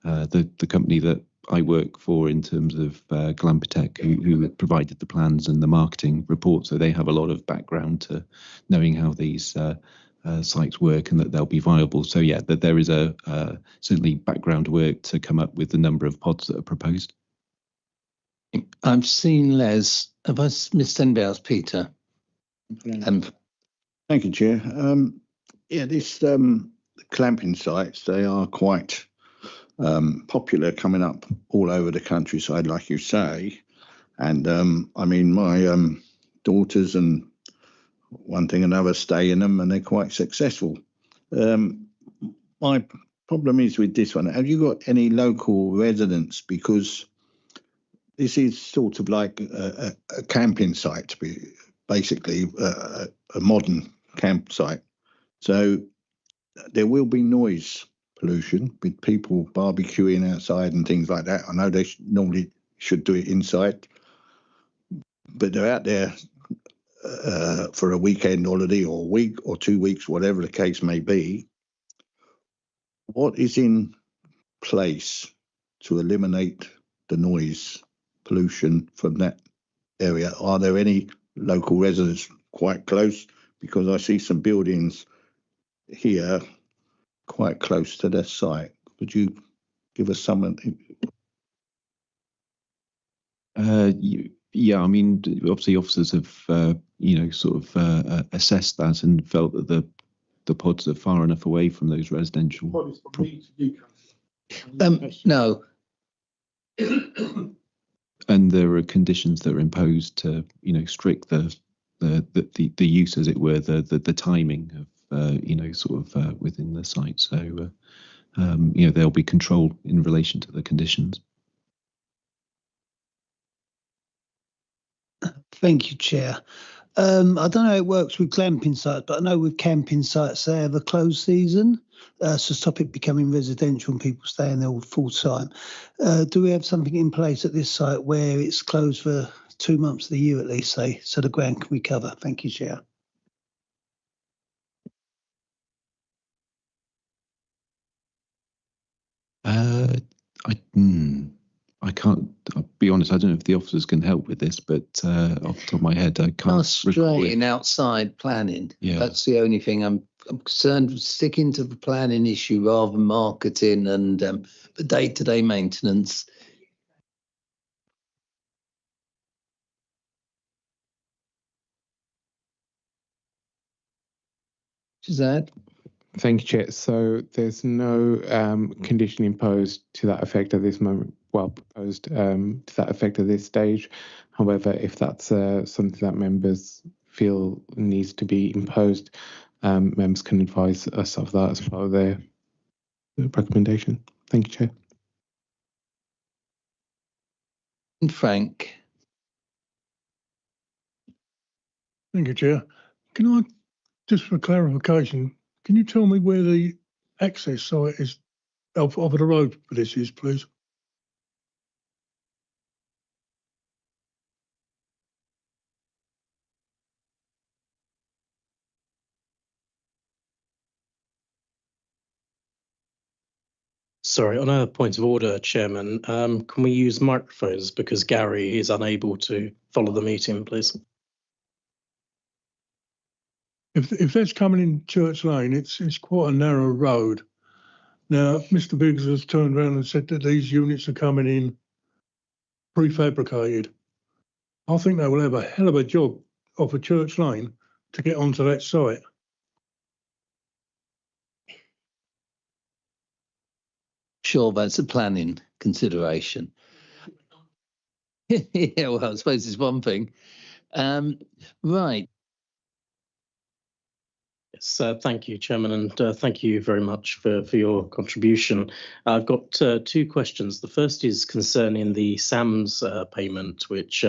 the company that I work for in terms of Glamptech, who provided the plans and the marketing report. So they have a lot of background to knowing how these sites work and that they'll be viable. So yeah, that there is certainly background work to come up with the number of pods that are proposed. I've seen Les. Have I missed anybody else? Peter. Thank you, Chair. This clamping sites, they are quite popular, coming up all over the countryside, like you say. And I mean, my daughters and one thing and another stay in them, and they're quite successful. My problem is with this one, have you got any local residents? Because this is sort of like a camping site, basically a modern campsite. So there will be noise pollution with people barbecuing outside and things like that. I know they normally should do it inside, but they're out there for a weekend holiday or a week or 2 weeks, whatever the case may be, what is in place to eliminate the noise pollution from that area? Are there any local residents quite close? Because I see some buildings here quite close to their site. Could you give us some? Yeah, I mean, obviously officers have, assessed that and felt that the pods are far enough away from those residential. No. And there are conditions that are imposed to, strict the use, as it were, the timing of, within the site. So, there'll be control in relation to the conditions. Thank you, Chair. I don't know how it works with glamping sites, but I know with camping sites they have a closed season to stop it becoming residential and people staying there all full time. Do we have something in place at this site where it's closed for 2 months of the year at least, say, so the ground can recover? Thank you, Chair. I can't. I'll be honest. I don't know if the officers can help with this, but off the top of my head, I can't. Australian outside planning. Yeah, that's the only thing I'm concerned with, sticking to the planning issue rather than marketing and the day-to-day maintenance. Shazad? Thank you, Chair. So there's no condition imposed to that effect at this moment. Well, proposed to that effect at this stage. However, if that's something that members feel needs to be imposed, members can advise us of that as part of their recommendation. Thank you, Chair. And Frank. Thank you, Chair. Can I, just for clarification, can you tell me where the access site is of the road for this is, please? Sorry, on a point of order, Chairman, can we use microphones because Gary is unable to follow the meeting, please? If that's coming in Church Lane, it's quite a narrow road. Now, Mr. Biggs has turned around and said that these units are coming in prefabricated. I think they will have a hell of a job off of Church Lane to get onto that site. Sure, that's a planning consideration. Yeah, well, I suppose it's one thing. Right. Yes, thank you, Chairman, and thank you very much for your contribution. I've got 2 questions. The first is concerning the SAMS payment, which,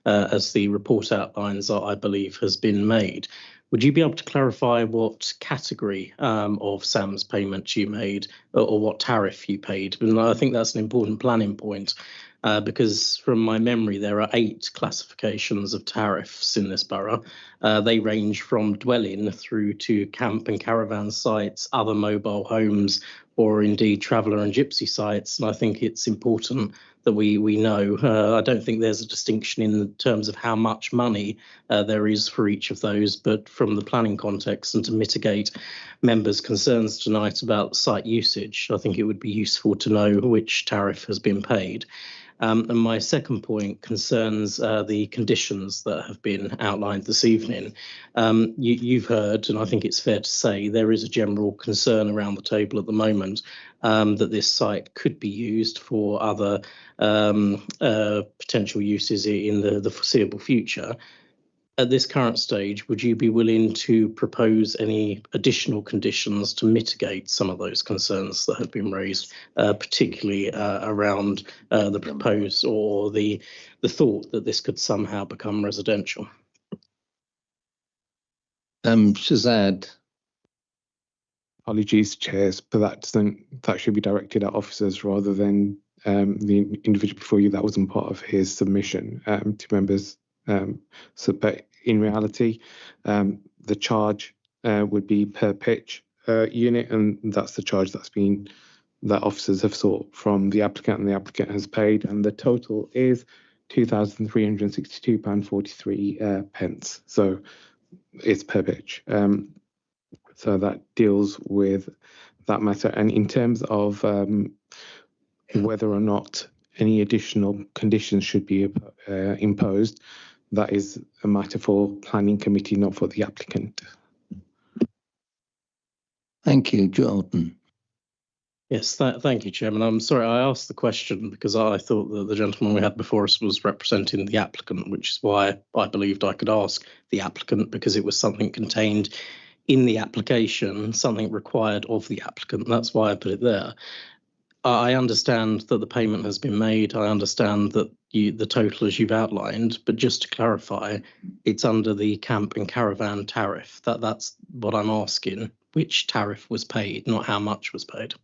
as the report outlines, I believe has been made. Would you be able to clarify what category of SAMS payment you made or what tariff you paid? And I think that's an important planning point because from my memory, there are 8 classifications of tariffs in this borough. They range from dwelling through to camp and caravan sites, other mobile homes, or indeed traveller and gypsy sites. And I think it's important that we know. I don't think there's a distinction in terms of how much money there is for each of those, but from the planning context and to mitigate members' concerns tonight about site usage, I think it would be useful to know which tariff has been paid. And my second point concerns the conditions that have been outlined this evening. You've heard, and I think it's fair to say, there is a general concern around the table at the moment that this site could be used for other potential uses in the foreseeable future. At this current stage, would you be willing to propose any additional conditions to mitigate some of those concerns that have been raised, particularly around the proposed or the thought that this could somehow become residential? Shazad. Apologies, chairs, but that should be directed at officers rather than the individual before you. That wasn't part of his submission to members. But in reality, the charge would be per pitch unit, and that's the charge that officers have sought from the applicant, and the applicant has paid, and the total is £2,362.43. So it's per pitch. So that deals with that matter. And in terms of whether or not any additional conditions should be imposed, that is a matter for planning committee, not for the applicant. Thank you, Jordan. Yes, thank you, Chairman. I'm sorry, I asked the question because I thought that the gentleman we had before us was representing the applicant, which is why I believed I could ask the applicant, because it was something contained in the application, something required of the applicant. That's why I put it there. I understand that the payment has been made. I understand that the total as you've outlined, but just to clarify, it's under the camp and caravan tariff. That's what I'm asking. Which tariff was paid, not how much was paid.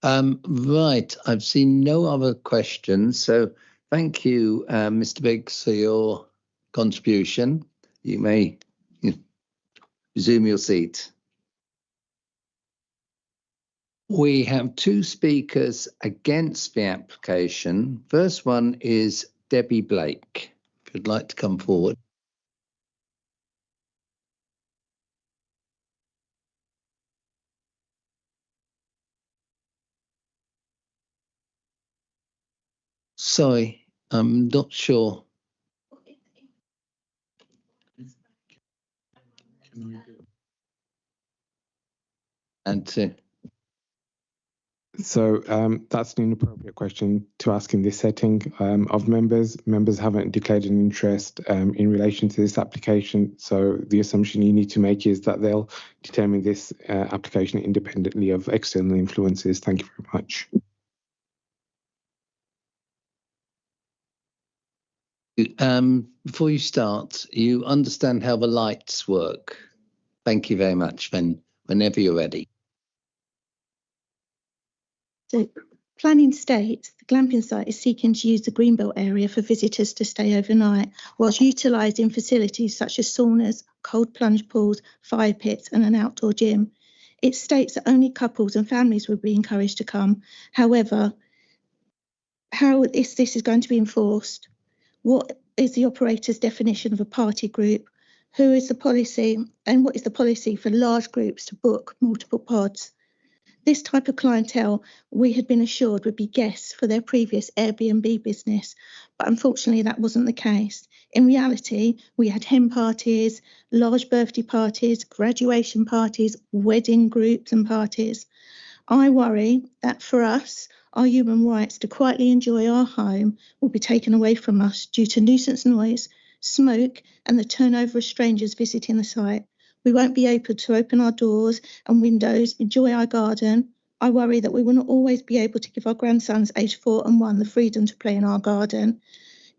Right, I've seen no other questions, so thank you, Mr. Biggs, for your contribution. You may resume your seat. We have two speakers against the application. First one is Debbie Blake. If you'd like to come forward. Sorry, I'm not sure. So that's an inappropriate question to ask in this setting of members. Members haven't declared an interest in relation to this application. So the assumption you need to make is that they'll determine this application independently of external influences. Thank you very much. Before you start, you understand how the lights work. Thank you very much. Whenever you're ready. So, planning states the glamping site is seeking to use the Greenbelt area for visitors to stay overnight, whilst utilising facilities such as saunas, cold plunge pools, fire pits and an outdoor gym. It states that only couples and families will be encouraged to come. However, how is this going to be enforced? What is the operator's definition of a party group? Who is the policy, and what is the policy for large groups to book multiple pods? This type of clientele, we had been assured, would be guests for their previous Airbnb business, but unfortunately that wasn't the case. In reality, we had hen parties, large birthday parties, graduation parties, wedding groups and parties. I worry that for us, our human rights to quietly enjoy our home will be taken away from us due to nuisance noise, smoke and the turnover of strangers visiting the site. We won't be able to open our doors and windows, enjoy our garden. I worry that we will not always be able to give our grandsons aged 4 and 1 the freedom to play in our garden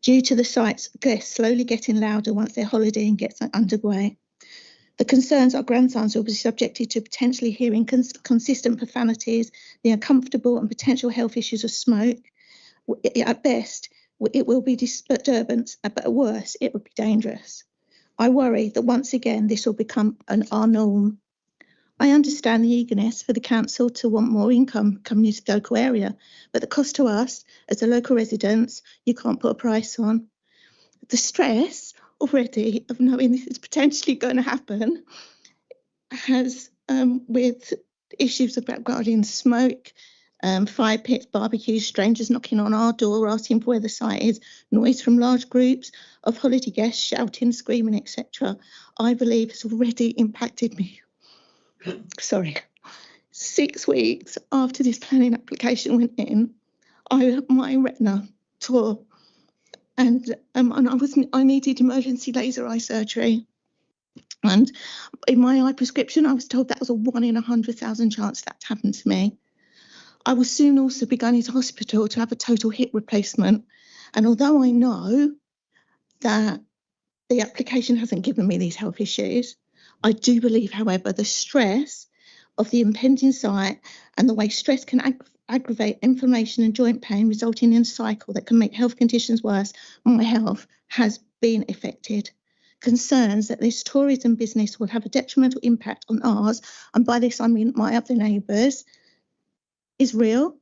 due to the site's guests slowly getting louder once their holidaying gets underway. The concerns our grandsons will be subjected to potentially hearing consistent profanities, the uncomfortable and potential health issues of smoke. At best, it will be disturbance, but at worst, it would be dangerous. I worry that once again, this will become our norm. I understand the eagerness for the council to want more income coming into the local area, but the cost to us as the local residents, you can't put a price on. The stress already of knowing this is potentially going to happen has with issues regarding smoke, fire pits, barbecues, strangers knocking on our door asking for where the site is, noise from large groups of holiday guests shouting, screaming, etc. I believe has already impacted me. Sorry. 6 weeks after this planning application went in, my retina tore, and I needed emergency laser eye surgery. And in my eye prescription, I was told that was a 1 in 100,000 chance that happened to me. I will soon also be going into hospital to have a total hip replacement. And although I know that the application hasn't given me these health issues, I do believe, however, the stress of the impending site and the way stress can aggravate inflammation and joint pain, resulting in a cycle that can make health conditions worse. My health has been affected. Concerns that this tourism business will have a detrimental impact on ours, and by this I mean my other neighbours, is real.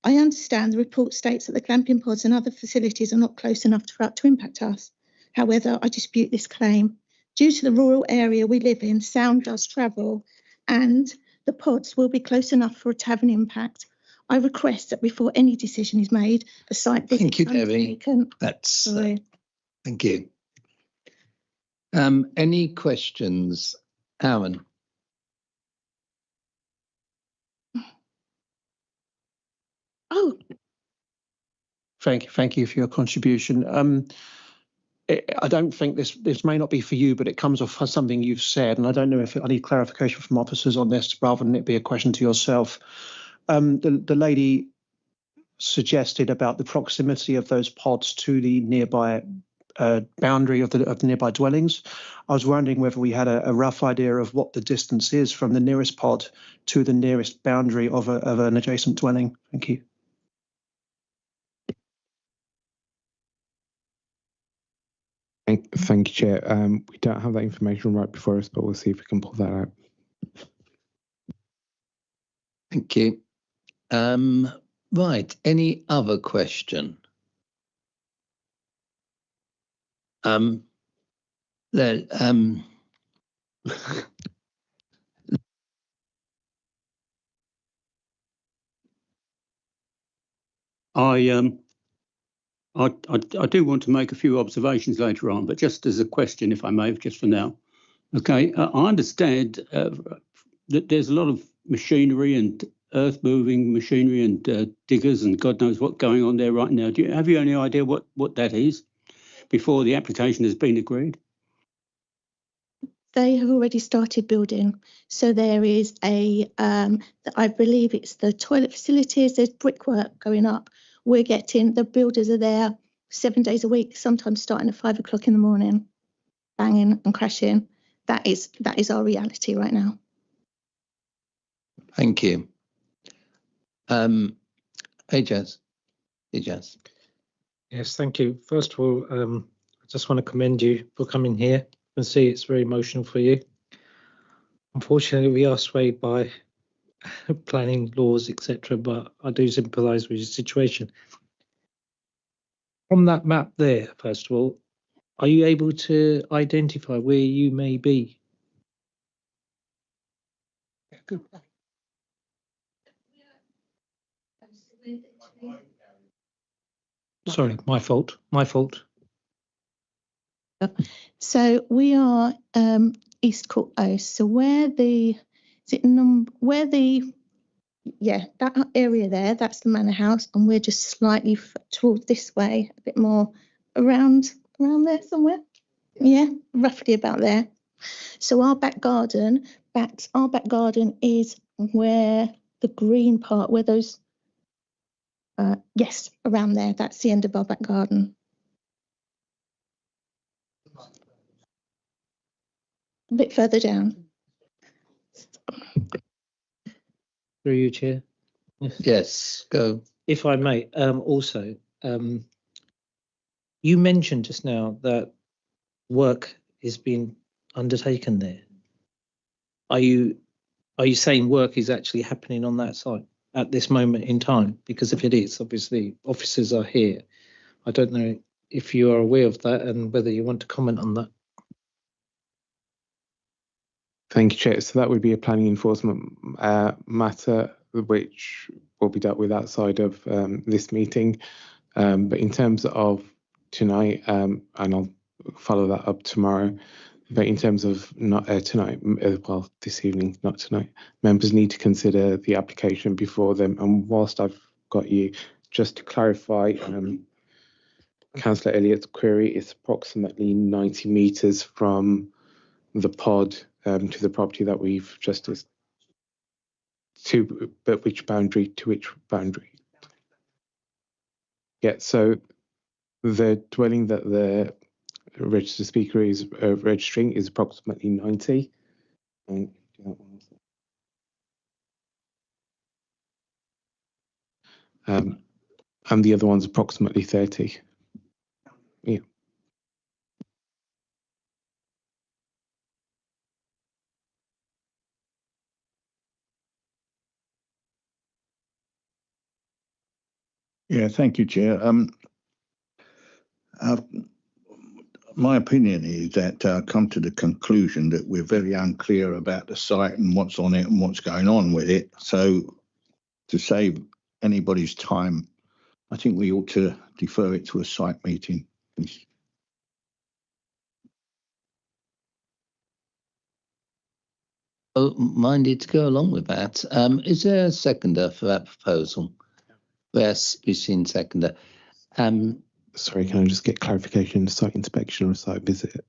I understand the report states that the glamping pods and other facilities are not close enough to impact us. However, I dispute this claim. Due to the rural area we live in, sound does travel, and the pods will be close enough for it to have an impact. I request that before any decision is made, a site visit Thank you, is Debbie. undertaken. That's Sorry. thank you. Any questions, Aaron? Oh, Thank you for your contribution. I don't think this may not be for you, but it comes off as something you've said, and I don't know if I need clarification from officers on this rather than it be a question to yourself. The lady suggested about the proximity of those pods to the nearby boundary of the nearby dwellings. I was wondering whether we had a rough idea of what the distance is from the nearest pod to the nearest boundary of an adjacent dwelling. Thank you. Thank you, Chair. We don't have that information right before us, but we'll see if we can pull that out. Thank you. Right. Any other question? I do want to make a few observations later on, but just as a question, if I may, just for now. Okay, I understand that there's a lot of machinery and earth-moving machinery and diggers and God knows what going on there right now. Have you any idea what that is before the application has been agreed? they have already started building. So there is I believe it's the toilet facilities, there's brickwork going up. The builders are there 7 days a week, sometimes starting at 5 o'clock in the morning, banging and crashing. That is our reality right now. Thank you. Ajaz. Yes, thank you. First of all, I just want to commend you for coming here. I can see it's very emotional for you. Unfortunately, we are swayed by planning laws, etc., but I do sympathise with your situation. From that map there, first of all, are you able to identify where you may be? Sorry, my fault. So we are East Court Oast. So that area there, that's the manor house, and we're just slightly towards this way, a bit more around there somewhere. Yeah, roughly about there. So our back garden is where the green part, where those, yes, around there. That's the end of our back garden. A bit further down. Through you, Chair. Yes, go. If I may, also, you mentioned just now that work is being undertaken there. Are you saying work is actually happening on that site at this moment in time? Because if it is, obviously officers are here. I don't know if you are aware of that and whether you want to comment on that. Thank you, Chair. So that would be a planning enforcement matter which will be dealt with outside of this meeting. But in terms of tonight, and I'll follow that up tomorrow, but in terms of not tonight, well, this evening, not tonight, members need to consider the application before them. And whilst I've got you, just to clarify, Councillor Elliott's query is approximately 90 metres from the pod to the property that we've just but which boundary to which boundary? Yeah, so the dwelling that the registered speaker is registering is approximately 90. and the other one's approximately 30. Yeah. Yeah, thank you, Chair. My opinion is that come to the conclusion that we're very unclear about the site and what's on it and what's going on with it. So to save anybody's time, I think we ought to defer it to a site meeting. Oh, minded to go along with that. Is there a seconder for that proposal? Yes, we've seen seconder. Sorry, can I just get clarification? Site inspection or site visit?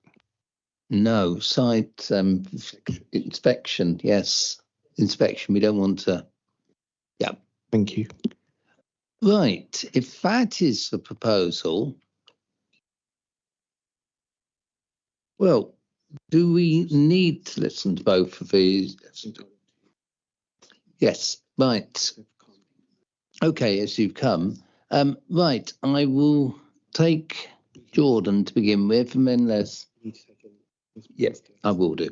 No, site inspection. Yes, inspection. We don't want to. Yeah. Thank you. Right. If that is the proposal, well, do we need to listen to both of these? Yes. Right. Okay, as you've come. Right. I will take Jordan to begin with, and then Les. Yes, I will do.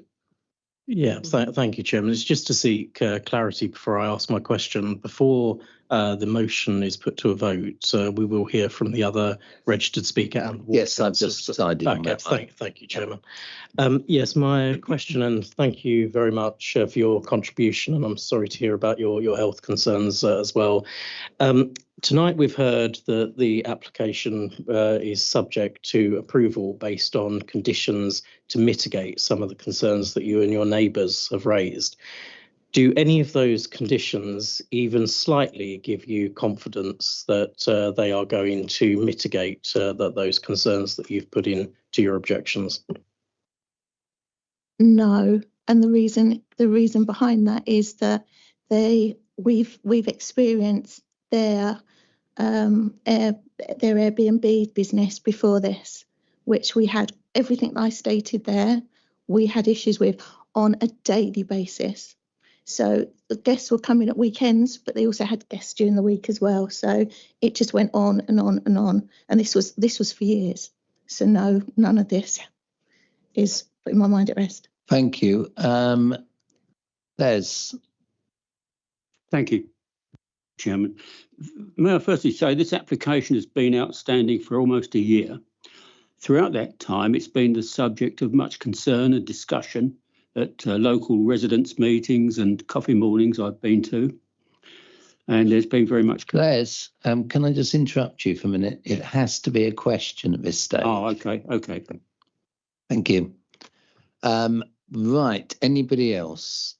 Yeah, thank you, Chairman. It's just to seek clarity before I ask my question. Before the motion is put to a vote, we will hear from the other registered speaker. And yes, I've just decided on that. Thank you, Chairman. Yes, my question, and thank you very much for your contribution, and I'm sorry to hear about your health concerns as well. Tonight we've heard that the application is subject to approval based on conditions to mitigate some of the concerns that you and your neighbours have raised. Do any of those conditions even slightly give you confidence that they are going to mitigate those concerns that you've put in to your objections? No, and the reason behind that is that we've experienced their Airbnb business before this, which we had everything I stated there. We had issues with on a daily basis. So the guests were coming at weekends, but they also had guests during the week as well. So it just went on and on and on. And this was for years. So no, none of this is putting my mind at rest. Thank you. Les. Thank you, Chairman. May I firstly say this application has been outstanding for almost a year. Throughout that time, it's been the subject of much concern and discussion at local residents' meetings and coffee mornings I've been to. And there's been very much... Les, can I just interrupt you for a minute? It has to be a question at this stage. Oh, okay. Thank you. Right, anybody else?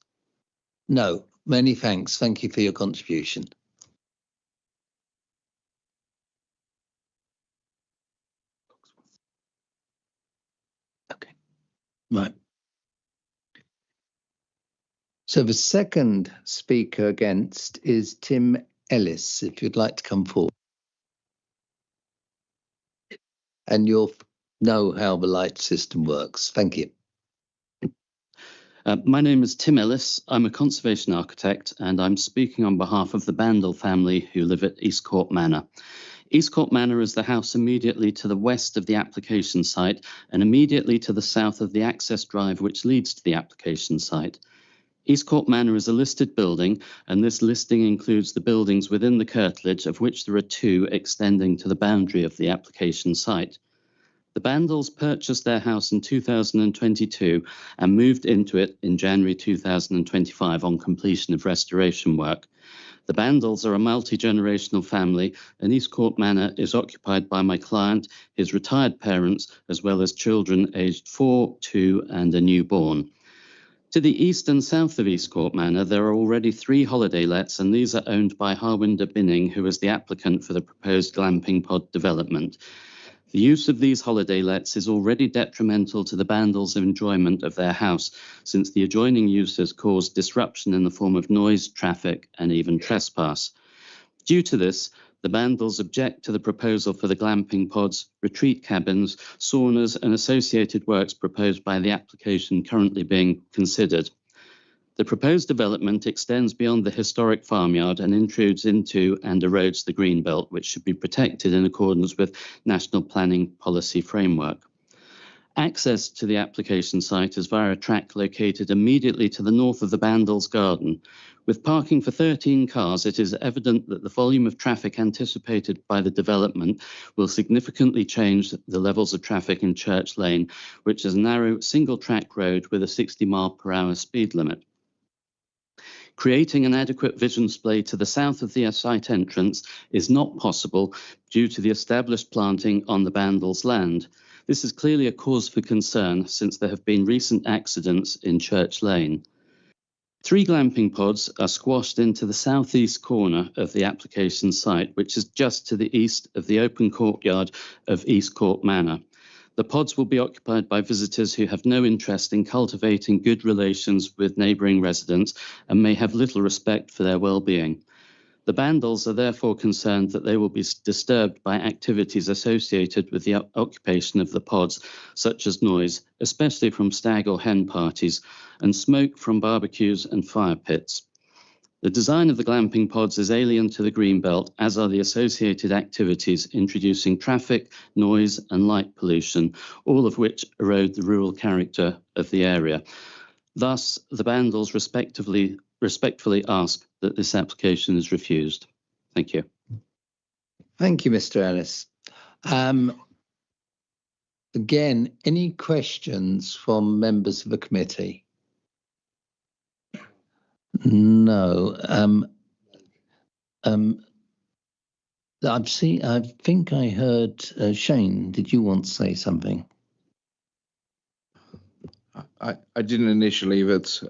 No, many thanks. Thank you for your contribution. Okay, right. So the second speaker against is Tim Ellis, if you'd like to come forward. And you'll know how the light system works. Thank you. My name is Tim Ellis. I'm a conservation architect, and I'm speaking on behalf of the Bandel family who live at East Court Manor. East Court Manor is the house immediately to the west of the application site and immediately to the south of the access drive which leads to the application site. East Court Manor is a listed building, and this listing includes the buildings within the curtilage, of which there are two extending to the boundary of the application site. The Bandels purchased their house in 2022 and moved into it in January 2025 on completion of restoration work. The Bandels are a multi-generational family, and East Court Manor is occupied by my client, his retired parents, as well as children aged 4, 2 and a newborn. To the east and south of East Court Manor, there are already 3 holiday lets, and these are owned by Harwinder Binning, who is the applicant for the proposed glamping pod development. The use of these holiday lets is already detrimental to the Bandels' enjoyment of their house, since the adjoining use has caused disruption in the form of noise, traffic, and even trespass. Due to this, the Bandels object to the proposal for the glamping pods, retreat cabins, saunas, and associated works proposed by the application currently being considered. The proposed development extends beyond the historic farmyard and intrudes into and erodes the greenbelt, which should be protected in accordance with National Planning Policy Framework. Access to the application site is via a track located immediately to the north of the Bandles Garden. With parking for 13 cars, it is evident that the volume of traffic anticipated by the development will significantly change the levels of traffic in Church Lane, which is a narrow single-track road with a 60-mile-per-hour speed limit. Creating an adequate vision display to the south of the site entrance is not possible due to the established planting on the Bandles land. This is clearly a cause for concern since there have been recent accidents in Church Lane. 3 glamping pods are squashed into the southeast corner of the application site, which is just to the east of the open courtyard of East Court Manor. The pods will be occupied by visitors who have no interest in cultivating good relations with neighbouring residents and may have little respect for their well-being. The Bandles are therefore concerned that they will be disturbed by activities associated with the occupation of the pods, such as noise, especially from stag or hen parties, and smoke from barbecues and fire pits. The design of the glamping pods is alien to the greenbelt, as are the associated activities introducing traffic, noise and light pollution, all of which erode the rural character of the area. Thus, the Bandles respectfully ask that this application is refused. Thank you. Thank you, Mr. Ellis. Again, any questions from members of the committee? No. I think I heard Shane. Did you want to say something? I didn't initially, but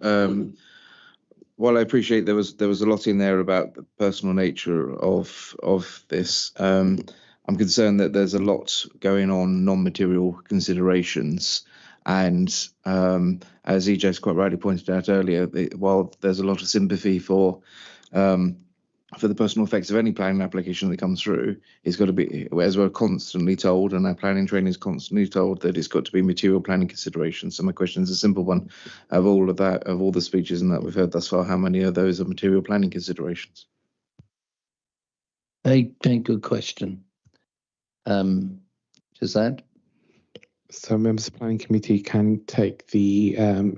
while I appreciate there was a lot in there about the personal nature of this, I'm concerned that there's a lot going on, non-material considerations. And as EJ's quite rightly pointed out earlier, while there's a lot of sympathy for the personal effects of any planning application that comes through, it's got to be, as we're constantly told, and our planning training is constantly told, that it's got to be material planning considerations. So my question is a simple one: of all the speeches and that we've heard thus far, how many of those are material planning considerations? Very good question. Shazad? So members of the planning committee can take the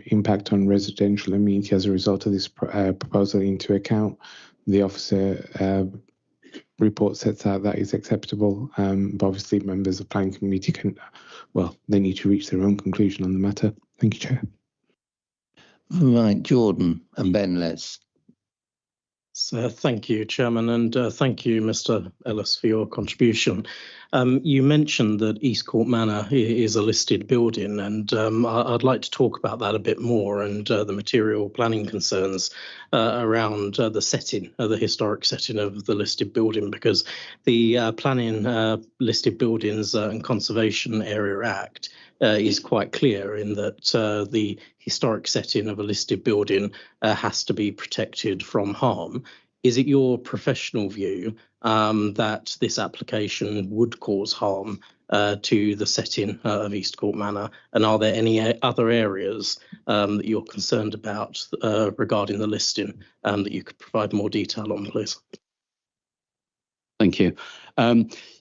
impact on residential amenity as a result of this proposal into account. The officer report sets out that is acceptable, but obviously members of the planning committee they need to reach their own conclusion on the matter. Thank you, Chair. Right, Jordan and Ben Les. So thank you, Chairman, and thank you, Mr. Ellis, for your contribution. You mentioned that East Court Manor is a listed building, and I'd like to talk about that a bit more and the material planning concerns around the setting, the historic setting of the listed building, because the Planning Listed Buildings and Conservation Area Act is quite clear in that the historic setting of a listed building has to be protected from harm. Is it your professional view that this application would cause harm to the setting of East Court Manor? And are there any other areas that you're concerned about regarding the listing that you could provide more detail on, please? Thank you.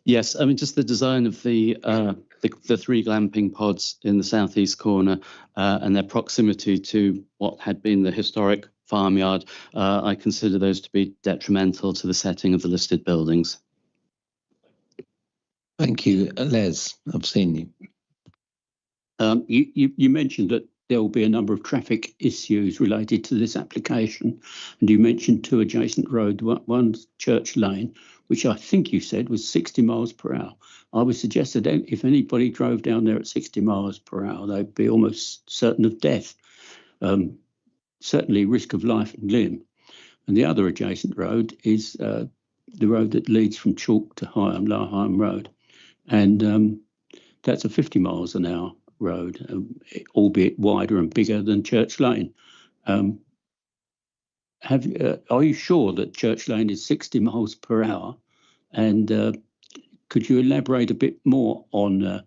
Yes, I mean, just the design of the 3 glamping pods in the southeast corner and their proximity to what had been the historic farmyard, I consider those to be detrimental to the setting of the listed buildings. Thank you. Les, I've seen you. You mentioned that there will be a number of traffic issues related to this application, and you mentioned 2 adjacent roads, one's Church Lane, which I think you said was 60 miles per hour. I would suggest that if anybody drove down there at 60 miles per hour, they'd be almost certain of death, certainly risk of life and limb. And the other adjacent road is the road that leads from Chalk to Higham, Lower Higham Road. And that's a 50 miles an hour road, albeit wider and bigger than Church Lane. Are you sure that Church Lane is 60 miles per hour? And could you elaborate a bit more on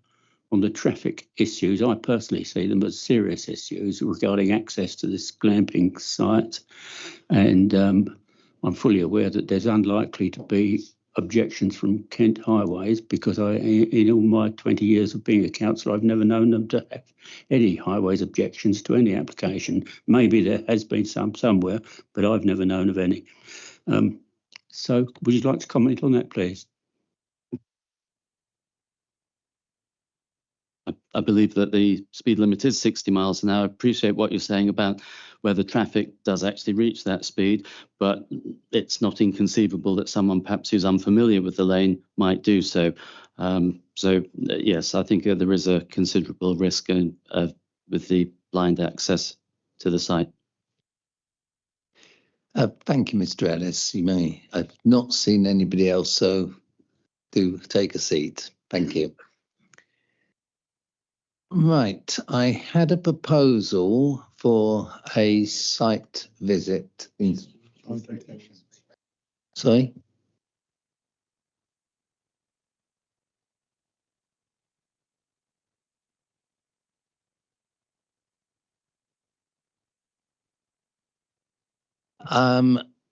on the traffic issues. I personally see them as serious issues regarding access to this glamping site. And I'm fully aware that there's unlikely to be objections from Kent Highways, because in all my 20 years of being a councillor, I've never known them to have any highways objections to any application. Maybe there has been some somewhere, but I've never known of any. So would you like to comment on that, please? I believe that the speed limit is 60 miles an hour. I appreciate what you're saying about whether traffic does actually reach that speed, but it's not inconceivable that someone perhaps who's unfamiliar with the lane might do so. Yes, I think there is a considerable risk with the blind access to the site. Thank you, Mr. Ellis. You may. I've not seen anybody else, so do take a seat. Thank you. Right, I had a proposal for a site visit. Sorry?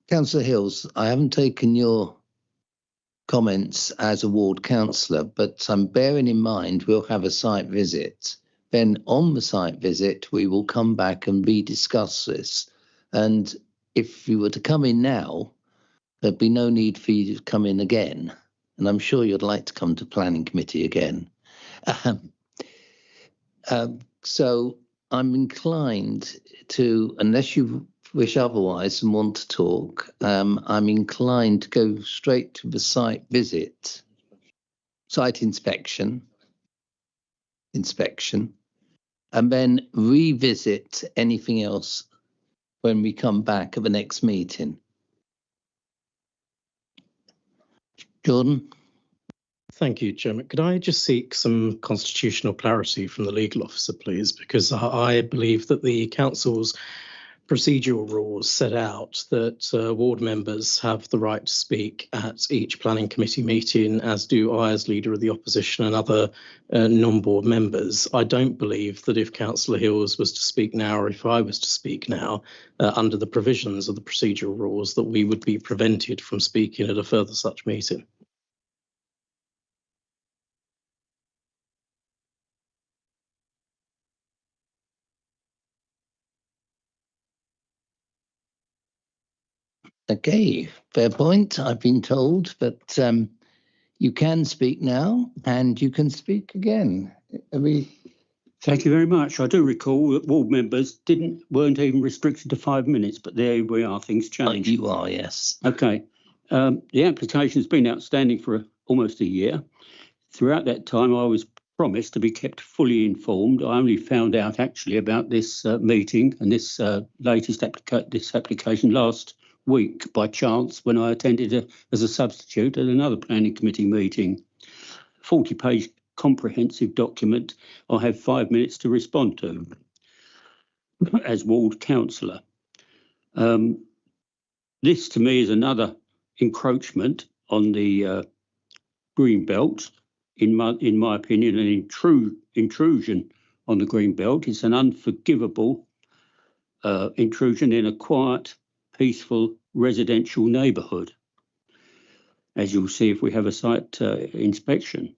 Councillor Hills, I haven't taken your comments as a ward councillor, but I'm bearing in mind we'll have a site visit. Then on the site visit, we will come back and rediscuss this. And if you were to come in now, there'd be no need for you to come in again. And I'm sure you'd like to come to planning committee again. So I'm inclined to, unless you wish otherwise and want to talk, I'm inclined to go straight to the site visit, site inspection, and then revisit anything else when we come back at the next meeting. Jordan? Thank you, Chairman. Could I just seek some constitutional clarity from the legal officer, please? Because I believe that the council's procedural rules set out that ward members have the right to speak at each planning committee meeting, as do I as leader of the opposition and other non-board members. I don't believe that if Councillor Hills was to speak now, or if I was to speak now, under the provisions of the procedural rules, that we would be prevented from speaking at a further such meeting. Okay, fair point. I've been told, but you can speak now and you can speak again. Thank you very much. I do recall that ward members weren't even restricted to 5 minutes, but there we are, things change. You are, yes. Okay. The application's been outstanding for almost a year. Throughout that time, I was promised to be kept fully informed. I only found out actually about this meeting and this latest application last week by chance when I attended as a substitute at another planning committee meeting. 40-page comprehensive document I have 5 minutes to respond to as ward councillor. This to me is another encroachment on the green belt, in my opinion, an intrusion on the green belt. It's an unforgivable intrusion in a quiet, peaceful residential neighbourhood, as you'll see if we have a site inspection.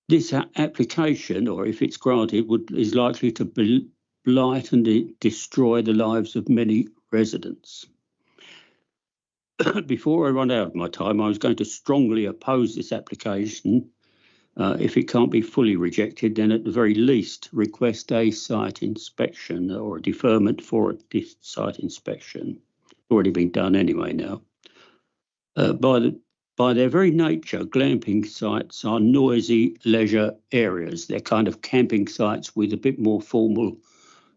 This application, or if it's granted, is likely to blight and destroy the lives of many residents. Before I run out of my time, I was going to strongly oppose this application. If it can't be fully rejected, then at the very least request a site inspection or a deferment for a site inspection. Already been done anyway now. By their very nature, glamping sites are noisy leisure areas. They're kind of camping sites with a bit more formal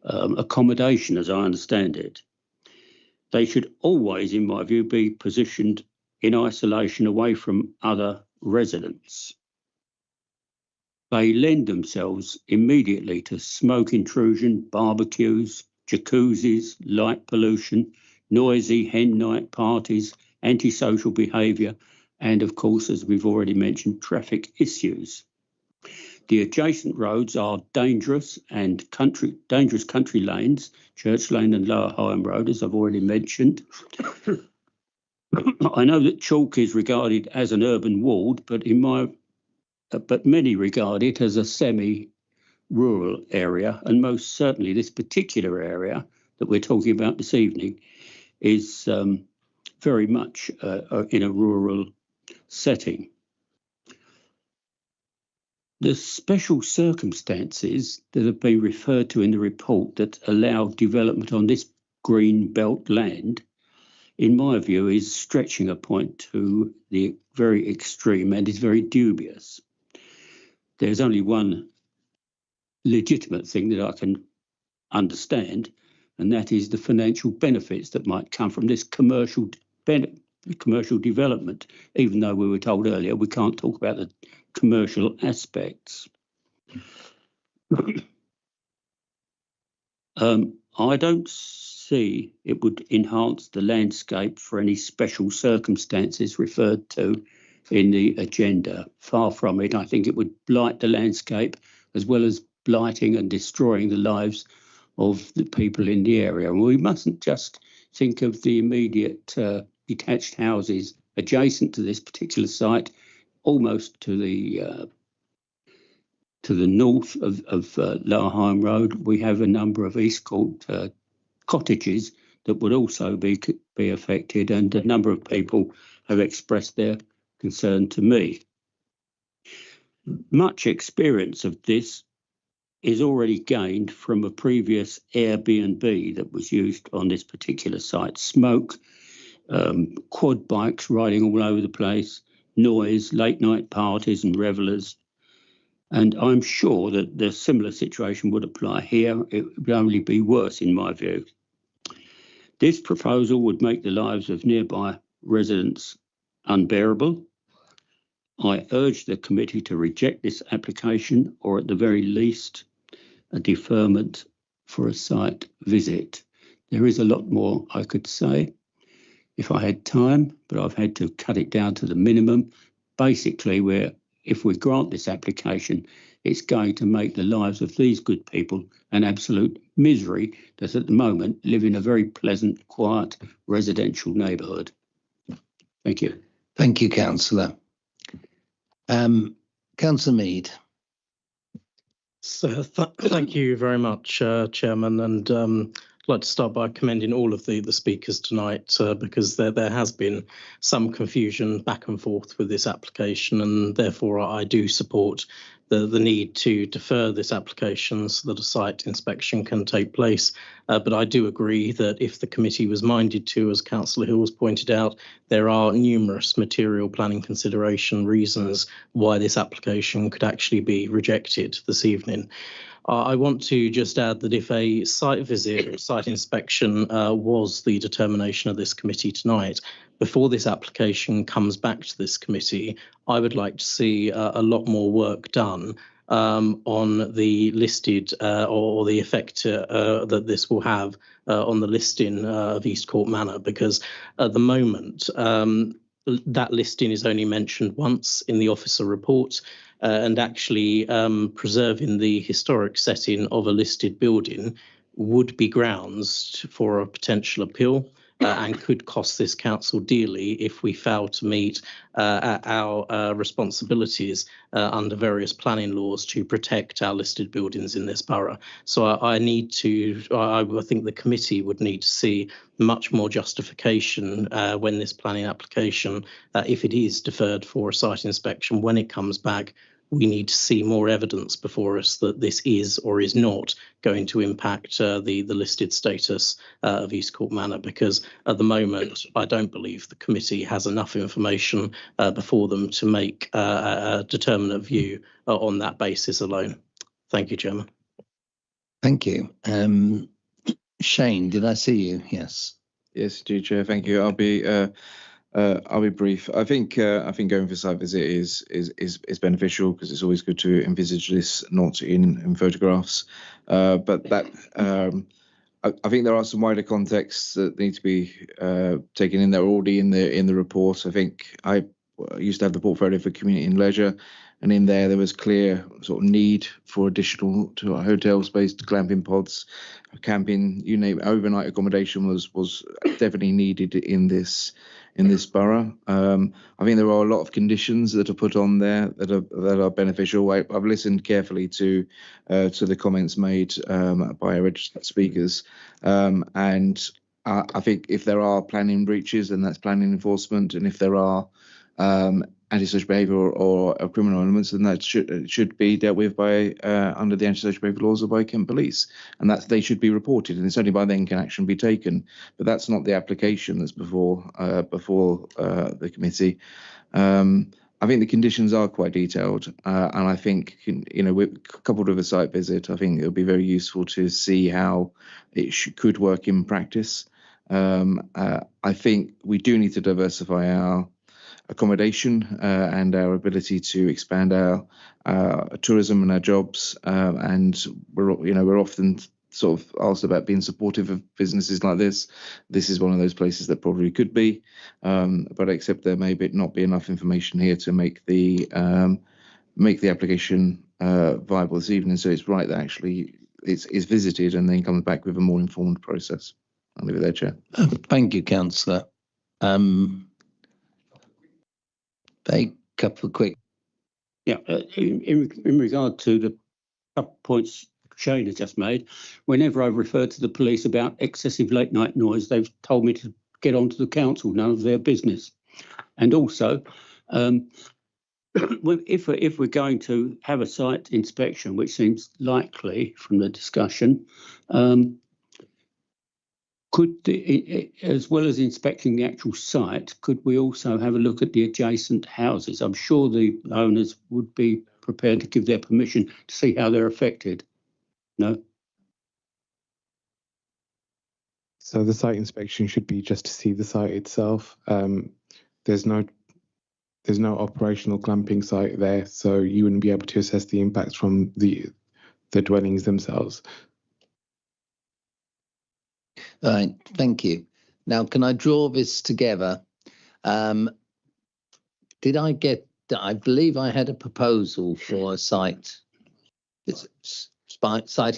accommodation, as I understand it. They should always, in my view, be positioned in isolation away from other residents. They lend themselves immediately to smoke intrusion, barbecues, jacuzzis, light pollution, noisy hen night parties, antisocial behaviour, and of course, as we've already mentioned, traffic issues. The adjacent roads are dangerous country lanes, Church Lane and Lower Higham Road, as I've already mentioned. I know that Chalk is regarded as an urban ward, but many regard it as a semi-rural area, and most certainly this particular area that we're talking about this evening is very much in a rural setting. The special circumstances that have been referred to in the report that allow development on this green belt land, in my view, is stretching a point to the very extreme and is very dubious. There's only one legitimate thing that I can understand, and that is the financial benefits that might come from this commercial development, even though we were told earlier we can't talk about the commercial aspects. I don't see it would enhance the landscape for any special circumstances referred to in the agenda. Far from it. I think it would blight the landscape as well as blighting and destroying the lives of the people in the area. And we mustn't just think of the immediate detached houses adjacent to this particular site, almost to the north of Lower Higham Road. We have a number of East Court cottages that would also be affected, and a number of people have expressed their concern to me. Much experience of this is already gained from a previous Airbnb that was used on this particular site. Smoke, quad bikes riding all over the place, noise, late night parties and revellers. And I'm sure that the similar situation would apply here. It would only be worse in my view. This proposal would make the lives of nearby residents unbearable. I urge the committee to reject this application, or at the very least, a deferment for a site visit. There is a lot more I could say if I had time, but I've had to cut it down to the minimum. Basically, if we grant this application, it's going to make the lives of these good people an absolute misery that at the moment live in a very pleasant, quiet residential neighbourhood. Thank you. Thank you, Councillor. Councillor Mead. So thank you very much, Chairman, and I'd like to start by commending all of the speakers tonight because there has been some confusion back and forth with this application, and therefore I do support the need to defer this application so that a site inspection can take place. But I do agree that if the committee was minded to, as Councillor Hills pointed out, there are numerous material planning consideration reasons why this application could actually be rejected this evening. I want to just add that if a site visit or site inspection was the determination of this committee tonight, before this application comes back to this committee, I would like to see a lot more work done on the listed or the effect that this will have on the listing of East Court Manor, because at the moment that listing is only mentioned once in the officer report. And actually preserving the historic setting of a listed building would be grounds for a potential appeal and could cost this council dearly if we fail to meet our responsibilities under various planning laws to protect our listed buildings in this borough. So I think the committee would need to see much more justification when this planning application, if it is deferred for a site inspection, when it comes back, we need to see more evidence before us that this is or is not going to impact the listed status of East Court Manor, because at the moment, I don't believe the committee has enough information before them to make a determinate view on that basis alone. Thank you, Chairman. Thank you. Shane, did I see you? Yes. Yes, Chair. Thank you. I'll be brief. I think going for site visit is beneficial because it's always good to envisage this not in photographs. But that I think there are some wider contexts that need to be taken in. They're already in the report. I think I used to have the portfolio for community and leisure, and in there was clear sort of need for additional to hotel space, to glamping pods, camping, you name it, overnight accommodation was definitely needed in this borough. I think there are a lot of conditions that are put on there that are beneficial. I've listened carefully to the comments made by our registered speakers, and I think if there are planning breaches, then that's planning enforcement, and if there are antisocial behaviour or criminal elements, then that should be dealt with by under the antisocial behaviour laws or by Kent Police, and that they should be reported, and it's only by then can action be taken. But that's not the application that's before the committee. I think the conditions are quite detailed, and I think, coupled with a site visit, I think it would be very useful to see how it could work in practice. I think we do need to diversify our accommodation and our ability to expand our tourism and our jobs, and we're often sort of asked about being supportive of businesses like this. This is one of those places that probably could be, but except there may not be enough information here to make the application viable this evening. So it's right that actually it's visited and then comes back with a more informed process. I'll leave it there, Chair. Thank you, Councillor. A couple of quick. Yeah, in regard to the couple points Shane has just made, whenever I've referred to the police about excessive late night noise, they've told me to get onto the council, none of their business. And also, if we're going to have a site inspection, which seems likely from the discussion, as well as inspecting the actual site, could we also have a look at the adjacent houses? I'm sure the owners would be prepared to give their permission to see how they're affected. No? So the site inspection should be just to see the site itself. There's no operational glamping site there, so you wouldn't be able to assess the impacts from the dwellings themselves. Right, thank you. Now, can I draw this together? I believe I had a proposal for a site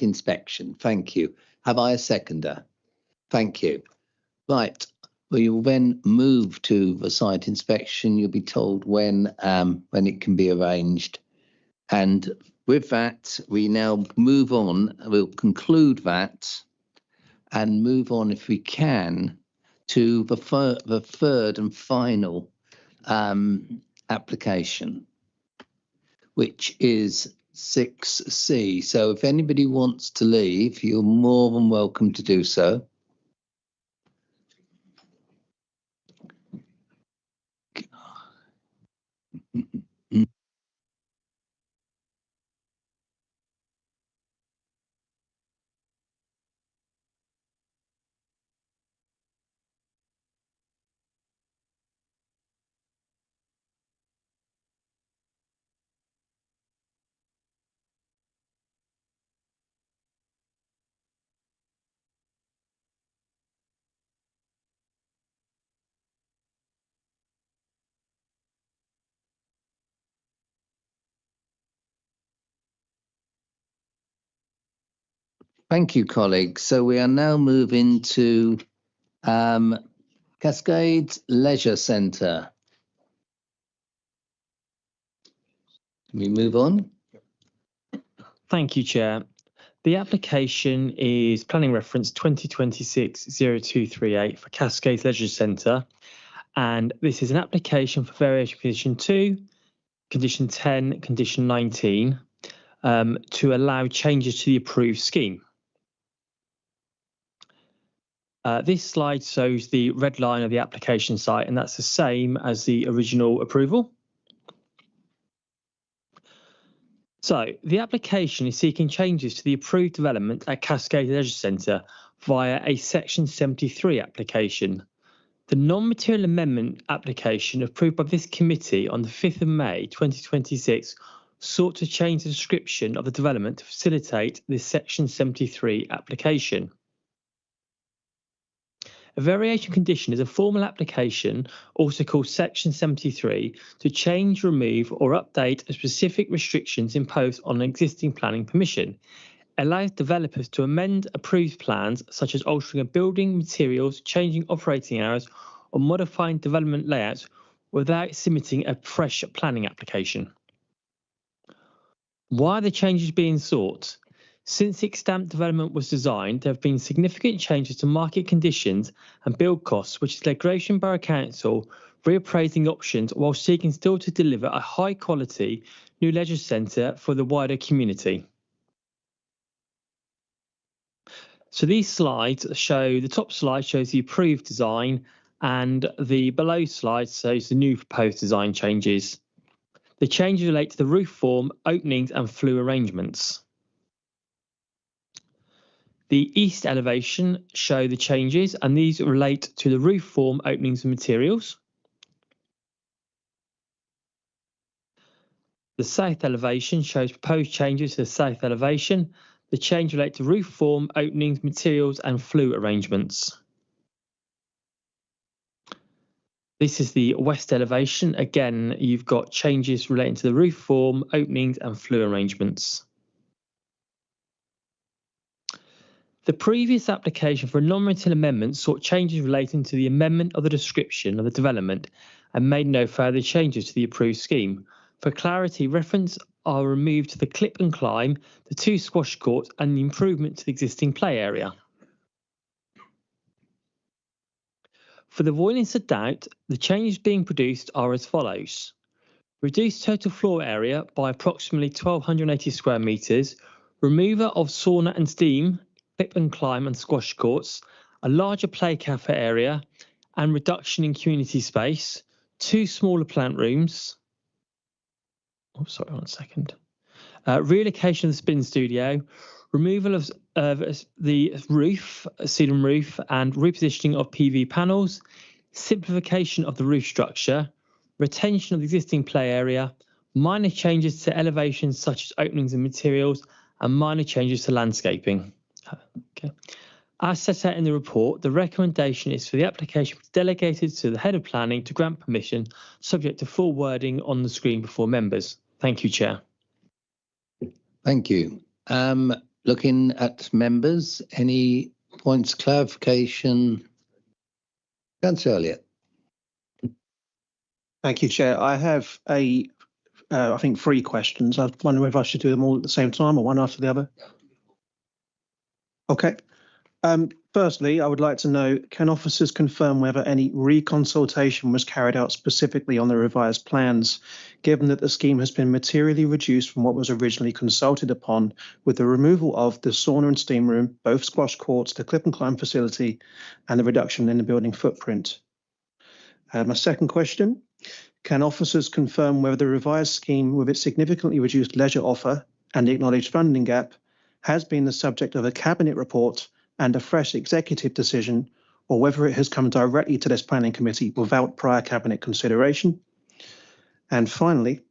inspection. Thank you. Have I a seconder? Thank you. Right, we will then move to the site inspection. You'll be told when it can be arranged. And with that, we now move on. We'll conclude that and move on, if we can, to the third and final application, which is 6C. So if anybody wants to leave, you're more than welcome to do so. Thank you, colleagues. So we are now moving to Cascades Leisure Center. Can we move on? Thank you, Chair. The application is planning reference 2026-0238 for Cascades Leisure Center, and this is an application for variation condition 2, condition 10, condition 19 to allow changes to the approved scheme. This slide shows the red line of the application site, and that's the same as the original approval. So the application is seeking changes to the approved development at Cascades Leisure Centre via a Section 73 application. The non-material amendment application approved by this committee on the 5th of May 2026 sought to change the description of the development to facilitate this Section 73 application. A variation condition is a formal application, also called Section 73, to change, remove or update specific restrictions imposed on an existing planning permission. It allows developers to amend approved plans, such as altering a building materials, changing operating hours or modifying development layouts without submitting a fresh planning application. Why are the changes being sought? Since the extant development was designed, there have been significant changes to market conditions and build costs, which has led Gravesham Borough Council reappraising options while seeking still to deliver a high-quality new leisure centre for the wider community. So these slides show, the top slide shows the approved design and the below slide shows the new proposed design changes. The changes relate to the roof form, openings and flue arrangements. The east elevation show the changes, and these relate to the roof form, openings and materials. The south elevation shows proposed changes to the south elevation. The change relates to roof form, openings, materials and flue arrangements. This is the west elevation. Again, you've got changes relating to the roof form, openings and flue arrangements. The previous application for a non-material amendment sought changes relating to the amendment of the description of the development and made no further changes to the approved scheme. For clarity, reference are removed to the clip and climb, the 2 squash courts and the improvement to the existing play area. For the avoidance of doubt, the changes being produced are as follows. Reduce total floor area by approximately 1,280 square metres, removal of sauna and steam, clip and climb and squash courts, a larger play cafe area and reduction in community space, 2 smaller plant rooms. Oh, sorry, 1 second. Relocation of the spin studio, removal of the roof, ceiling roof and repositioning of PV panels, simplification of the roof structure, retention of the existing play area, minor changes to elevations such as openings and materials, and minor changes to landscaping. Okay. As set out in the report, the recommendation is for the application delegated to the head of planning to grant permission, subject to full wording on the screen before members. Thank you, Chair. Thank you. Looking at members, any points, clarification? Councillor Elliott. Thank you, Chair. I have I think 3 questions. I wonder if I should do them all at the same time or one after the other. Okay. Firstly, I would like to know, can officers confirm whether any reconsultation was carried out specifically on the revised plans, given that the scheme has been materially reduced from what was originally consulted upon, with the removal of the sauna and steam room, both squash courts, the clip and climb facility, and the reduction in the building footprint? My second question, can officers confirm whether the revised scheme, with its significantly reduced leisure offer and the acknowledged funding gap, has been the subject of a cabinet report and a fresh executive decision, or whether it has come directly to this planning committee without prior cabinet consideration? And finally,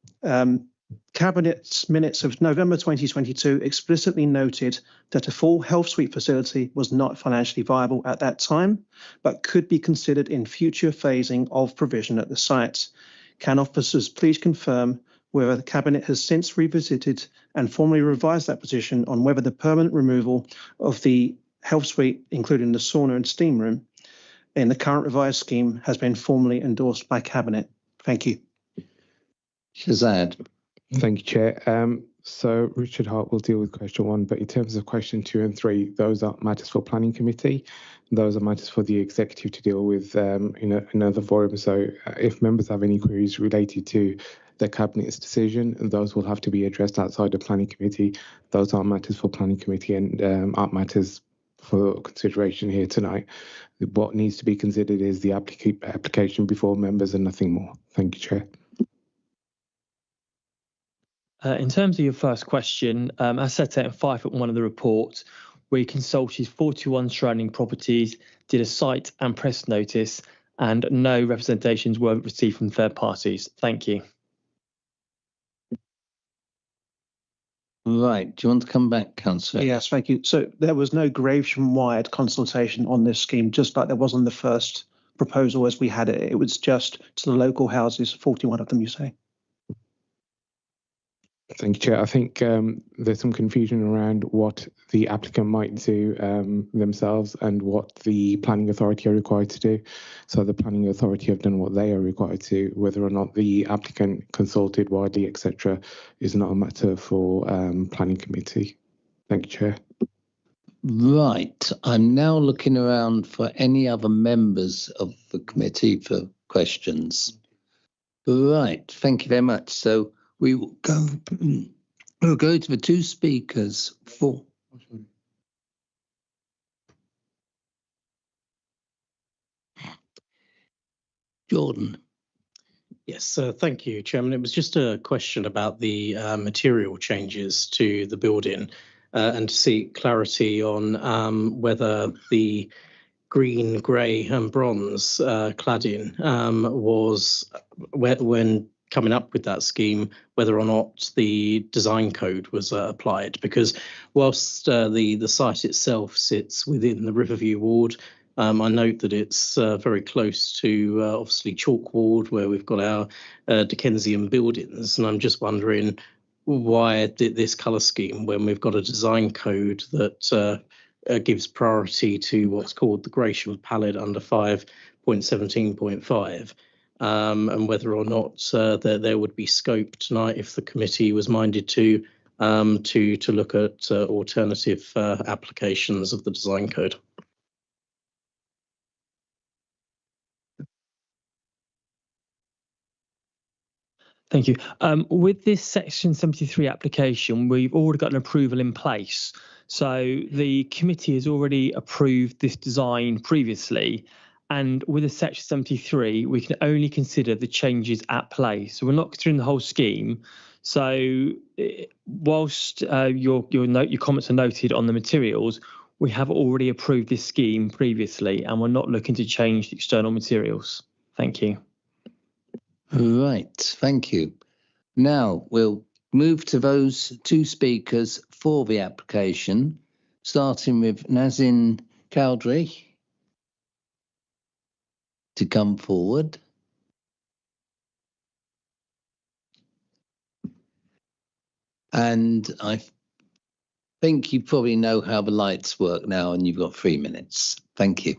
cabinet's minutes of November 2022 explicitly noted that a full health suite facility was not financially viable at that time, but could be considered in future phasing of provision at the site. Can officers please confirm whether the Cabinet has since revisited and formally revised that position on whether the permanent removal of the health suite, including the sauna and steam room, in the current revised scheme has been formally endorsed by Cabinet? Thank you. Shazad. Thank you, Chair. So Richard Hart will deal with question 1, but in terms of question 2 and 3, those are matters for Planning Committee. Those are matters for the Executive to deal with in another forum. So if members have any queries related to the Cabinet's decision, those will have to be addressed outside the Planning Committee. Those are matters for Planning Committee and aren't matters for consideration here tonight. What needs to be considered is the application before members and nothing more. Thank you, Chair. In terms of your first question, as set out in 5.1 of the report, we consulted 41 surrounding properties, did a site and press notice, and no representations were received from third parties. Thank you. Right. Do you want to come back, Councillor? Yes, thank you. So there was no Gravesham-wide consultation on this scheme, just like there was on the first proposal as we had it. It was just to the local houses, 41 of them, you say? Thank you, Chair. I think there's some confusion around what the applicant might do themselves and what the planning authority are required to do. So the planning authority have done what they are required to. Whether or not the applicant consulted widely, etc., is not a matter for planning committee. Thank you, Chair. Right. I'm now looking around for any other members of the committee for questions. Right. Thank you very much. So we will go. We'll go to the two speakers for. Jordan. Yes, thank you, Chairman. It was just a question about the material changes to the building and to seek clarity on whether the green, grey and bronze cladding was, when coming up with that scheme, whether or not the design code was applied. Because whilst the site itself sits within the Riverview ward, I note that it's very close to obviously Chalk Ward, where we've got our Dickensian buildings. And I'm just wondering why this colour scheme when we've got a design code that gives priority to what's called the Gravesham palette under 5.17.5, and whether or not there would be scope tonight if the committee was minded to look at alternative applications of the design code. Thank you. With this Section 73 application, we've already got an approval in place. So the committee has already approved this design previously. And with a Section 73, we can only consider the changes at play. So we're not considering the whole scheme. So whilst your comments are noted on the materials, we have already approved this scheme previously, and we're not looking to change the external materials. Thank you. Right, thank you. Now we'll move to those two speakers for the application, starting with Nazin Chowdhury to come forward. And I think you probably know how the lights work now, and you've got 3 minutes. Thank you.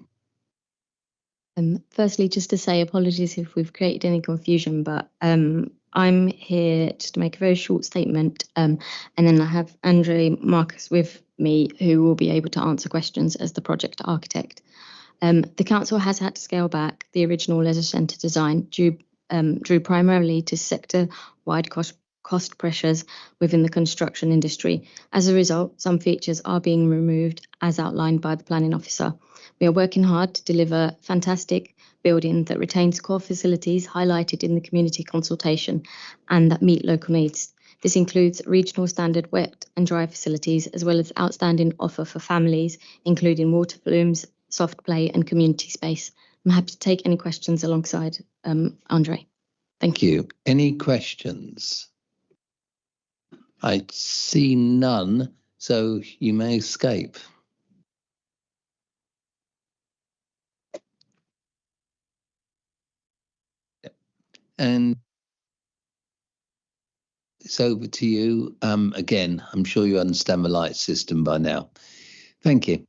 Firstly, just to say apologies if we've created any confusion, but I'm here just to make a very short statement, and then I have Andre Marcus with me, who will be able to answer questions as the project architect. The council has had to scale back the original leisure centre design due primarily to sector-wide cost pressures within the construction industry. As a result, some features are being removed as outlined by the planning officer. We are working hard to deliver a fantastic building that retains core facilities highlighted in the community consultation and that meet local needs. This includes regional standard wet and dry facilities, as well as outstanding offer for families, including water flumes, soft play and community space. I'm happy to take any questions alongside Andre. Thank you. Any questions? I see none, so you may escape. And it's over to you. Again, I'm sure you understand the light system by now. Thank you.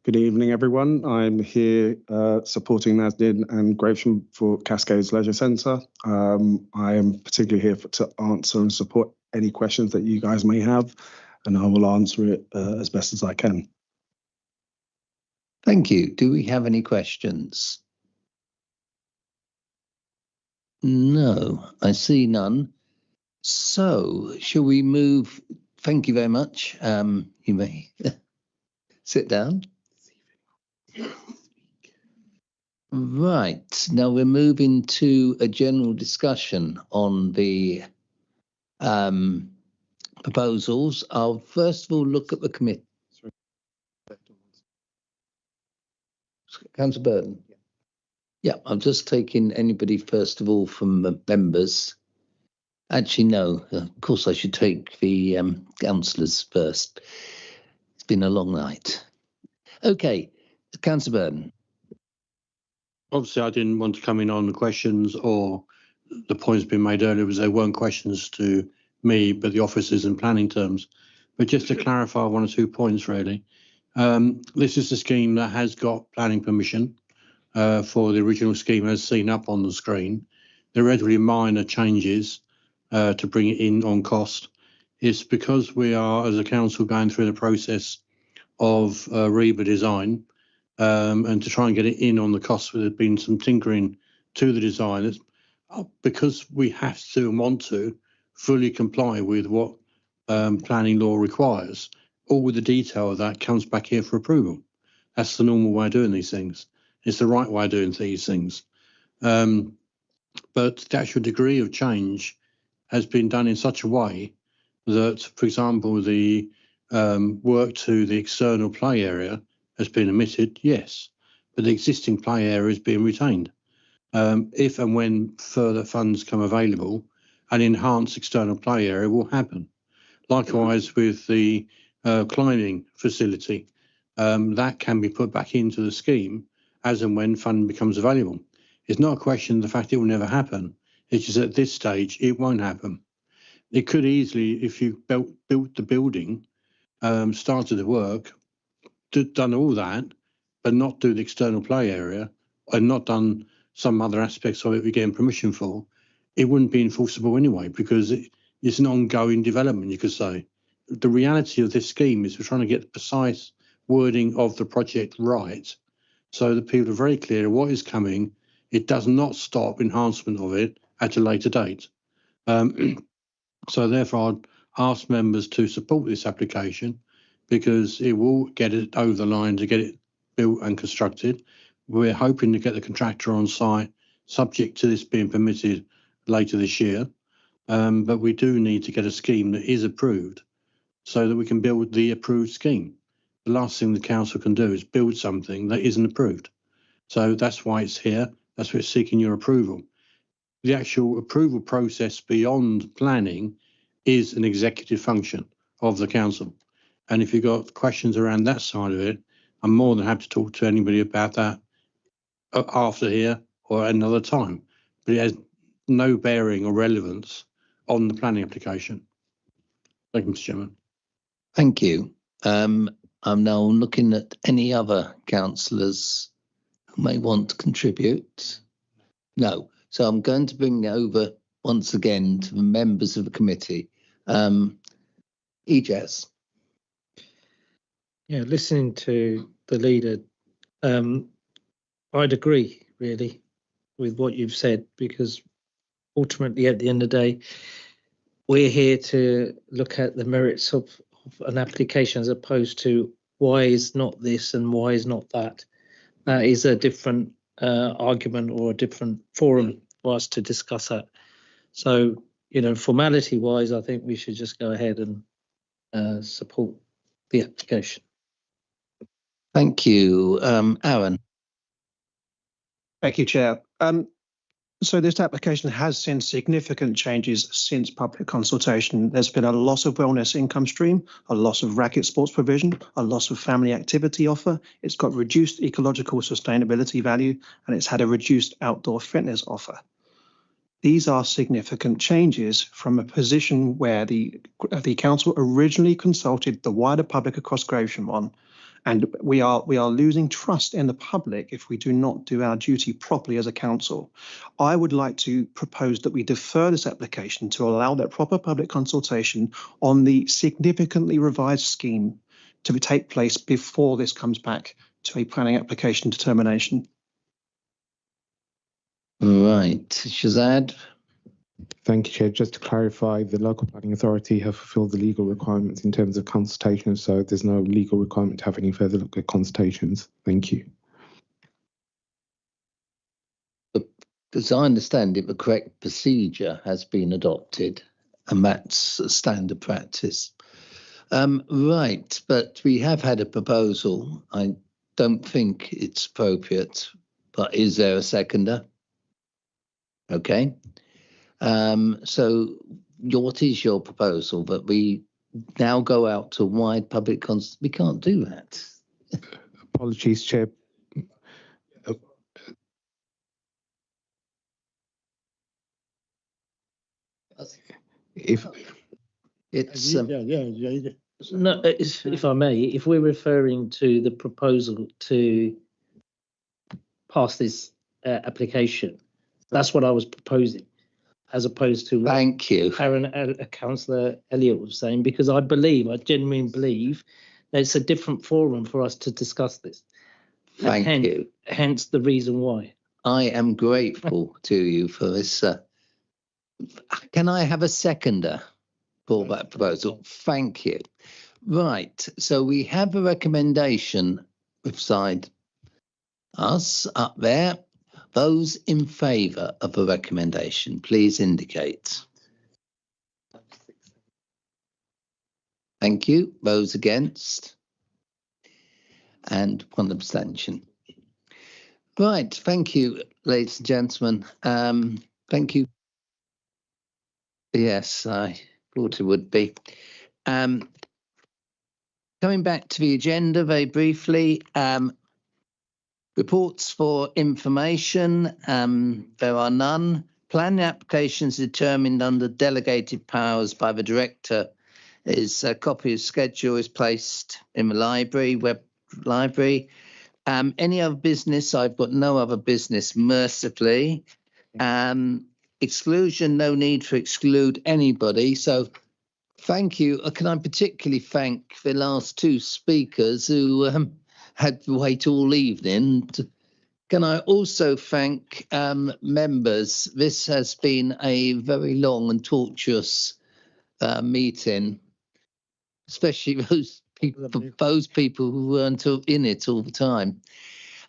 Good evening, everyone. I'm here supporting Nasdin and Gravesham for Cascades Leisure Center. I am particularly here to answer and support any questions that you guys may have, and I will answer it as best as I can. Thank you. Do we have any questions? No, I see none. So, shall we move? Thank you very much. You may sit down. Right, now we're moving to a general discussion on the proposals. I'll first of all look at the committee. Councillor Burton. Yeah, I'm just taking anybody first of all from the members. Actually, no. Of course, I should take the councillors first. It's been a long night. Okay, Councillor Burton. Obviously, I didn't want to come in on the questions or the points being made earlier, because they weren't questions to me, but the officers in planning terms. But just to clarify one or 2 points, really. This is a scheme that has got planning permission for the original scheme as seen up on the screen. There are relatively minor changes to bring it in on cost. It's because we are, as a council, going through the process of REBA design and to try and get it in on the cost. There's been some tinkering to the design. It's because we have to and want to fully comply with what planning law requires. All with the detail of that comes back here for approval. That's the normal way of doing these things. It's the right way of doing these things. But the actual degree of change has been done in such a way that, for example, the work to the external play area has been omitted, yes, but the existing play area is being retained. If and when further funds come available, an enhanced external play area will happen. Likewise with the climbing facility, that can be put back into the scheme as and when funding becomes available. It's not a question of the fact it will never happen. It's just at this stage, it won't happen. It could easily, if you built the building, started the work, done all that, but not do the external play area and not done some other aspects of it we're getting permission for, it wouldn't be enforceable anyway, because it's an ongoing development, you could say. The reality of this scheme is we're trying to get the precise wording of the project right so that people are very clear what is coming. It does not stop enhancement of it at a later date. So therefore, I'd ask members to support this application because it will get it over the line to get it built and constructed. We're hoping to get the contractor on site subject to this being permitted later this year. But we do need to get a scheme that is approved so that we can build the approved scheme. The last thing the council can do is build something that isn't approved. So that's why it's here. That's why it's seeking your approval. The actual approval process beyond planning is an executive function of the council. And if you've got questions around that side of it, I'm more than happy to talk to anybody about that after here or another time. But it has no bearing or relevance on the planning application. Thank you, Mr. Chairman. Thank you. I'm now looking at any other councillors who may want to contribute. No. So I'm going to bring over once again to the members of the committee. EJS. Yeah, listening to the leader, I'd agree really with what you've said, because ultimately at the end of the day, we're here to look at the merits of an application as opposed to why is not this and why is not that. That is a different argument or a different forum for us to discuss that. So, you know, formality wise, I think we should just go ahead and support the application. Thank you. Aaron. Thank you, Chair. So this application has seen significant changes since public consultation. There's been a loss of wellness income stream, a loss of racket sports provision, a loss of family activity offer. It's got reduced ecological sustainability value, and it's had a reduced outdoor fitness offer. These are significant changes from a position where the council originally consulted the wider public across Gravesham on, and we are losing trust in the public if we do not do our duty properly as a council. I would like to propose that we defer this application to allow that proper public consultation on the significantly revised scheme to take place before this comes back to a planning application determination. Right, Shazad. Thank you, Chair. Just to clarify, the local planning authority have fulfilled the legal requirements in terms of consultations, so there's no legal requirement to have any further look at consultations. Thank you. As I understand it, the correct procedure has been adopted, and that's a standard practice. Right, but we have had a proposal. I don't think it's appropriate, but is there a seconder? Okay. So what is your proposal? That we now go out to wide public we can't do that. Apologies, Chair. If it's no, if I may, if we're referring to the proposal to pass this application, that's what I was proposing, as opposed to what thank you, Councillor Elliott was saying, because I genuinely believe that it's a different forum for us to discuss this. Thank you. Hence the reason why. I am grateful to you for this. Can I have a seconder for that proposal? Thank you. Right, so we have a recommendation beside us up there. Those in favour of the recommendation, please indicate. Thank you. Those against? And one abstention. Right, thank you, ladies and gentlemen. Thank you. Yes, I thought it would be. Coming back to the agenda very briefly, reports for information, there are none. Planning applications determined under delegated powers by the director is a copy of schedule is placed in the library, web library. Any other business? I've got no other business, mercifully. Exclusion, no need to exclude anybody. So thank you. Can I particularly thank the last two speakers who had to wait all evening? Can I also thank members? This has been a very long and tortuous meeting, especially those people who weren't in it all the time.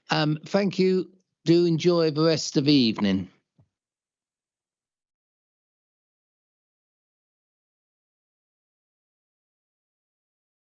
Thank you. Do enjoy the rest of the evening.